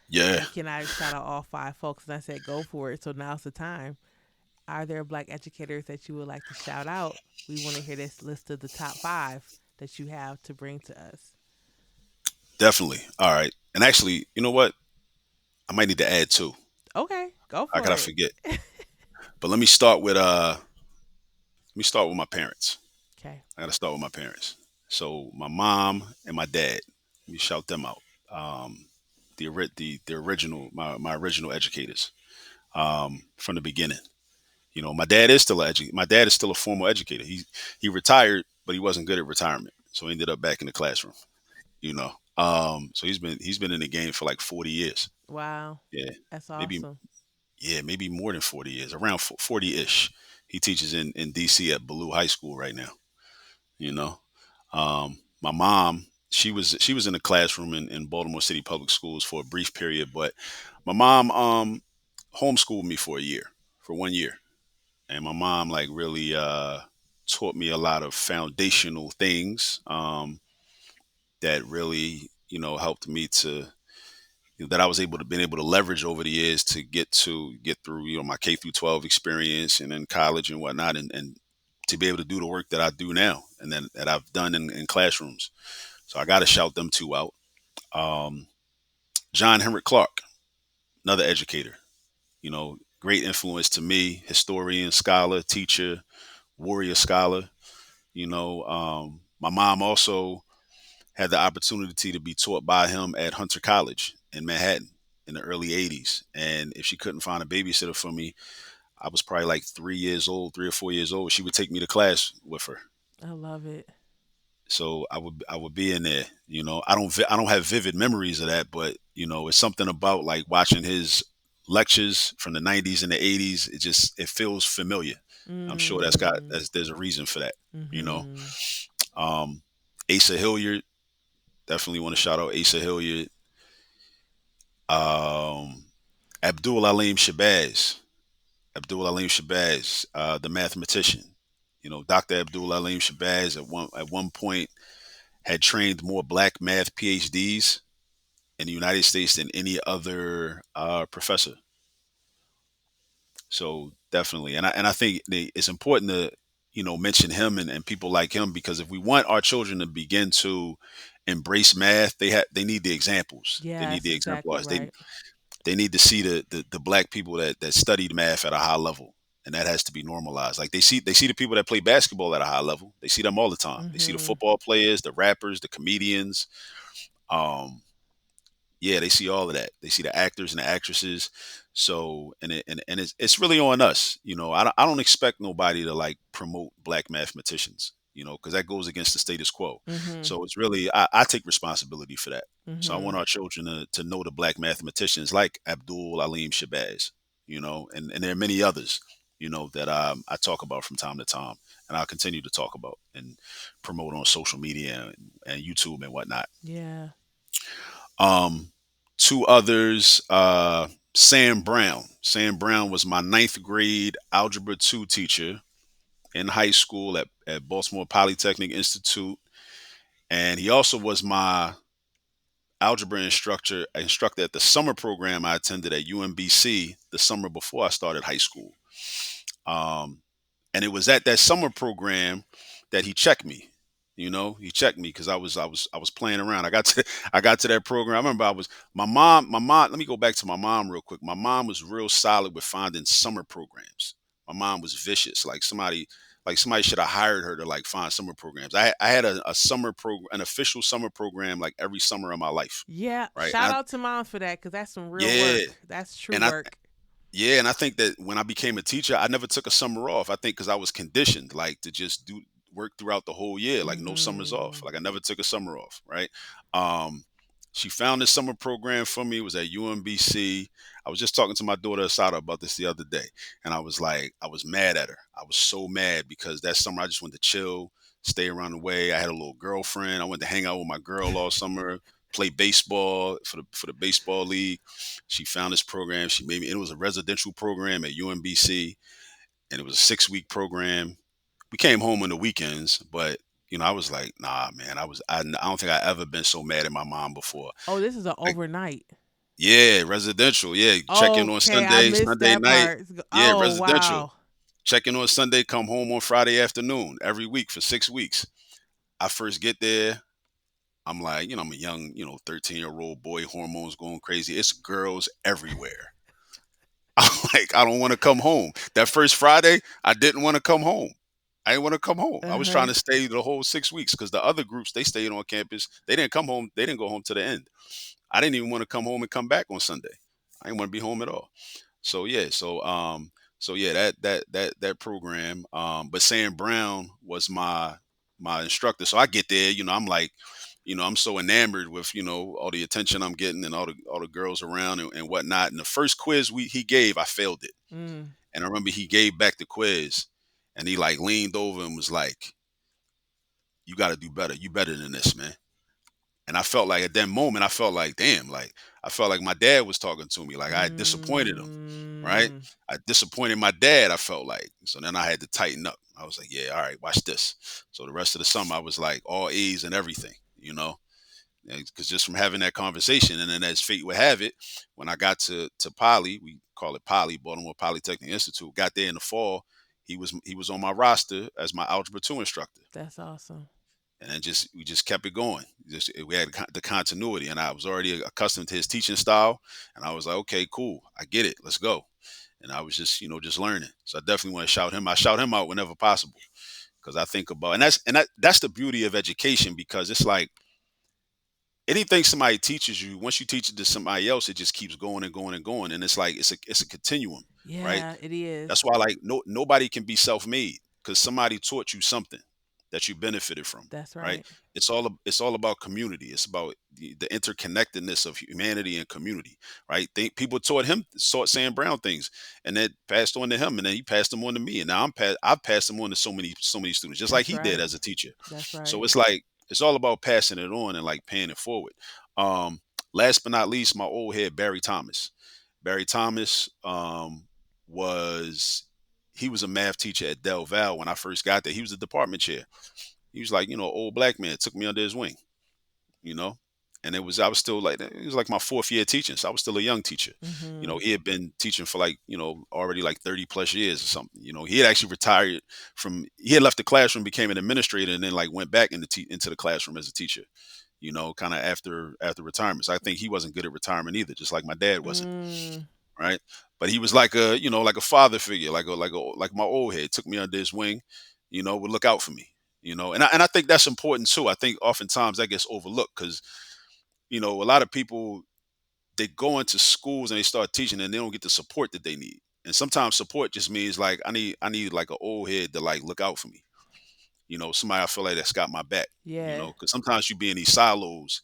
Speaker 2: Yeah,
Speaker 1: And can I shout out all five folks? And I said, go for it. So now's the time. Are there black educators that you would like to shout out? We want to hear this list of the top five that you have to bring to us.
Speaker 2: definitely. All right. And actually, you know what? I might need to add two.
Speaker 1: Okay, go
Speaker 2: I
Speaker 1: for
Speaker 2: gotta
Speaker 1: it.
Speaker 2: forget. But let me start with my parents.
Speaker 1: Okay.
Speaker 2: I gotta start with my parents. So my mom and my dad. Let me shout them out. Um, the original my original educators from the beginning. My dad is still a formal educator. He retired, but he wasn't good at retirement, so he ended up back in the classroom. So he's been in the game for like 40 years.
Speaker 1: Wow.
Speaker 2: Yeah,
Speaker 1: That's
Speaker 2: maybe
Speaker 1: awesome.
Speaker 2: maybe more than 40 years, around 40-ish. He teaches in DC at Ballou High School right now. You know, my mom, she was in the classroom in Baltimore City Public Schools for a brief period, but my mom homeschooled me for 1 year, and my mom like really taught me a lot of foundational things that really helped me to that I was able to leverage over the years to get through my K through 12 experience and then college and whatnot, and to be able to do the work that I do now and then that I've done in classrooms. So I got to shout them two out. Um, John Henrik Clark, another educator, great influence to me, historian, scholar, teacher, warrior scholar. My mom also had the opportunity to be taught by him at Hunter College in Manhattan in the early 80s. And if she couldn't find a babysitter for me, I was probably like 3 years old, 3 or 4 years old. She would take me to class with her.
Speaker 1: I love it.
Speaker 2: So I would be in there. I don't have vivid memories of that, but it's something about like watching his lectures from the 90s and the 80s. It feels familiar. I'm sure
Speaker 1: Mm.
Speaker 2: there's a reason for that. You know,
Speaker 1: Mhm.
Speaker 2: um, Asa Hilliard, definitely want to shout out Asa Hilliard. Um, Abdul Alim Shabazz, the mathematician. Dr. Abdul Alim Shabazz at one point had trained more black math PhDs in the United States than any other professor. So definitely, and I think it's important to mention him and people like him, because if we want our children to begin to embrace math, they need the examples. They
Speaker 1: Yeah,
Speaker 2: need
Speaker 1: that's
Speaker 2: the
Speaker 1: exactly
Speaker 2: exemplars. They
Speaker 1: right.
Speaker 2: they need to see the black people that studied math at a high level, and that has to be normalized. Like they see the people that play basketball at a high level. They see them all the time. They see the
Speaker 1: Mhm.
Speaker 2: football players, the rappers, the comedians. Um, yeah, they see all of that. They see the actors and the actresses. So and it's really on us. I don't expect nobody to like promote black mathematicians. Because that goes against the status quo.
Speaker 1: Mhm.
Speaker 2: So it's really I take responsibility for that. So I want
Speaker 1: Mhm.
Speaker 2: our children to know the black mathematicians like Abdul Alim Shabazz. And there are many others. That I talk about from time to time, and I'll continue to talk about and promote on social media and YouTube and whatnot.
Speaker 1: Yeah.
Speaker 2: Um, Two others, Sam Brown. Sam Brown was my ninth grade Algebra 2 teacher in high school at Baltimore Polytechnic Institute. And he also was my algebra instructor at the summer program I attended at UMBC the summer before I started high school. Um, and it was at that summer program that he checked me. He checked me because I was playing around. I got to that program. I remember my mom. Let me go back to my mom real quick. My mom was real solid with finding summer programs. My mom was vicious. Like somebody should have hired her to like find summer programs. I had a summer program, an official summer program, like every summer of my life.
Speaker 1: Yeah.
Speaker 2: Right.
Speaker 1: Shout out to mom for that, because that's some real
Speaker 2: Yeah.
Speaker 1: work. That's true
Speaker 2: And I
Speaker 1: work.
Speaker 2: Yeah, and I think that when I became a teacher, I never took a summer off. I think because I was conditioned, like to just do work throughout the whole year, like no summers off.
Speaker 1: Mm.
Speaker 2: Like I never took a summer off, right? Um, she found this summer program for me. It was at UMBC. I was just talking to my daughter Asada about this the other day, and I was like, I was mad at her. I was so mad because that summer I just went to chill, stay around the way. I had a little girlfriend. I went to hang out with my girl all summer, play baseball for the baseball league. She found this program. She made me. It was a residential program at UMBC, and it was a 6 week program. We came home on the weekends, but I was like, nah, man. I don't think I ever been so mad at my mom before.
Speaker 1: Oh, this is an
Speaker 2: Like,
Speaker 1: overnight.
Speaker 2: yeah, residential. Yeah, check in on
Speaker 1: Okay, I
Speaker 2: Sunday,
Speaker 1: missed
Speaker 2: Sunday
Speaker 1: that
Speaker 2: night.
Speaker 1: part.
Speaker 2: Yeah,
Speaker 1: Oh,
Speaker 2: residential.
Speaker 1: wow.
Speaker 2: Check in on Sunday, come home on Friday afternoon every week for 6 weeks. I first get there. I'm like, I'm a young, 13-year-old boy, hormones going crazy. It's girls everywhere. I'm like, I don't want to come home. That first Friday, I didn't want to come home. I didn't want to come home. I was
Speaker 1: Uh-huh.
Speaker 2: trying to stay the whole 6 weeks because the other groups, they stayed on campus. They didn't come home. They didn't go home to the end. I didn't even want to come home and come back on Sunday. I didn't want to be home at all. So yeah, so yeah, that program. But Sam Brown was my instructor. So I get there, I'm like, I'm so enamored with all the attention I'm getting and all the girls around and whatnot. And the first quiz he gave, I failed it.
Speaker 1: Mm.
Speaker 2: And I remember he gave back the quiz, and he like leaned over and was like, "You got to do better. You better than this, man." And I felt like at that moment, I felt like, damn, like I felt like my dad was talking to me, like I had disappointed him, right?
Speaker 1: Mm.
Speaker 2: I disappointed my dad. I felt like so. Then I had to tighten up. I was like, yeah, all right, watch this. So the rest of the summer, I was like all A's and everything, because just from having that conversation, and then as fate would have it, when I got to Poly, we call it Poly, Baltimore Polytechnic Institute. Got there in the fall. He was on my roster as my algebra 2 instructor,
Speaker 1: That's awesome.
Speaker 2: and then just we just kept it going. We had the continuity, and I was already accustomed to his teaching style, and I was like, okay, cool, I get it, let's go. And I was just just learning. So I definitely want to shout him. I shout him out whenever possible because I think about and that's the beauty of education because it's like anything somebody teaches you, once you teach it to somebody else, it just keeps going and going and going, and it's like it's a continuum, right?
Speaker 1: Yeah, it is.
Speaker 2: That's why like nobody can be self-made because somebody taught you something that you benefited from,
Speaker 1: That's
Speaker 2: right?
Speaker 1: right.
Speaker 2: It's all about community. It's about the interconnectedness of humanity and community, right? People taught Sam Brown things, and that passed on to him, and then he passed them on to me, and now I've passed them on to so many students, just like
Speaker 1: That's
Speaker 2: he did
Speaker 1: right.
Speaker 2: as a teacher.
Speaker 1: That's
Speaker 2: So
Speaker 1: right.
Speaker 2: it's like it's all about passing it on and like paying it forward. Um, Last but not least, my old head Barry Thomas. Barry Thomas was he was a math teacher at Del Val when I first got there. He was the department chair. He was like, old black man, took me under his wing, you know. And I was still like it was like my fourth year teaching, so I was still a young teacher.
Speaker 1: Mm-hmm.
Speaker 2: He had been teaching for like, already like 30 plus years or something. He had actually retired he had left the classroom, became an administrator, and then like went back into the classroom as a teacher, kind of after retirement. So I think he wasn't good at retirement either, just like my dad wasn't,
Speaker 1: Mm.
Speaker 2: right? But he was like like a father figure, like my old head, took me under his wing, would look out for me, and I think that's important too. I think oftentimes that gets overlooked because a lot of people they go into schools and they start teaching and they don't get the support that they need. And sometimes support just means like I need like an old head to like look out for me. Somebody I feel like that's got my back.
Speaker 1: Yeah.
Speaker 2: Because sometimes you be in these silos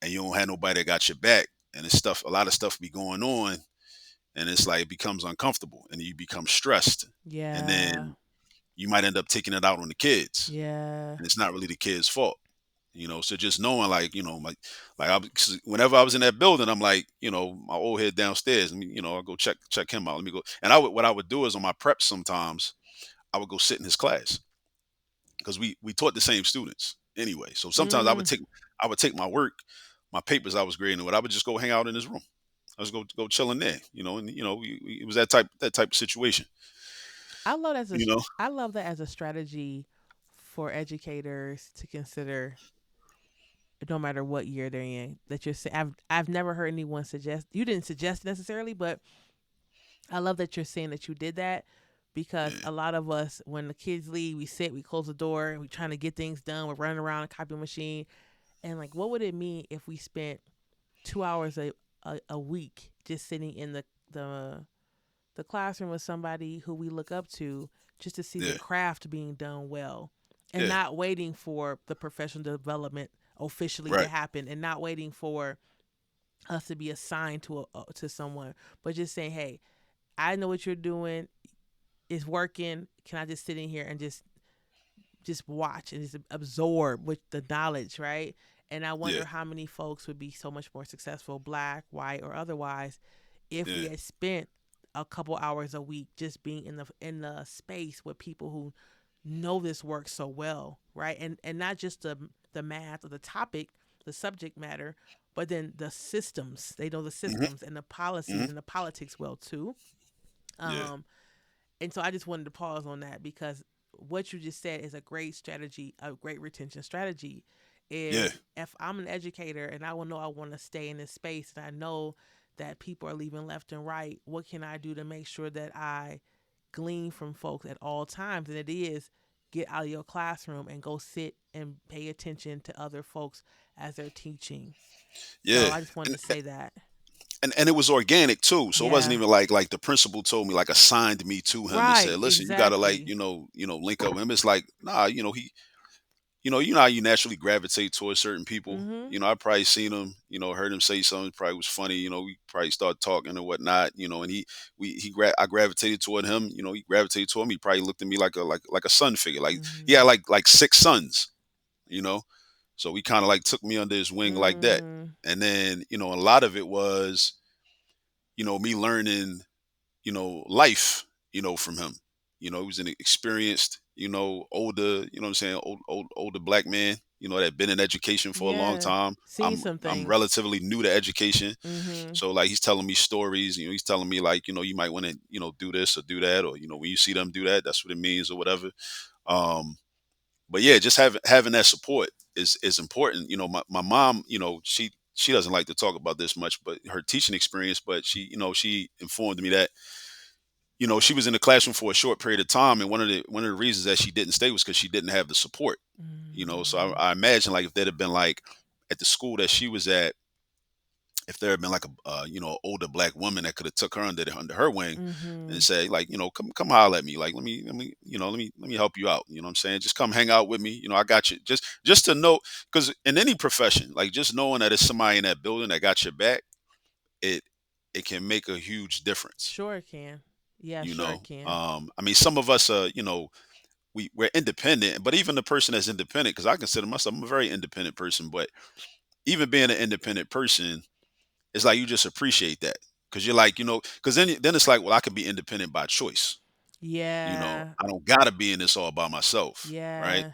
Speaker 2: and you don't have nobody that got your back, and it's stuff. A lot of stuff be going on, and it's like it becomes uncomfortable, and you become stressed, and
Speaker 1: Yeah.
Speaker 2: then you might end up taking it out on the kids,
Speaker 1: Yeah.
Speaker 2: and it's not really the kids' fault. So just knowing like whenever I was in that building, I'm like, my old head downstairs, I'll go check him out, let me go. And what I would do is on my prep sometimes I would go sit in his class because we taught the same students anyway. So sometimes I would
Speaker 1: Mm.
Speaker 2: take my work, my papers I was grading, but I would just go hang out in his room. I was go chill in there, and it was that type of situation. you know
Speaker 1: I love that as a strategy for educators to consider no matter what year they're in. That you're saying, I've never heard anyone suggest, you didn't suggest necessarily, but I love that you're saying that you did that, because
Speaker 2: yeah,
Speaker 1: a lot of us, when the kids leave, we sit, we close the door, and we trying to get things done. We're running around a copy machine, and like, what would it mean if we spent 2 hours a week just sitting in the the classroom is somebody who we look up to just to see the
Speaker 2: Yeah.
Speaker 1: craft being done well and
Speaker 2: Yeah.
Speaker 1: not waiting for the professional development officially to
Speaker 2: Right.
Speaker 1: happen and not waiting for us to be assigned to someone, but just saying, hey, I know what you're doing. It's working. Can I just sit in here and just watch and just absorb with the knowledge, right? And I
Speaker 2: Yeah.
Speaker 1: wonder how many folks would be so much more successful, black, white, or otherwise, if we
Speaker 2: Yeah.
Speaker 1: had spent a couple hours a week just being in the space with people who know this work so well, right? And not just the math or the topic, the subject matter, but then the systems. They know the
Speaker 2: Hmm.
Speaker 1: systems and the policies
Speaker 2: Hmm.
Speaker 1: and the politics well too.
Speaker 2: Yeah.
Speaker 1: Um, and so I just wanted to pause on that because what you just said is a great strategy, a great retention strategy.
Speaker 2: Yeah.
Speaker 1: Is if I'm an educator and I will know I want to stay in this space and I know that people are leaving left and right, what can I do to make sure that I glean from folks at all times? And it is get out of your classroom and go sit and pay attention to other folks as they're teaching. So
Speaker 2: Yeah.
Speaker 1: I just wanted
Speaker 2: And
Speaker 1: to say that.
Speaker 2: and it was organic too. So it wasn't
Speaker 1: Yeah.
Speaker 2: even like the principal told me, like assigned me to him and
Speaker 1: Right.
Speaker 2: said, "Listen, you got to like
Speaker 1: Exactly.
Speaker 2: link up with him." It's like, nah, he, you know how you naturally gravitate towards certain people.
Speaker 1: Mm-hmm.
Speaker 2: I probably seen him, heard him say something, probably was funny. We probably start talking and whatnot. And I gravitated toward him. He gravitated toward me. He probably looked at me like a son figure. Like he had
Speaker 1: Mm-hmm.
Speaker 2: like six sons. You know, so he kind of like took me under his wing like that.
Speaker 1: Mm.
Speaker 2: And then a lot of it was me learning life, from him. He was an experienced, older, what I'm saying, older black man, that been in education for a long
Speaker 1: Yeah.
Speaker 2: time.
Speaker 1: Seen
Speaker 2: I'm
Speaker 1: some
Speaker 2: I'm
Speaker 1: things.
Speaker 2: relatively new to education.
Speaker 1: Mm-hmm.
Speaker 2: So like he's telling me stories, he's telling me like, you might want to, do this or do that, or when you see them do that, that's what it means or whatever. Um, but yeah, just having that support is important. My mom, she doesn't like to talk about this much, but her teaching experience, but she informed me that she was in the classroom for a short period of time, and one of the reasons that she didn't stay was because she didn't have the support. So
Speaker 1: Mm-hmm.
Speaker 2: I imagine like if there'd have been like at the school that she was at, if there had been like a older black woman that could have took her under her wing
Speaker 1: Mm-hmm.
Speaker 2: and say like come holler at me, like let me help you out. What I'm saying, just come hang out with me. I got you. Just to know, because in any profession, like just knowing that it's somebody in that building that got your back, it it can make a huge difference.
Speaker 1: Sure it can. Yeah,
Speaker 2: you
Speaker 1: sure
Speaker 2: know
Speaker 1: it can.
Speaker 2: I mean, some of us we're independent, but even the person that's independent, because I consider myself, I'm a very independent person, but even being an independent person, it's like you just appreciate that, because you're like, because then it's like, well, I can be independent by choice.
Speaker 1: Yeah.
Speaker 2: I don't gotta be in this all by myself, right?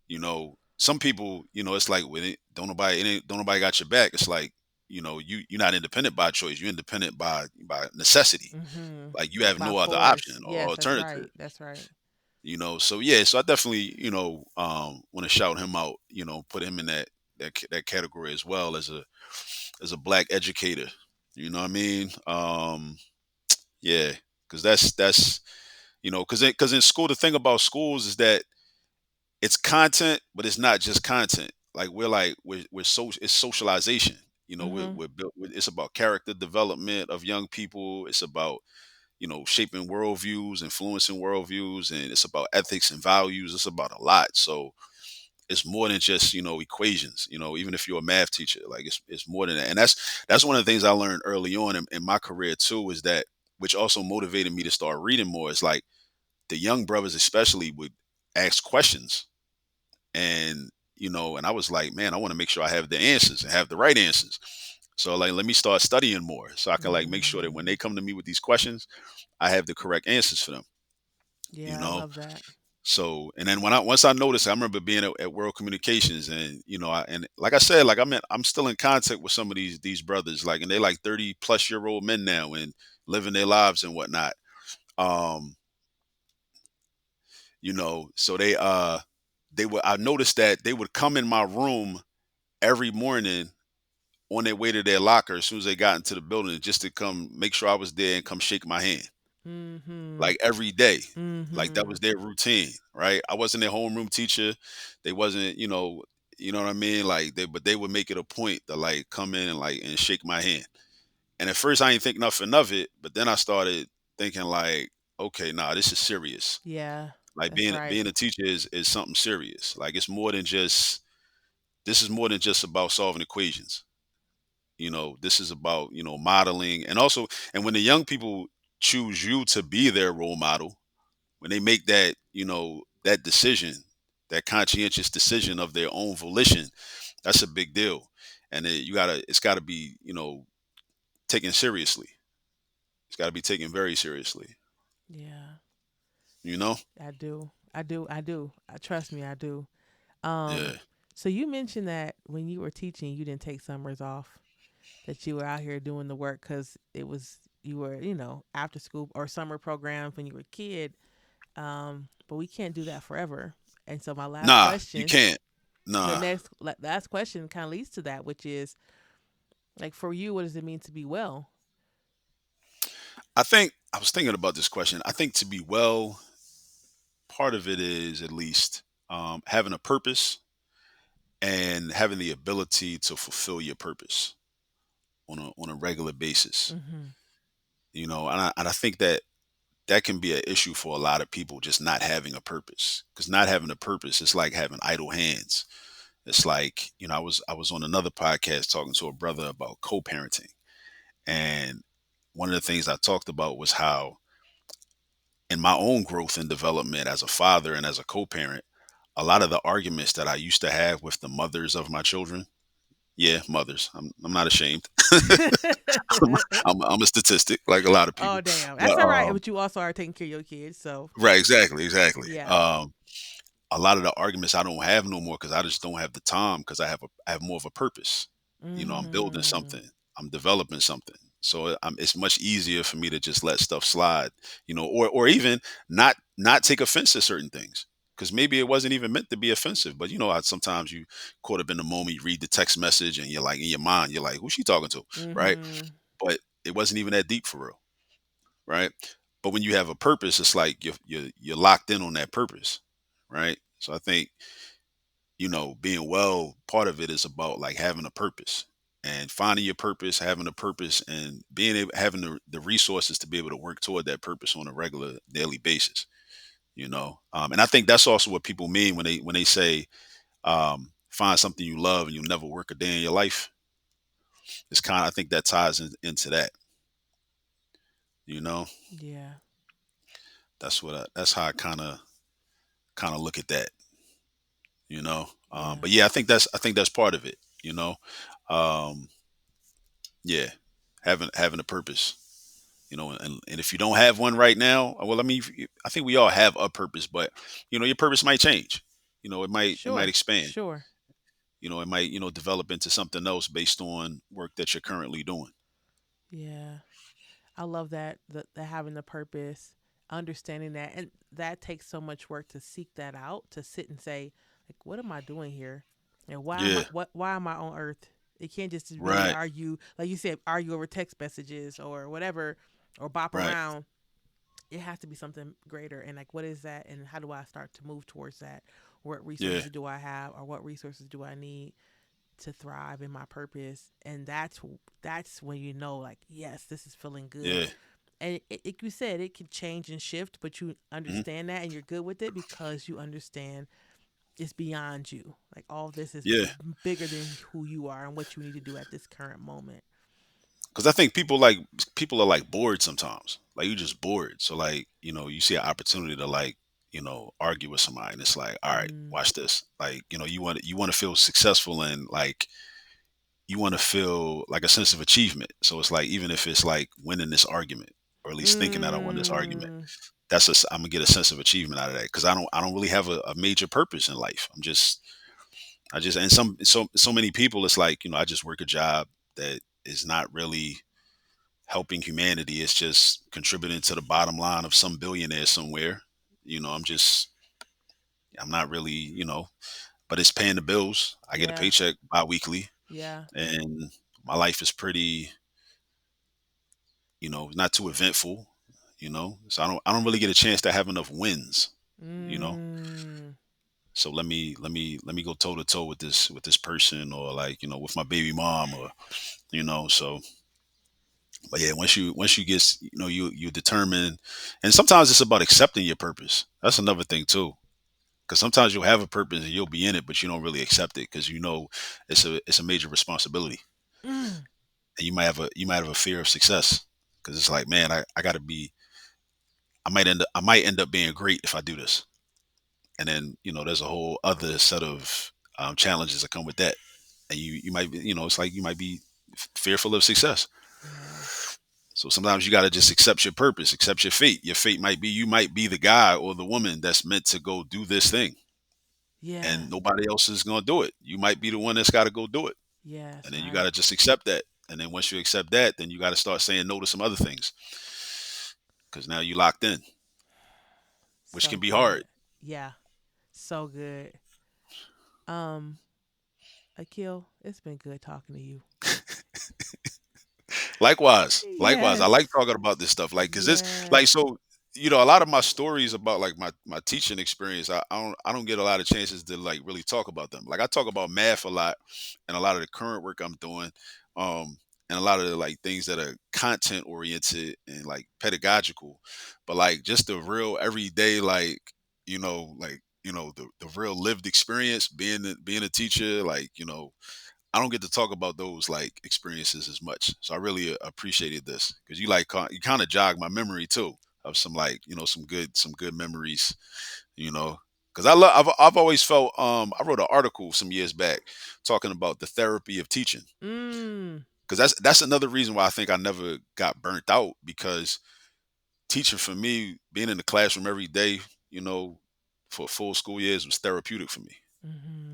Speaker 1: Yeah.
Speaker 2: Some people, it's like when don't nobody got your back. It's like, you're not independent by choice, you're independent by necessity.
Speaker 1: Mm-hmm.
Speaker 2: Like you have
Speaker 1: By
Speaker 2: no other option
Speaker 1: force.
Speaker 2: or
Speaker 1: Yes, that's
Speaker 2: alternative.
Speaker 1: right. That's right.
Speaker 2: So yeah, so I definitely want to shout him out, put him in that category as well, as a black educator. You know what I mean? Yeah, because that's because in school, the thing about schools is that it's content, but it's not just content. Like we're it's socialization.
Speaker 1: Mm-hmm.
Speaker 2: We're built. It's about character development of young people. It's about shaping worldviews, influencing worldviews, and it's about ethics and values. It's about a lot. So it's more than just equations. Even if you're a math teacher, like it's more than that. And that's one of the things I learned early on in my career too, is that, which also motivated me to start reading more. Is like the young brothers especially would ask questions, and and I was like, man, I want to make sure I have the answers and have the right answers. So like, let me start studying more so I can like make sure that when
Speaker 1: Mm-hmm.
Speaker 2: they come to me with these questions, I have the correct answers for them. You
Speaker 1: Yeah, I
Speaker 2: know,
Speaker 1: love that.
Speaker 2: so and then once I noticed, I remember being at World Communications, and and like I said, like I'm still in contact with some of these brothers, like, and they like 30+ year old men now and living their lives and whatnot. Um, so they would I noticed that they would come in my room every morning on their way to their locker as soon as they got into the building, just to come make sure I was there and come shake my hand,
Speaker 1: Mm-hmm.
Speaker 2: like every day. Like that
Speaker 1: Mm-hmm.
Speaker 2: was their routine, right? I wasn't their homeroom teacher. They wasn't, you know what I mean? Like but they would make it a point to like come in and like and shake my hand. And at first I didn't think nothing of it, but then I started. thinking like, okay, nah, this is serious.
Speaker 1: Yeah,
Speaker 2: Like
Speaker 1: that's right.
Speaker 2: being a teacher is something serious. Like it's more than just this is more than just about solving equations. This is about, modeling, and also, and when the young people choose you to be their role model, when they make that, that decision, that conscientious decision of their own volition, that's a big deal. And it's gotta be, taken seriously. It's gotta be taken very seriously,
Speaker 1: Yeah,
Speaker 2: you know?
Speaker 1: I do. I do. Trust me, I do. Um,
Speaker 2: Yeah.
Speaker 1: so you mentioned that when you were teaching, you didn't take summers off. That you were out here doing the work because it was you were after school or summer programs when you were a kid. But we can't do that forever. And so my last
Speaker 2: Nah, you
Speaker 1: question,
Speaker 2: can't.
Speaker 1: the
Speaker 2: Nah.
Speaker 1: last question kind of leads to that, which is like for you, what does it mean to be well?
Speaker 2: I think I was thinking about this question. I think to be well, part of it is at least having a purpose and having the ability to fulfill your purpose on a regular basis.
Speaker 1: Mm-hmm.
Speaker 2: And I think that that can be an issue for a lot of people, just not having a purpose. Because not having a purpose, it's like having idle hands. It's like, I was on another podcast talking to a brother about co-parenting, and one of the things I talked about was how in my own growth and development as a father and as a co-parent, a lot of the arguments that I used to have with the mothers of my children, yeah, mothers, I'm not ashamed. I'm a statistic like a lot of
Speaker 1: Oh
Speaker 2: people,
Speaker 1: damn, that's
Speaker 2: but
Speaker 1: all right. But you also are taking care of your kids, so
Speaker 2: right, exactly.
Speaker 1: yeah.
Speaker 2: A lot of the arguments I don't have no more because I just don't have the time, because I have more of a purpose. I'm building
Speaker 1: Mm-hmm.
Speaker 2: something, I'm developing something. So it's much easier for me to just let stuff slide, or even not take offense to certain things, because maybe it wasn't even meant to be offensive. But sometimes you caught up in the moment, you read the text message, and you're like, in your mind, you're like, who's she talking to, right?
Speaker 1: Mm-hmm.
Speaker 2: But it wasn't even that deep for real, right? But when you have a purpose, it's like you're locked in on that purpose, right? So I think, being well, part of it is about like having a purpose and finding your purpose, having a purpose, and being able having the resources to be able to work toward that purpose on a regular daily basis. And I think that's also what people mean when they say, find something you love and you'll never work a day in your life. It's kind of, I think that ties into that. You know,
Speaker 1: Yeah.
Speaker 2: that's how I kind of look at that.
Speaker 1: Yeah.
Speaker 2: But yeah, I think that's part of it. You know, um, yeah, having a purpose. And if you don't have one right now, well, I mean, I think we all have a purpose, but your purpose might change. It might
Speaker 1: Sure.
Speaker 2: expand.
Speaker 1: Sure.
Speaker 2: It might develop into something else based on work that you're currently doing.
Speaker 1: Yeah. I love that the having the purpose, understanding that, and that takes so much work to seek that out, to sit and say, like, what am I doing here, and
Speaker 2: Yeah,
Speaker 1: why am I on Earth? It can't just be
Speaker 2: right,
Speaker 1: argue, like you said, argue over text messages or whatever, or bop
Speaker 2: right,
Speaker 1: around. It has to be something greater, and like, what is that, and how do I start to move towards that? What
Speaker 2: yeah,
Speaker 1: resources do I have, or what resources do I need to thrive in my purpose? And that's when like, yes, this is feeling good.
Speaker 2: yeah,
Speaker 1: And like you said, it can change and shift, but you
Speaker 2: mhm,
Speaker 1: understand that and you're good with it because you understand it's beyond you. Like all of this is
Speaker 2: yeah.
Speaker 1: bigger than who you are and what you need to do at this current moment.
Speaker 2: Because I think people are like bored sometimes. Like you just bored. So like you see an opportunity to like argue with somebody, and it's like, all right,
Speaker 1: Mm.
Speaker 2: watch this. Like you want to feel successful, and like you want to feel like a sense of achievement. So it's like, even if it's like winning this argument, or at least thinking that I won this argument,
Speaker 1: Mm.
Speaker 2: I'm gonna get a sense of achievement out of that, because I don't really have a major purpose in life. I just and so many people, it's like, I just work a job that is not really helping humanity. It's just contributing to the bottom line of some billionaire somewhere. I'm not really, but it's paying the bills. I get a
Speaker 1: Yeah.
Speaker 2: paycheck bi-weekly,
Speaker 1: Yeah.
Speaker 2: and my life is pretty, not too eventful, so I don't really get a chance to have enough wins, you know.
Speaker 1: Mm.
Speaker 2: So let me go toe to toe with this person, or like, with my baby mom, or so But yeah, once you get you determine, and sometimes it's about accepting your purpose. That's another thing too. Because sometimes you'll have a purpose and you'll be in it, but you don't really accept it because it's a major responsibility,
Speaker 1: Mm.
Speaker 2: and you might have a fear of success because it's like, man, I got to be. I might end up being great if I do this, and then there's a whole other set of challenges that come with that, and you might be, it's like you might be fearful of success.
Speaker 1: Yeah.
Speaker 2: So sometimes you got to just accept your purpose, accept your fate. Your fate might be you might be the guy or the woman that's meant to go do this thing,
Speaker 1: Yeah.
Speaker 2: and nobody else is going to do it. You might be the one that's got to go do it,
Speaker 1: Yeah, that's
Speaker 2: and then you got
Speaker 1: right.
Speaker 2: to just accept that. And then once you accept that, then you got to start saying no to some other things because now you locked in, which
Speaker 1: So
Speaker 2: can be hard.
Speaker 1: good. Yeah. So good. Um, Akil, it's been good talking to you.
Speaker 2: Likewise, likewise. I like
Speaker 1: Yes.
Speaker 2: talking about this stuff, like, cause this, like,
Speaker 1: Yes.
Speaker 2: so, a lot of my stories about like my teaching experience, I don't get a lot of chances to like really talk about them. Like, I talk about math a lot, and a lot of the current work I'm doing, and a lot of the like things that are content oriented and like pedagogical, but like just the real everyday, like, the real lived experience being a teacher, like, I don't get to talk about those like experiences as much. So I really appreciated this because you kind of jog my memory too of some like some good memories. You know, because I've always felt I wrote an article some years back talking about the therapy of teaching
Speaker 1: Mm.
Speaker 2: because that's another reason why I think I never got burnt out because teaching for me being in the classroom every day, you know, for full school years was therapeutic for me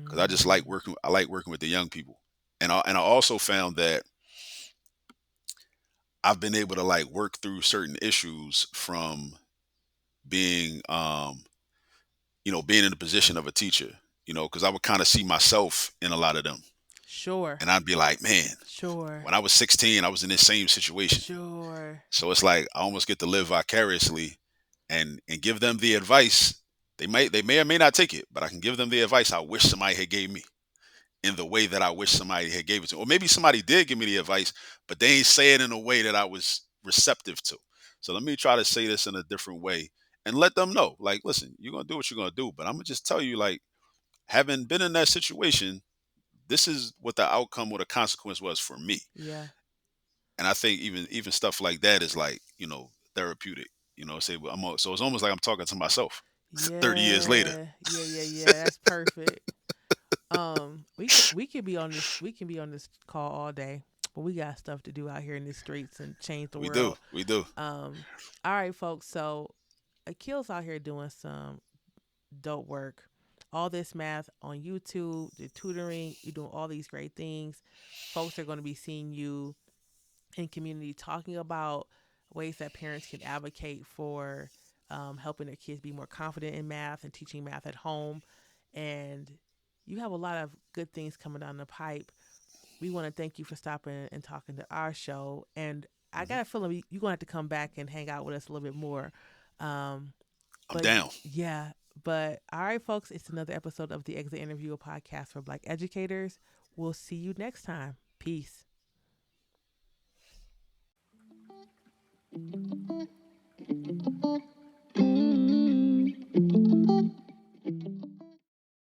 Speaker 2: because I just like
Speaker 1: Mm-hmm.
Speaker 2: working. I like working with the young people, and I also found that I've been able to like work through certain issues from being, being in the position of a teacher. Because I would kind of see myself in a lot of them,
Speaker 1: Sure.
Speaker 2: and I'd be like, man,
Speaker 1: Sure.
Speaker 2: when I was 16, I was in this same situation.
Speaker 1: Sure.
Speaker 2: So it's like I almost get to live vicariously, and give them the advice. They may or may not take it, but I can give them the advice I wish somebody had gave me in the way that I wish somebody had gave it to. Or maybe somebody did give me the advice, but they ain't say it in a way that I was receptive to. So let me try to say this in a different way and let them know, like, listen, you're gonna do what you're gonna do, but I'm gonna just tell you, like, having been in that situation, this is what the outcome or the consequence was for me.
Speaker 1: Yeah.
Speaker 2: And I think even stuff like that is like, therapeutic. So it's almost like I'm talking to myself 30 years later.
Speaker 1: Yeah. Yeah. Yeah. Yeah. That's perfect. We can be on this call all day, but we got stuff to do out here in the streets and change the
Speaker 2: We do,
Speaker 1: world.
Speaker 2: we do.
Speaker 1: Um, all right, folks. So Akil's out here doing some dope work. All this math on YouTube, the tutoring, you're doing all these great things. Folks are going to be seeing you in community talking about ways that parents can advocate for helping their kids be more confident in math and teaching math at home. And you have a lot of good things coming down the pipe. We want to thank you for stopping and talking to our show. And I
Speaker 2: Mhm.
Speaker 1: got a feeling you're going to have to come back and hang out with us a little bit more. Um,
Speaker 2: I'm
Speaker 1: but
Speaker 2: down.
Speaker 1: yeah, but all right, folks, it's another episode of the Exit Interview, a podcast for Black educators. We'll see you next time. Peace.